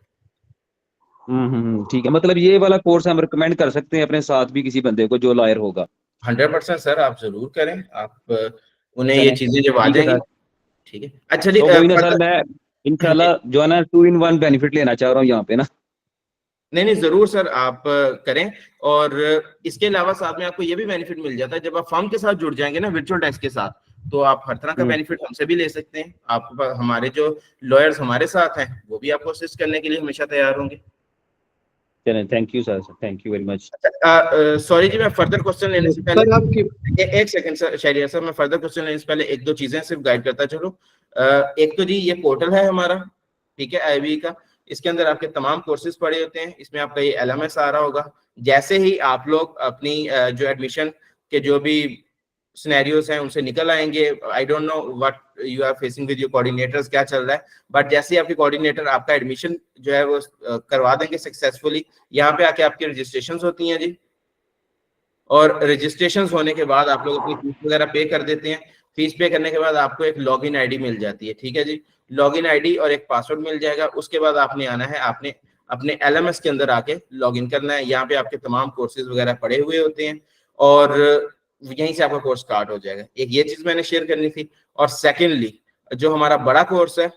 ठीक है, मतलब ये वाला कोर्स हम रिकमेंड कर सकते हैं अपने साथ भी किसी बंदे को जो लॉयर होगा? 100% सर, आप जरूर करें। आप उन्हें ये चलें, चीजें जब आ ठीक है जाएंगी। सर। ठीक है, अच्छा जी। तो वही ना सर, मैं जी, इंशाल्लाह जो है ना 2 in 1 बेनिफिट लेना चाह रहा हूँ यहाँ पे ना। नहीं नहीं जरूर सर, आप करें। और इसके अलावा साथ में आपको ये भी बेनिफिट मिल जाता है, जब आप फर्म के साथ जुड़ जाएंगे ना वर्चुअल टैक्स के साथ, तो आप हर तरह का बेनिफिट हमसे भी ले सकते हैं। आप हमारे जो लॉयर्स हमारे साथ हैं वो भी आपको असिस्ट करने के लिए हमेशा तैयार होंगे। चलें, thank you sir, thank you very much. Sorry जी, मैं फर्दर क्वेश्चन लेने से पहले सर आपकी एक सेकंड सर, शहरियार सर, मैं फर्दर क्वेश्चन लेने से पहले एक दो चीजें सिर्फ गाइड करता चलो। एक तो जी ये पोर्टल है हमारा, ठीक है, आईबी का। इसके अंदर आपके तमाम कोर्सेज पड़े होते हैं। इसमें आपका ये एलएमएस आ रहा होगा। जैसे ही आप लोग अपनी जो एडमिशन के जो भी सिनेरियोस हैं उनसे निकल आएंगे, I don't know what you are facing with your coordinators, क्या चल रहा है, बट जैसे ही आपके कोऑर्डिनेटर आपका एडमिशन जो है वो करवा देंगे सक्सेसफुली, यहाँ पे आके आपकी रजिस्ट्रेशन होती हैं जी। और रजिस्ट्रेशन होने के बाद आप लोग अपनी फीस वगैरह पे कर देते हैं। फीस पे करने के बाद आपको एक लॉगिन आईडी मिल जाती है, ठीक है जी। लॉगिन आईडी और एक पासवर्ड मिल जाएगा। उसके बाद आपने आना है, आपने अपने एलएमएस के अंदर आके लॉगिन करना है। यहाँ पे आपके तमाम कोर्सेज वगैरह पड़े हुए होते हैं और यहीं से आपका कोर्स स्टार्ट हो जाएगा। एक ये चीज मैंने शेयर करनी थी। और सेकेंडली जो हमारा बड़ा कोर्स है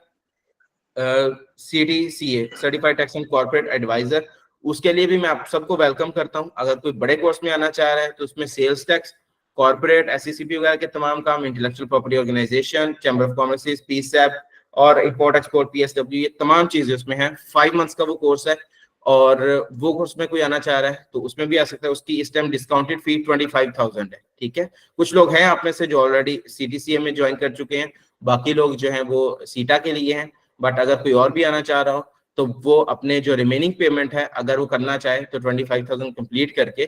CTCA, certified tax and corporate adviser, उसके लिए भी मैं आप सबको वेलकम करता हूं। अगर कोई बड़े कोर्स में आना चाह रहा है तो उसमें सेल्स टैक्स, कॉर्पोरेट, SECP वगैरह के तमाम काम, intellectual property organisation, chamber of commerce, PSAP और इंपोर्ट एक्सपोर्ट, PSW, ये तमाम चीजें उसमें हैं। 5 मंथ्स का वो कोर्स है और वो कोर्स में कोई आना चाह रहा है तो उसमें भी आ सकता है। उसकी इस टाइम डिस्काउंटेड फी 25,000 है, ठीक है। कुछ लोग हैं आप में से जो ऑलरेडी CTCA में ज्वाइन कर चुके हैं, बाकी लोग जो हैं वो सीटा के लिए हैं। बट अगर कोई और भी आना चाह रहा हो तो वो अपने जो रिमेनिंग पेमेंट है अगर वो करना चाहे तो 25,000 कंप्लीट करके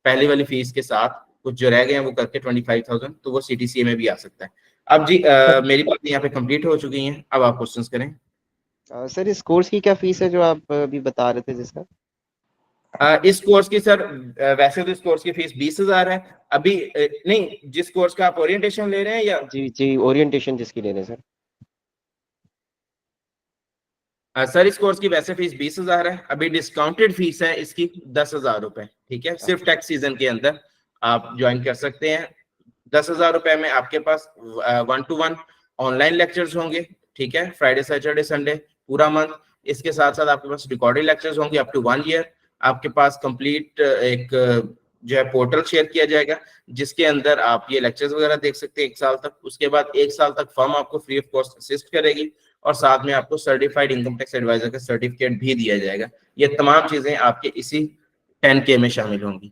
पहली वाली फीस के साथ कुछ जो रह गए हैं वो करके 25,000, तो वो CTCA में भी आ सकता है। अब जी मेरी बातें यहाँ पे कंप्लीट हो चुकी हैं, अब आप क्वेश्चंस करें। सर इस कोर्स की क्या फीस है जो आप अभी बता रहे थे जिसका? इस कोर्स की सर वैसे तो इस कोर्स की फीस 20,000 है अभी। नहीं, जिस कोर्स का आप ओरिएंटेशन ले रहे हैं या? जी जी, ओरिएंटेशन जिसकी ले रहे हैं सर। सर इस कोर्स की वैसे फीस 20,000 है, अभी डिस्काउंटेड फीस है इसकी 10,000 रुपए, ठीक है। सिर्फ टैक्स सीजन के अंदर आप ज्वाइन कर सकते हैं। 10,000 रुपए में आपके पास 1-to-1 ऑनलाइन लेक्चर्स होंगे, ठीक है, फ्राइडे सैटरडे संडे पूरा मंथ। इसके साथ साथ आपके पास रिकॉर्डेड लेक्चर्स होंगे अप टू 1 ईयर। आपके पास कंप्लीट एक जो है पोर्टल शेयर किया जाएगा जिसके अंदर आप ये लेक्चर्स वगैरह देख सकते हैं 1 साल तक। उसके बाद 1 साल तक फर्म आपको फ्री ऑफ कॉस्ट असिस्ट करेगी और साथ में आपको सर्टिफाइड इनकम टैक्स एडवाइजर का सर्टिफिकेट भी दिया जाएगा। ये तमाम चीजें आपके इसी 10K में शामिल होंगी।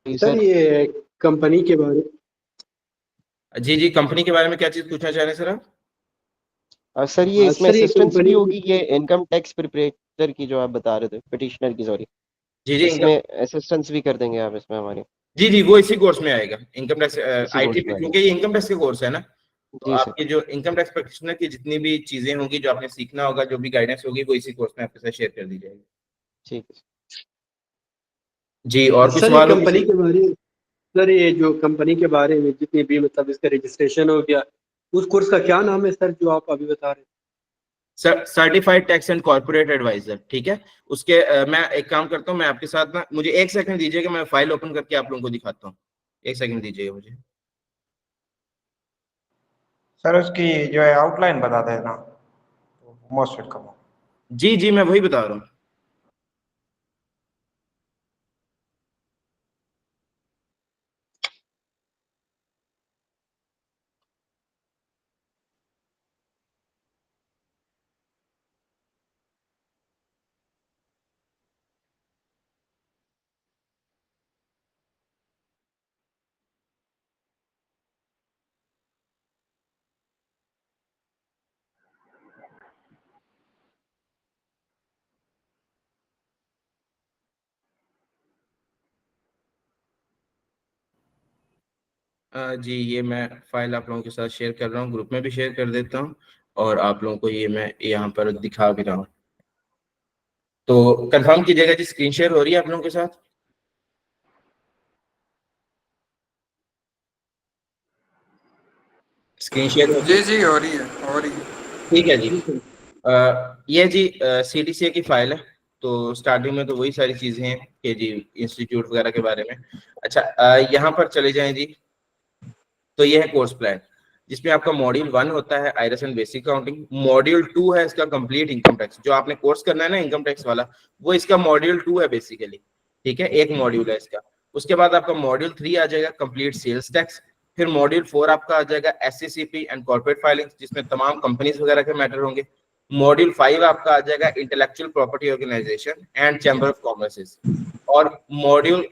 सर ये कंपनी के बारे जी जी, कंपनी के बारे में क्या चीज पूछना चाह रहे हैं सर आप? सर ये इसमें सर ये असिस्टेंस भी कंपनी होगी, ये इनकम टैक्स प्रिपरेटर की जो आप बता रहे थे, पिटिशनर की, सॉरी, जी जी, इसमें असिस्टेंस भी कर देंगे आप इसमें हमारी? जी जी, वो इसी कोर्स में आएगा, इनकम टैक्स इसी IT, कोर्स में क्योंकि ये इनकम टैक्स का कोर्स है ना। तो जी सर। आपकी जो इनकम टैक्स प्रैक्टिशनर की जितनी भी चीजें होंगी, जो आपने सीखना होगा, जो भी गाइडेंस होगी, वो इसी कोर्स में आपके साथ शेयर कर दी जाएगी। ठीक है। जी और कुछ सर ये सवाल हो कंपनी किसी? के बारे में, सर ये जो कंपनी के बारे में जितनी भी मतलब इसका रजिस्ट्रेशन हो गया, उस कोर्स का क्या नाम है सर जो आप अभी बता रहे हैं? Certified tax and corporate adviser, ठीक है। उसके मैं एक काम करता हूँ, मैं आपके साथ ना, मुझे 1 सेकंड दीजिएगा, मैं फाइल ओपन करके आप लोगों को दिखाता हूँ। 1 सेकंड दीजिएगा मुझे। सर उसकी जो है आउटलाइन बता देना, मोस्ट वेलकम। जी जी मैं वही बता रहा हूँ। जी ये मैं फाइल आप लोगों के साथ शेयर कर रहा हूँ, ग्रुप में भी शेयर कर देता हूँ और आप लोगों को ये मैं यहाँ पर दिखा भी रहा हूँ। तो कंफर्म कीजिएगा जी, स्क्रीन शेयर हो रही है आप लोगों के साथ? स्क्रीन शेयर हो? जी जी हो रही है, हो रही है। ठीक है जी। ये जी CTCA की फाइल है। तो स्टार्टिंग में तो वही सारी चीजें हैं कि जी इंस्टीट्यूट वगैरह के बारे में। अच्छा यहाँ पर चले जाएं जी। तो ये है कोर्स प्लान, जिसमें आपका मॉड्यूल 1 होता है IRS and basic accounting. Module 2 है इसका कंप्लीट इनकम टैक्स, जो आपने कोर्स करना है ना इनकम टैक्स वाला, वो इसका मॉड्यूल 2 है बेसिकली, ठीक है, एक मॉड्यूल है इसका। उसके बाद आपका मॉड्यूल 3 आ जाएगा कंप्लीट सेल्स टैक्स। फिर मॉड्यूल 4 आपका आ जाएगा SCCP एंड कॉर्पोरेट फाइलिंग, जिसमें तमाम कंपनीज वगैरह के मैटर होंगे। मॉड्यूल 5 आपका आ जाएगा intellectual property organisation and chamber of commerce. और मॉड्यूल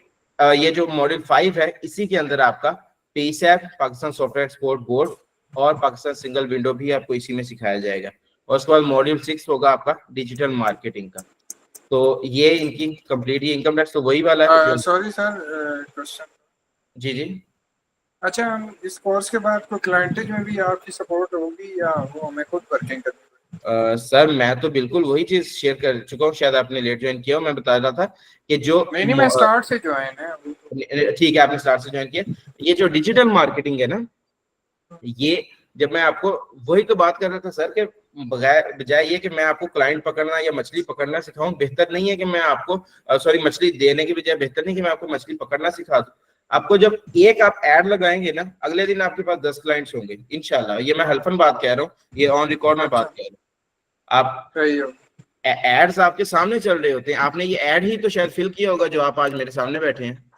ये जो मॉड्यूल 5 है, इसी के अंदर आपका PSAP, Pakistan software export board, और पाकिस्तान सिंगल विंडो भी आपको इसी में सिखाया जाएगा। और उसके बाद मॉड्यूल 6 होगा आपका डिजिटल मार्केटिंग का। तो ये इनकी कंप्लीट, ये इनकम टैक्स तो वही वाला है। Sorry sir, question. जी जी। अच्छा, हम इस कोर्स के बाद कोई क्लाइंटेज में भी आपकी सपोर्ट होगी या वो हमें खुद वर्किंग करनी? सर मैं तो बिल्कुल वही चीज शेयर कर चुका हूँ, शायद आपने लेट ज्वाइन किया हो। मैं बता रहा था कि जो नहीं मैं स्टार्ट से ज्वाइन है। ठीक है, आपने स्टार्ट से ज्वाइन किया। ये जो डिजिटल मार्केटिंग है ना, ये जब मैं आपको वही तो बात कर रहा था सर, कि बजाय ये कि मैं आपको क्लाइंट पकड़ना या मछली पकड़ना सिखाऊं, बेहतर नहीं है कि मैं आपको सॉरी मछली देने के बजाय बेहतर नहीं कि मैं आपको मछली पकड़ना सिखा दूं। आपको जब एक आप ऐड लगाएंगे ना, अगले दिन आपके पास 10 क्लाइंट्स होंगे इंशाल्लाह। ये मैं हल्फन बात कह रहा हूँ, ये ऑन रिकॉर्ड में बात कह रहा हूँ। आप एड्स आपके सामने चल रहे होते हैं, आपने ये ऐड ही तो शायद फिल किया होगा जो आप आज मेरे सामने बैठे हैं।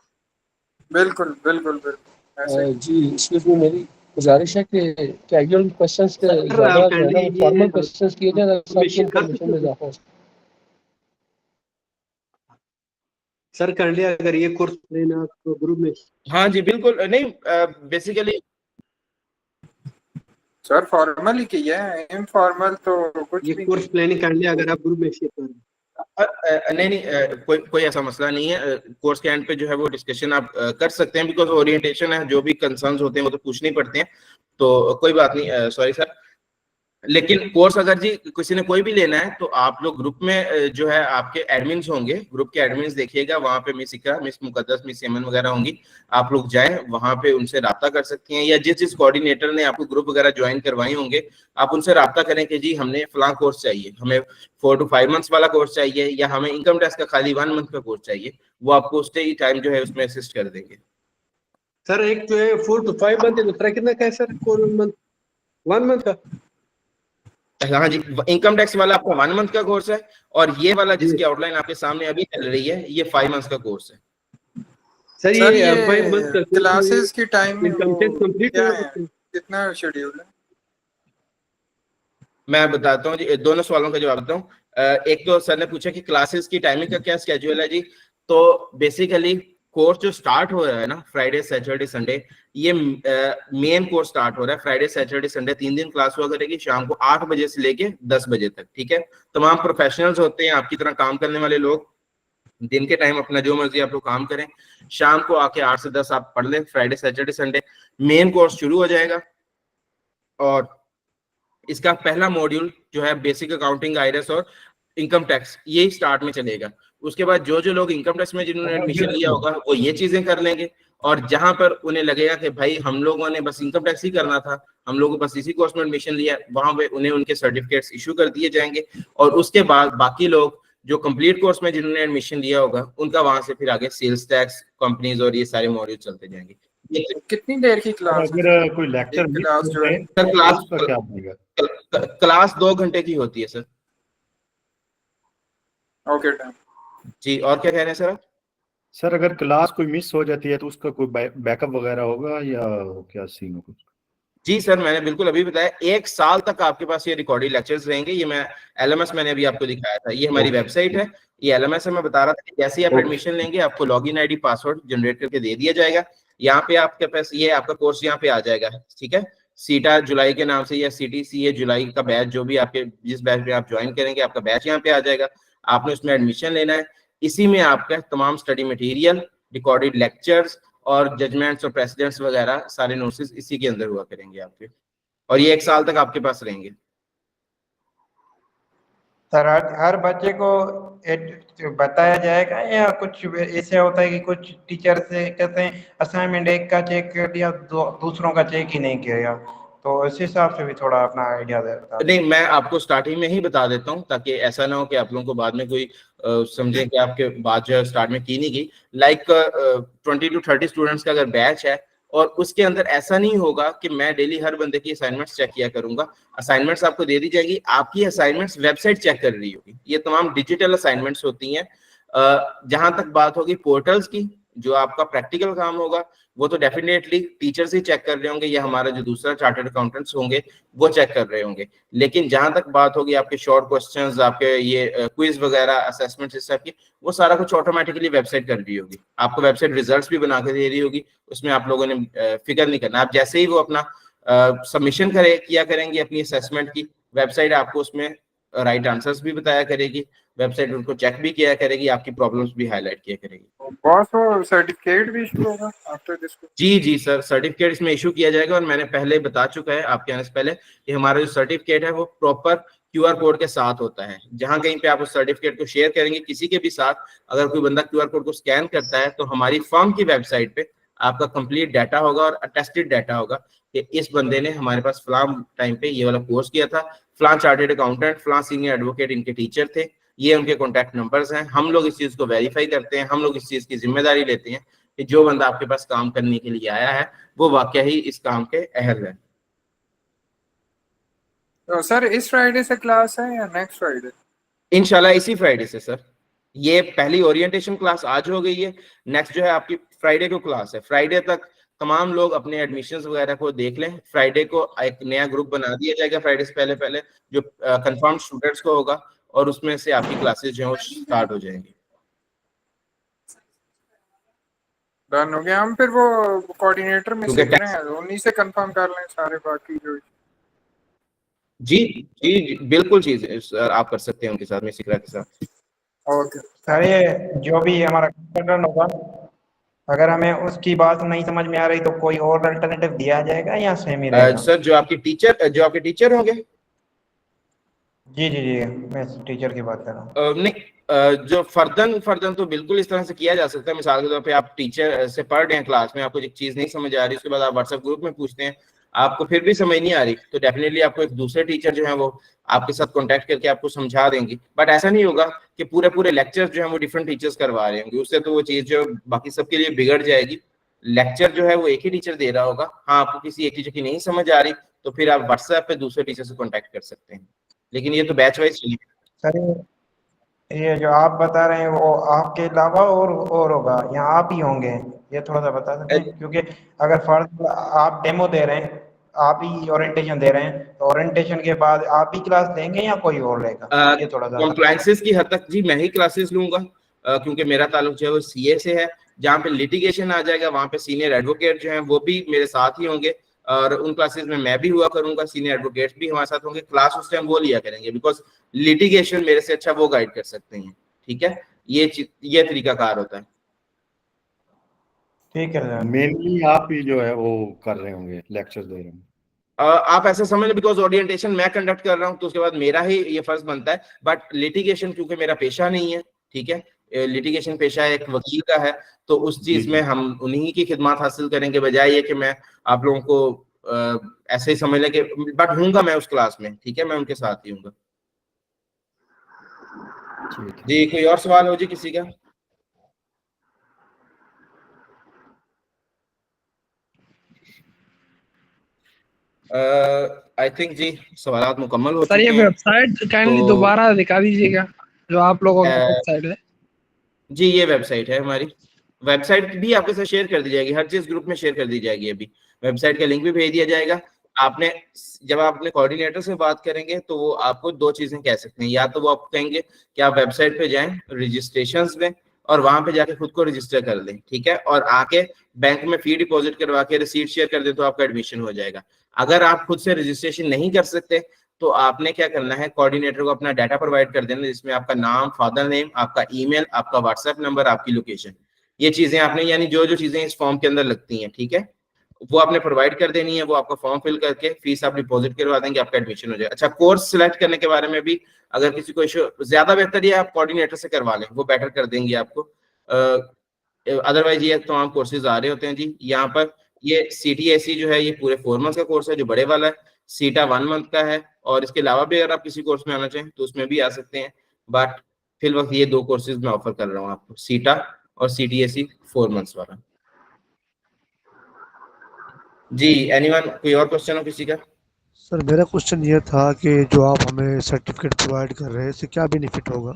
बिल्कुल बिल्कुल बिल्कुल। जी इसमें मेरी गुजारिश है कि कैजुअल क्वेश्चंस के ज्यादा जो है ना फॉर्मल क्वेश्चंस किए जाए ताकि इन्फॉर्मेशन में इजाफा हो। सर कर लिया अगर ये कोर्स लेना तो ग्रुप में? हाँ जी बिल्कुल, नहीं बेसिकली सर फॉर्मल ही किया है, इनफॉर्मल तो कुछ ये कोर्स प्लानिंग कर लिया अगर आप ग्रुप में शेयर करें। नहीं कोई ऐसा मसला नहीं है। कोर्स के एंड पे जो है वो डिस्कशन आप कर सकते हैं, बिकॉज ओरिएंटेशन है, जो भी कंसर्न्स होते हैं वो तो पूछने ही पड़ते हैं, तो कोई बात नहीं। सॉरी सर, लेकिन कोर्स अगर जी किसी ने कोई भी लेना है तो आप लोग ग्रुप में जो है आपके एडमिन्स होंगे, ग्रुप के एडमिन्स देखिएगा, वहां पे मिस इकरा, मिस मुकद्दस, मिस यमन वगैरह होंगी। आप लोग जाएं वहां पे, उनसे राब्ता कर सकती हैं, या जिस कोऑर्डिनेटर ने आपको ग्रुप वगैरह ज्वाइन करवाए होंगे आप उनसे राब्ता करें कि जी हमने फलां कोर्स चाहिए, हमें 4 to 5 मंथ्स वाला कोर्स चाहिए, या हमें इनकम टैक्स का खाली 1 मंथ का कोर्स चाहिए। वो आपको उस टाइम जो है उसमें असिस्ट कर देंगे। सर एक जो है 4 to 5 मंथ है, दूसरा कितना का है सर? 1 मंथ का? हाँ जी, इनकम टैक्स वाला आपका 1 मंथ का कोर्स है, और ये वाला जिसकी आउटलाइन आपके सामने अभी चल रही है ये 5 मंथ्स का कोर्स है। सर ये 5 मंथ का क्लासेस की टाइम इनकम टैक्स कंप्लीट कितना शेड्यूल है? मैं बताता हूँ जी, दोनों सवालों का जवाब देता हूँ। एक तो सर ने पूछा कि क्लासेस की टाइमिंग का क्या स्केड्यूल है जी। तो बेसिकली कोर्स जो स्टार्ट हो रहा है ना, फ्राइडे सैटरडे संडे, ये मेन कोर्स स्टार्ट हो रहा है फ्राइडे सैटरडे संडे, 3 दिन क्लास हुआ करेगी, शाम को 8 बजे से लेके 10 बजे तक, ठीक है। तमाम प्रोफेशनल्स होते हैं, आपकी तरह काम करने वाले लोग, दिन के टाइम अपना जो मर्जी आप लोग काम करें, शाम को आके 8 से 10 आप पढ़ लें। Friday Saturday Sunday main course शुरू हो जाएगा, और इसका पहला मॉड्यूल जो है बेसिक अकाउंटिंग आईआरएस और इनकम टैक्स, यही स्टार्ट में चलेगा। उसके बाद जो जो लोग इनकम टैक्स में जिन्होंने एडमिशन लिया होगा वो ये चीजें कर लेंगे, और जहां पर उन्हें लगेगा कि भाई हम लोगों ने बस इनकम टैक्स ही करना था, हम लोगों को बस इसी कोर्स में एडमिशन लिया, वहां पे उन्हें उनके सर्टिफिकेट्स इशू कर दिए जाएंगे। और उसके बाद बाकी लोग जो कंप्लीट कोर्स में जिन्होंने एडमिशन लिया होगा उनका वहां से फिर आगे सेल्स टैक्स, कंपनीज और ये सारे मॉड्यूल चलते जाएंगे। कितनी देर की क्लास है? अगर कोई लेक्चर एक मिस क्लास हो जो है जाए सर तो क्लास उसका क्या बनेगा? क्लास 2 घंटे की होती है सर। Okay time. जी, और क्या कह रहे हैं सर आप? सर अगर क्लास कोई मिस हो जाती है तो उसका कोई बैकअप वगैरह होगा या क्या सीन होगा? जी सर, मैंने बिल्कुल अभी बताया, 1 साल तक आपके पास ये रिकॉर्डेड लेक्चर्स रहेंगे। ये मैं एलएमएस मैंने अभी आपको दिखाया था, ये हमारी वेबसाइट है, ये एलएमएस है। मैं बता रहा था कि जैसे ही आप एडमिशन लेंगे आपको लॉगिन आईडी पासवर्ड जनरेट करके दे दिया जाएगा। यहाँ पे आपके पास ये आपका कोर्स यहाँ पे आ जाएगा, ठीक है। सीटा जुलाई के नाम से या सीटीसीए जुलाई का बैच, जो भी आपके जिस बैच में आप ज्वाइन करेंगे आपका बैच यहाँ पे आ जाएगा। आपने उसमें एडमिशन लेना है, इसी में आपका तमाम स्टडी मटेरियल, रिकॉर्डेड लेक्चर्स और जजमेंट्स और प्रेसिडेंट्स वगैरह सारे नोट्स इसी के अंदर हुआ करेंगे आपके, और ये 1 साल तक आपके पास रहेंगे। सर हर बच्चे को बताया जाएगा या कुछ ऐसे होता है कि कुछ टीचर से कहते हैं असाइनमेंट एक का चेक कर दिया, दूसरों का चेक ही नहीं किया, तो इस हिसाब से भी थोड़ा अपना आइडिया देता? नहीं, मैं आपको स्टार्टिंग में ही बता देता हूँ ताकि ऐसा ना हो कि आप लोगों को बाद में कोई समझे कि आपके बात जो है स्टार्ट में की नहीं गई। लाइक 20 to 30 स्टूडेंट्स का अगर बैच है और उसके अंदर ऐसा नहीं होगा कि मैं डेली हर बंदे की असाइनमेंट्स चेक किया करूंगा। असाइनमेंट्स आपको दे दी जाएगी, आपकी असाइनमेंट्स वेबसाइट चेक कर रही होगी। ये तमाम डिजिटल असाइनमेंट्स होती हैं। जहां तक बात होगी पोर्टल्स की, जो आपका प्रैक्टिकल काम होगा वो तो डेफिनेटली टीचर्स ही चेक कर रहे होंगे या हमारा जो दूसरा चार्टर्ड अकाउंटेंट्स होंगे वो चेक कर रहे होंगे। लेकिन जहां तक बात होगी आपके शॉर्ट क्वेश्चंस, आपके ये क्विज वगैरह, असेसमेंट्स इस टाइप की, वो सारा कुछ ऑटोमेटिकली वेबसाइट कर रही होगी। आपको वेबसाइट रिजल्ट्स भी बना के दे रही होगी, उसमें आप लोगों ने फिक्र नहीं करना। आप जैसे ही वो अपना सबमिशन किया करेंगे अपनी असेसमेंट की, वेबसाइट आपको उसमें राइट आंसर्स भी बताया करेगी, वेबसाइट उनको चेक भी किया करेगी, आपकी प्रॉब्लम्स भी हाईलाइट किया करेगी। बॉस वो सर्टिफिकेट भी इशू होगा आफ्टर दिस? जी सर, सर्टिफिकेट इसमें इशू किया जाएगा, और मैंने पहले बता चुका है आपके आने से पहले कि हमारा जो सर्टिफिकेट है वो प्रॉपर क्यूआर कोड के साथ होता है। जहां कहीं पे आप उस सर्टिफिकेट को शेयर करेंगे किसी के भी साथ, अगर कोई बंदा क्यूआर कोड को स्कैन करता है तो हमारी फर्म की वेबसाइट पे आपका कंप्लीट डाटा होगा और अटेस्टेड डाटा होगा कि इस बंदे ने हमारे पास फलां टाइम पे ये वाला कोर्स किया था, फलां चार्टर्ड अकाउंटेंट, फलां सीनियर एडवोकेट इनके टीचर थे, ये उनके कॉन्टैक्ट नंबर्स हैं। हम लोग इस चीज को वेरीफाई करते हैं, हम लोग इस चीज की जिम्मेदारी लेते हैं कि जो बंदा आपके पास काम करने के लिए आया है वो वाकई ही इस काम के अहल है। तो सर इस फ्राइडे से क्लास है या नेक्स्ट फ्राइडे? इंशाल्लाह इसी फ्राइडे से सर। ये पहली ओरिएंटेशन क्लास आज हो गई है, नेक्स्ट जो है आपकी फ्राइडे को क्लास है। फ्राइडे तक तमाम लोग अपने एडमिशंस वगैरह को देख लें। फ्राइडे को एक नया ग्रुप बना दिया जाएगा फ्राइडे से पहले जो कंफर्म स्टूडेंट्स को होगा, और उसमें से आपकी क्लासेस जो है वो स्टार्ट हो जाएंगी। डन हो गया। हम फिर वो कोऑर्डिनेटर में से हैं, उन्हीं से कंफर्म कर लें सारे बाकी जो। जी बिल्कुल चीज आप कर सकते हैं उनके साथ में, सिकरा के साथ। ओके सर, ये जो भी हमारा कंसल्टेंट होगा, अगर हमें उसकी बात नहीं समझ में आ रही तो कोई और अल्टरनेटिव दिया जाएगा या सेम ही रहेगा? सर जो आपके टीचर होंगे? जी मैं टीचर की बात कर रहा हूँ। नहीं, जो फर्दन तो बिल्कुल इस तरह से किया जा सकता है। मिसाल के तौर पे आप टीचर से पढ़ रहे हैं क्लास में, आपको एक चीज नहीं समझ आ रही, उसके बाद आप व्हाट्सएप ग्रुप में पूछते हैं, आपको फिर भी समझ नहीं आ रही, तो डेफिनेटली आपको एक दूसरे टीचर जो है वो आपके साथ कांटेक्ट करके आपको समझा देंगे। बट ऐसा नहीं होगा कि पूरे लेक्चर्स जो है वो डिफरेंट टीचर्स करवा रहे होंगे, उससे तो वो चीज जो बाकी सबके लिए बिगड़ जाएगी। लेक्चर जो है वो एक ही टीचर दे रहा होगा। हाँ, आपको किसी एक टीचर की नहीं समझ आ रही तो फिर आप व्हाट्सएप पे दूसरे टीचर से कॉन्टेक्ट कर सकते हैं, लेकिन ये तो बैच वाइज चलेगा। सर ये जो आप बता रहे हैं वो आपके अलावा और होगा या आप ही होंगे, ये थोड़ा सा बता सकते हैं? क्योंकि अगर फर्ज आप डेमो दे रहे हैं, आप ही ओरिएंटेशन दे रहे हैं, तो ओरिएंटेशन के बाद आप ही क्लास देंगे या कोई और लेगा? ये थोड़ा सा कॉम्प्लायंसेस की हद तक जी मैं ही क्लासेस लूंगा, क्योंकि मेरा ताल्लुक जो है वो सीए से है। जहाँ पे लिटिगेशन आ जाएगा वहाँ पे सीनियर एडवोकेट जो है वो भी मेरे साथ ही होंगे, और उन क्लासेस में मैं भी हुआ करूंगा, सीनियर एडवोकेट्स भी हमारे साथ होंगे। क्लास उस टाइम वो लिया करेंगे, बिकॉज लिटिगेशन मेरे से अच्छा वो गाइड कर सकते हैं। ठीक है, ये तरीकाकार होता है। ठीक है, मेनली आप ही जो है वो कर रहे होंगे, लेक्चर दे रहे होंगे। आप ऐसा समझ लो बिकॉज ओरिएंटेशन मैं कंडक्ट कर रहा हूँ तो उसके बाद मेरा ही ये फर्ज बनता है, बट लिटिगेशन क्योंकि मेरा पेशा नहीं है, ठीक है, लिटिगेशन पेशा एक वकील का है, तो उस चीज में हम उन्हीं की खिदमत हासिल करेंगे, बजाय ये कि मैं आप लोगों को ऐसे ही समझ लें कि, बट हूंगा मैं उस क्लास में, ठीक है, मैं उनके साथ ही हूँगा। जी कोई और सवाल हो जी किसी का? आई थिंक जी सवालात मुकम्मल हो सर चुके ये हैं। वेबसाइट काइंडली तो दोबारा दिखा दीजिएगा जो आप लोगों की वेबसाइट है। जी ये वेबसाइट है हमारी, वेबसाइट भी आपके साथ शेयर कर दी जाएगी, हर चीज ग्रुप में शेयर कर दी जाएगी, अभी वेबसाइट का लिंक भी भेज दिया जाएगा। आपने जब आप अपने कोऑर्डिनेटर से बात करेंगे तो वो आपको दो चीजें कह सकते हैं, या तो वो आपको कहेंगे कि आप वेबसाइट पे जाएं रजिस्ट्रेशंस में और वहां पे जाके खुद को रजिस्टर कर लें, ठीक है, और आके बैंक में फी डिपॉजिट करवा के रिसीट शेयर कर दें तो आपका एडमिशन हो जाएगा। अगर आप खुद से रजिस्ट्रेशन नहीं कर सकते तो आपने क्या करना है, कोऑर्डिनेटर को अपना डाटा प्रोवाइड कर देना, जिसमें आपका नाम, फादर नेम, आपका ईमेल, आपका व्हाट्सएप नंबर, आपकी लोकेशन, ये चीजें आपने, यानी जो जो चीजें इस फॉर्म के अंदर लगती हैं, ठीक है, वो आपने प्रोवाइड कर देनी है। वो आपका फॉर्म फिल करके फीस आप डिपॉजिट करवा देंगे, आपका एडमिशन हो जाएगा। अच्छा, कोर्स सिलेक्ट करने के बारे में भी अगर किसी को इशू, ज्यादा बेहतर ये आप कोऑर्डिनेटर से करवा लें, वो बेटर कर देंगे आपको। अदरवाइज ये तमाम कोर्सेज आ रहे होते हैं जी यहाँ पर। ये CTAC जो है ये पूरे 4 मंथ का कोर्स है जो बड़े वाला है, सीटा 1 मंथ का है, और इसके अलावा भी अगर आप किसी कोर्स में आना चाहें तो उसमें भी आ सकते हैं, बट फिल वक्त ये 2 कोर्सेज मैं ऑफर कर रहा हूँ आपको, सीटा और CTAC 4 मंथ्स वाला। जी एनीवन, कोई और क्वेश्चन हो किसी का? सर मेरा क्वेश्चन ये था कि जो आप हमें सर्टिफिकेट प्रोवाइड कर रहे हैं इससे क्या बेनिफिट होगा?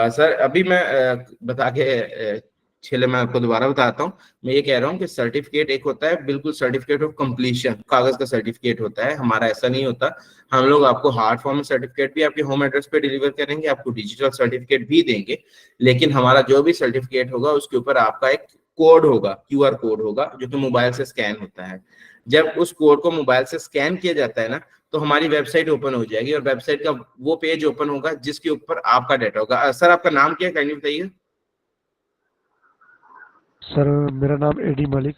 सर अभी मैं बता के छेले मैं आपको दोबारा बताता हूँ। मैं ये कह रहा हूँ कि सर्टिफिकेट एक होता है बिल्कुल सर्टिफिकेट ऑफ कंप्लीशन, कागज का सर्टिफिकेट होता है, हमारा ऐसा नहीं होता। हम लोग आपको हार्ड फॉर्म में सर्टिफिकेट भी आपके होम एड्रेस पे डिलीवर करेंगे, आपको डिजिटल सर्टिफिकेट भी देंगे, लेकिन हमारा जो भी सर्टिफिकेट होगा उसके ऊपर आपका एक कोड होगा, QR कोड होगा, जो कि मोबाइल से स्कैन होता है। जब उस कोड को मोबाइल से स्कैन किया जाता है ना, तो हमारी वेबसाइट ओपन हो जाएगी, और वेबसाइट का वो पेज ओपन होगा जिसके ऊपर आपका डाटा होगा। सर आपका नाम क्या है, काइंडली बताइए। सर मेरा नाम एडी मलिक।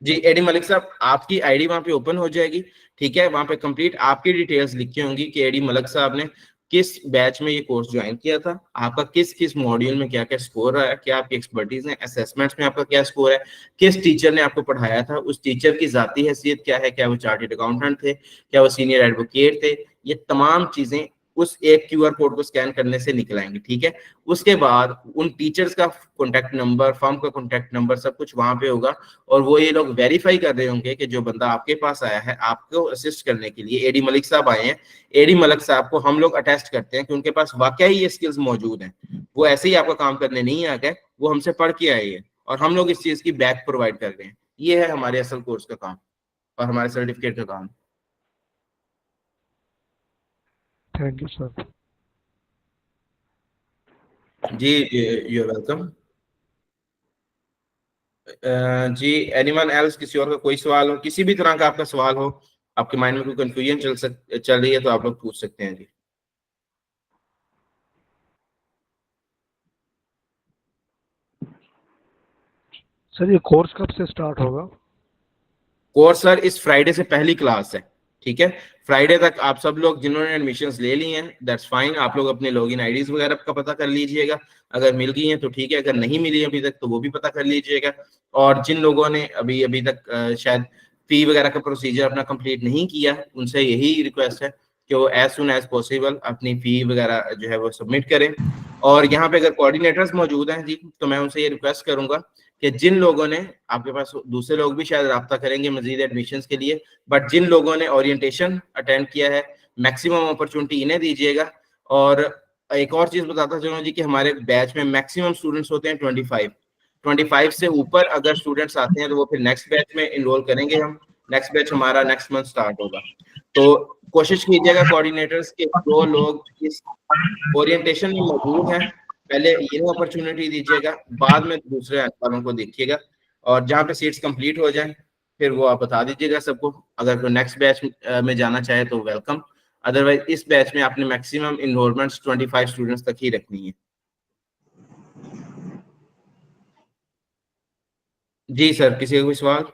जी एडी मलिक साहब, आपकी आईडी वहां पे ओपन हो जाएगी, ठीक है, वहां पे कंप्लीट आपकी डिटेल्स लिखी होंगी कि एडी मलिक साहब ने किस बैच में ये कोर्स ज्वाइन किया था, आपका किस किस मॉड्यूल में क्या क्या स्कोर रहा है, क्या आपकी एक्सपर्टीज है, असेसमेंट्स में आपका क्या स्कोर है, किस टीचर ने आपको पढ़ाया था, उस टीचर की जाती हैसियत क्या है, क्या वो चार्टर्ड अकाउंटेंट थे, क्या वो सीनियर एडवोकेट थे, ये तमाम चीजें उस एक QR कोड को स्कैन करने से निकल आएंगे, ठीक है। उसके बाद उन टीचर्स का कॉन्टैक्ट नंबर, फर्म का कॉन्टैक्ट नंबर, सब कुछ वहां पे होगा, और वो ये लोग वेरीफाई कर रहे होंगे कि जो बंदा आपके पास आया है आपको असिस्ट करने के लिए, एडी मलिक साहब आए हैं, एडी मलिक साहब को हम लोग अटेस्ट करते हैं कि उनके पास वाकई ये स्किल्स मौजूद हैं, वो ऐसे ही आपका काम करने नहीं आ गए, वो हमसे पढ़ के आए हैं, और हम लोग इस चीज की बैक प्रोवाइड कर रहे हैं। ये है हमारे असल कोर्स का काम और हमारे सर्टिफिकेट का काम। Thank you sir. जी यू आर वेलकम। जी एनीवन एल्स, किसी और का कोई सवाल हो, किसी भी तरह का आपका सवाल हो, आपके माइंड में कोई कंफ्यूजन चल रही है तो आप लोग पूछ सकते हैं जी। सर ये कोर्स कब से स्टार्ट होगा? कोर्स सर इस फ्राइडे से पहली क्लास है, ठीक है, फ्राइडे तक आप सब लोग जिन्होंने एडमिशंस ले लिए हैं दैट्स फाइन, आप लोग अपने लॉगिन आईडीज वगैरह का पता कर लीजिएगा, अगर मिल गई हैं तो ठीक है, अगर नहीं मिली अभी तक तो वो भी पता कर लीजिएगा। और जिन लोगों ने अभी तक शायद फी वगैरह का प्रोसीजर अपना कंप्लीट नहीं किया, उनसे यही रिक्वेस्ट है कि वो एज सुन एज पॉसिबल अपनी फी वगैरह जो है वो सबमिट करें। और यहाँ पे अगर कोऑर्डिनेटर्स मौजूद हैं जी, तो मैं उनसे ये रिक्वेस्ट करूंगा कि जिन लोगों ने, आपके पास दूसरे लोग भी शायद राब्ता करेंगे मजीद एडमिशंस के लिए, बट जिन लोगों ने ओरिएंटेशन अटेंड किया है मैक्सिमम अपॉर्चुनिटी इन्हें दीजिएगा। और एक और चीज बताता चलूँ जी कि हमारे बैच में मैक्सिमम स्टूडेंट्स होते हैं 25 से ऊपर अगर स्टूडेंट्स आते हैं तो वो फिर नेक्स्ट बैच में इनरोल करेंगे हम। नेक्स्ट बैच हमारा नेक्स्ट मंथ स्टार्ट होगा, तो कोशिश कीजिएगा कोऑर्डिनेटर्स के जो लोग इस ओरिएंटेशन में मौजूद हैं पहले ये अपॉर्चुनिटी दीजिएगा, बाद में दूसरे वालों को देखिएगा, और जहाँ पे सीट्स कंप्लीट हो जाएं फिर वो आप बता दीजिएगा सबको। अगर कोई नेक्स्ट बैच में जाना चाहे तो वेलकम, अदरवाइज इस बैच में आपने मैक्सिमम इनरोलमेंट्स 25 स्टूडेंट्स तक ही रखनी है। जी सर, किसी का कोई सवाल?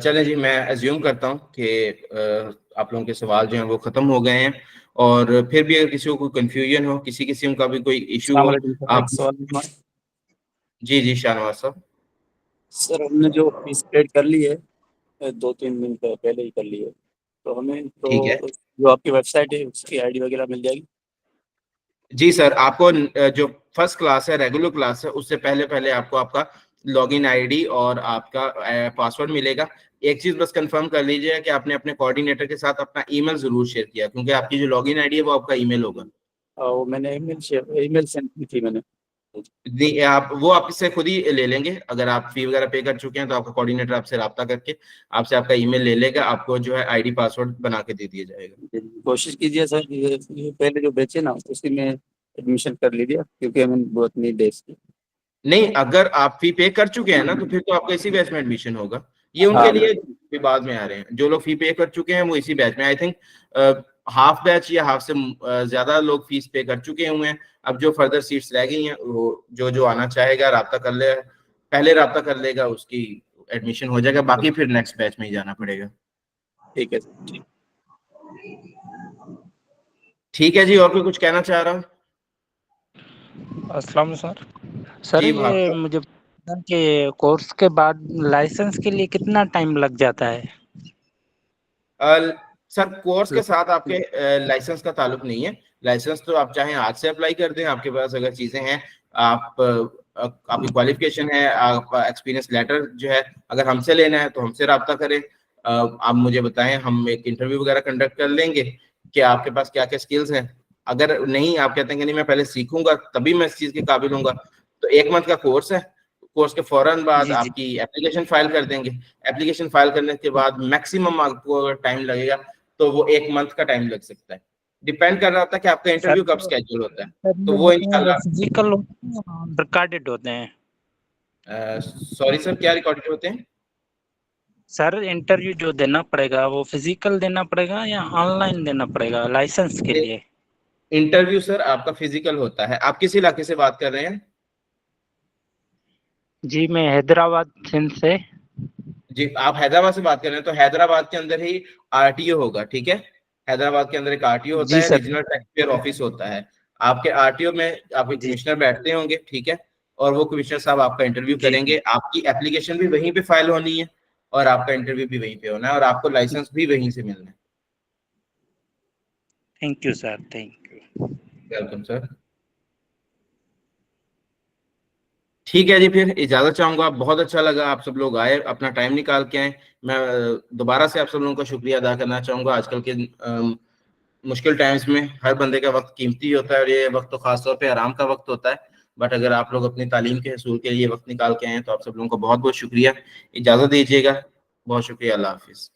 चलें जी, मैं एज्यूम करता हूँ कि आप लोगों के सवाल जो हैं वो ख़त्म हो गए हैं, और फिर भी अगर किसी को कोई कंफ्यूजन हो, किसी किस्म का भी कोई इशू हो, आप जी शाहनवाज साहब। सर हमने जो फीस पेड कर ली है 2-3 दिन पहले ही कर ली है, तो हमें ठीक है तो जो आपकी वेबसाइट है उसकी आईडी वगैरह मिल जाएगी? जी सर, आपको जो फर्स्ट क्लास है, रेगुलर क्लास है, उससे पहले पहले आपको आपका लॉगिन आईडी और आपका पासवर्ड मिलेगा। एक चीज बस कंफर्म कर लीजिए कि आपने अपने कोऑर्डिनेटर के साथ अपना ईमेल जरूर शेयर किया, क्योंकि आपकी जो लॉगिन आईडी है वो आपका ईमेल होगा। वो मैंने ईमेल सेंड की थी मैंने। आप वो आपसे खुद ही ले लेंगे। अगर आप फी वगैरह पे कर चुके हैं तो आपका कोऑर्डिनेटर आपसे रब्ता करके आपसे आपका ईमेल ले लेगा, आपको जो है आईडी पासवर्ड बना के दे दिया जाएगा। कोशिश कीजिए सर, ये पहले जो बेचे ना उसी में एडमिशन कर लीजिए, क्योंकि हमें बहुत नीड है इसकी। नहीं, अगर आप फी पे कर चुके हैं ना तो फिर तो आपका इसी बैच में एडमिशन होगा। ये उनके लिए भी बाद में आ रहे हैं, जो लोग फी पे कर चुके हैं वो इसी बैच में। आई थिंक हाफ बैच या हाफ से ज्यादा लोग फीस पे कर चुके हुए हैं। अब जो फर्दर सीट्स रह गई हैं वो जो आना चाहेगा राब्ता कर ले, पहले राब्ता कर लेगा, उसकी एडमिशन हो जाएगा, बाकी फिर नेक्स्ट बैच में ही जाना पड़ेगा। ठीक है ठीक है जी, और कोई कुछ कहना चाह रहा हूँ? अस्सलाम सर। सर जी, ये मुझे पता है कि कोर्स के बाद लाइसेंस के लिए कितना टाइम लग जाता है? सर कोर्स के साथ आपके लाइसेंस का ताल्लुक नहीं है। लाइसेंस तो आप चाहें आज से अप्लाई कर दें, आपके पास अगर चीजें हैं, आपकी क्वालिफिकेशन है, आपका एक्सपीरियंस लेटर जो है अगर हमसे लेना है तो हमसे रब्ता करें। आप मुझे बताएं, हम एक इंटरव्यू वगैरह कंडक्ट कर लेंगे कि आपके पास क्या क्या स्किल्स हैं। अगर नहीं, आप कहते हैं कि नहीं मैं पहले सीखूंगा तभी मैं इस चीज के काबिल हूँगा, तो 1 मंथ का कोर्स है। कोर्स के फौरन बाद आपकी एप्लीकेशन फाइल कर देंगे। एप्लीकेशन फाइल करने के बाद मैक्सिमम आपको अगर टाइम लगेगा तो वो 1 मंथ का टाइम लग सकता है। डिपेंड कर रहा होता है कि आपका इंटरव्यू कब स्केड्यूल होता है, तो वो इंशाल्लाह। फिजिकल रिकॉर्डेड होते हैं? सॉरी सर, क्या रिकॉर्डेड होते हैं? सर इंटरव्यू जो देना पड़ेगा वो फिजिकल देना पड़ेगा या ऑनलाइन देना पड़ेगा लाइसेंस के लिए? इंटरव्यू सर आपका फिजिकल होता है। आप किस इलाके से बात कर रहे हैं? जी मैं हैदराबाद सिंध से। जी, आप हैदराबाद से बात कर रहे हैं तो हैदराबाद के अंदर ही आरटीओ होगा, ठीक है। हैदराबाद के अंदर एक आरटीओ होता है, रीजनल टैक्स पेयर ऑफिस होता है। आपके आरटीओ में आपके कमिश्नर बैठते होंगे, ठीक है, और वो कमिश्नर साहब आपका इंटरव्यू करेंगे। आपकी एप्लीकेशन भी वहीं पे फाइल होनी है और आपका इंटरव्यू भी वहीं पे होना है और आपको लाइसेंस भी वहीं से मिलना है। Thank you sir, thank you. Welcome sir. ठीक है जी, फिर इजाजत चाहूंगा। बहुत अच्छा लगा आप सब लोग आए, अपना टाइम निकाल के आए। मैं दोबारा से आप सब लोगों का शुक्रिया अदा करना चाहूंगा। आजकल के मुश्किल टाइम्स में हर बंदे का वक्त कीमती होता है और ये वक्त तो खासतौर पे आराम का वक्त होता है। बट अगर आप लोग अपनी तालीम के हसूल के लिए वक्त निकाल के आए हैं तो आप सब लोगों को बहुत बहुत शुक्रिया। इजाजत दीजिएगा, बहुत शुक्रिया, अल्लाह हाफिज।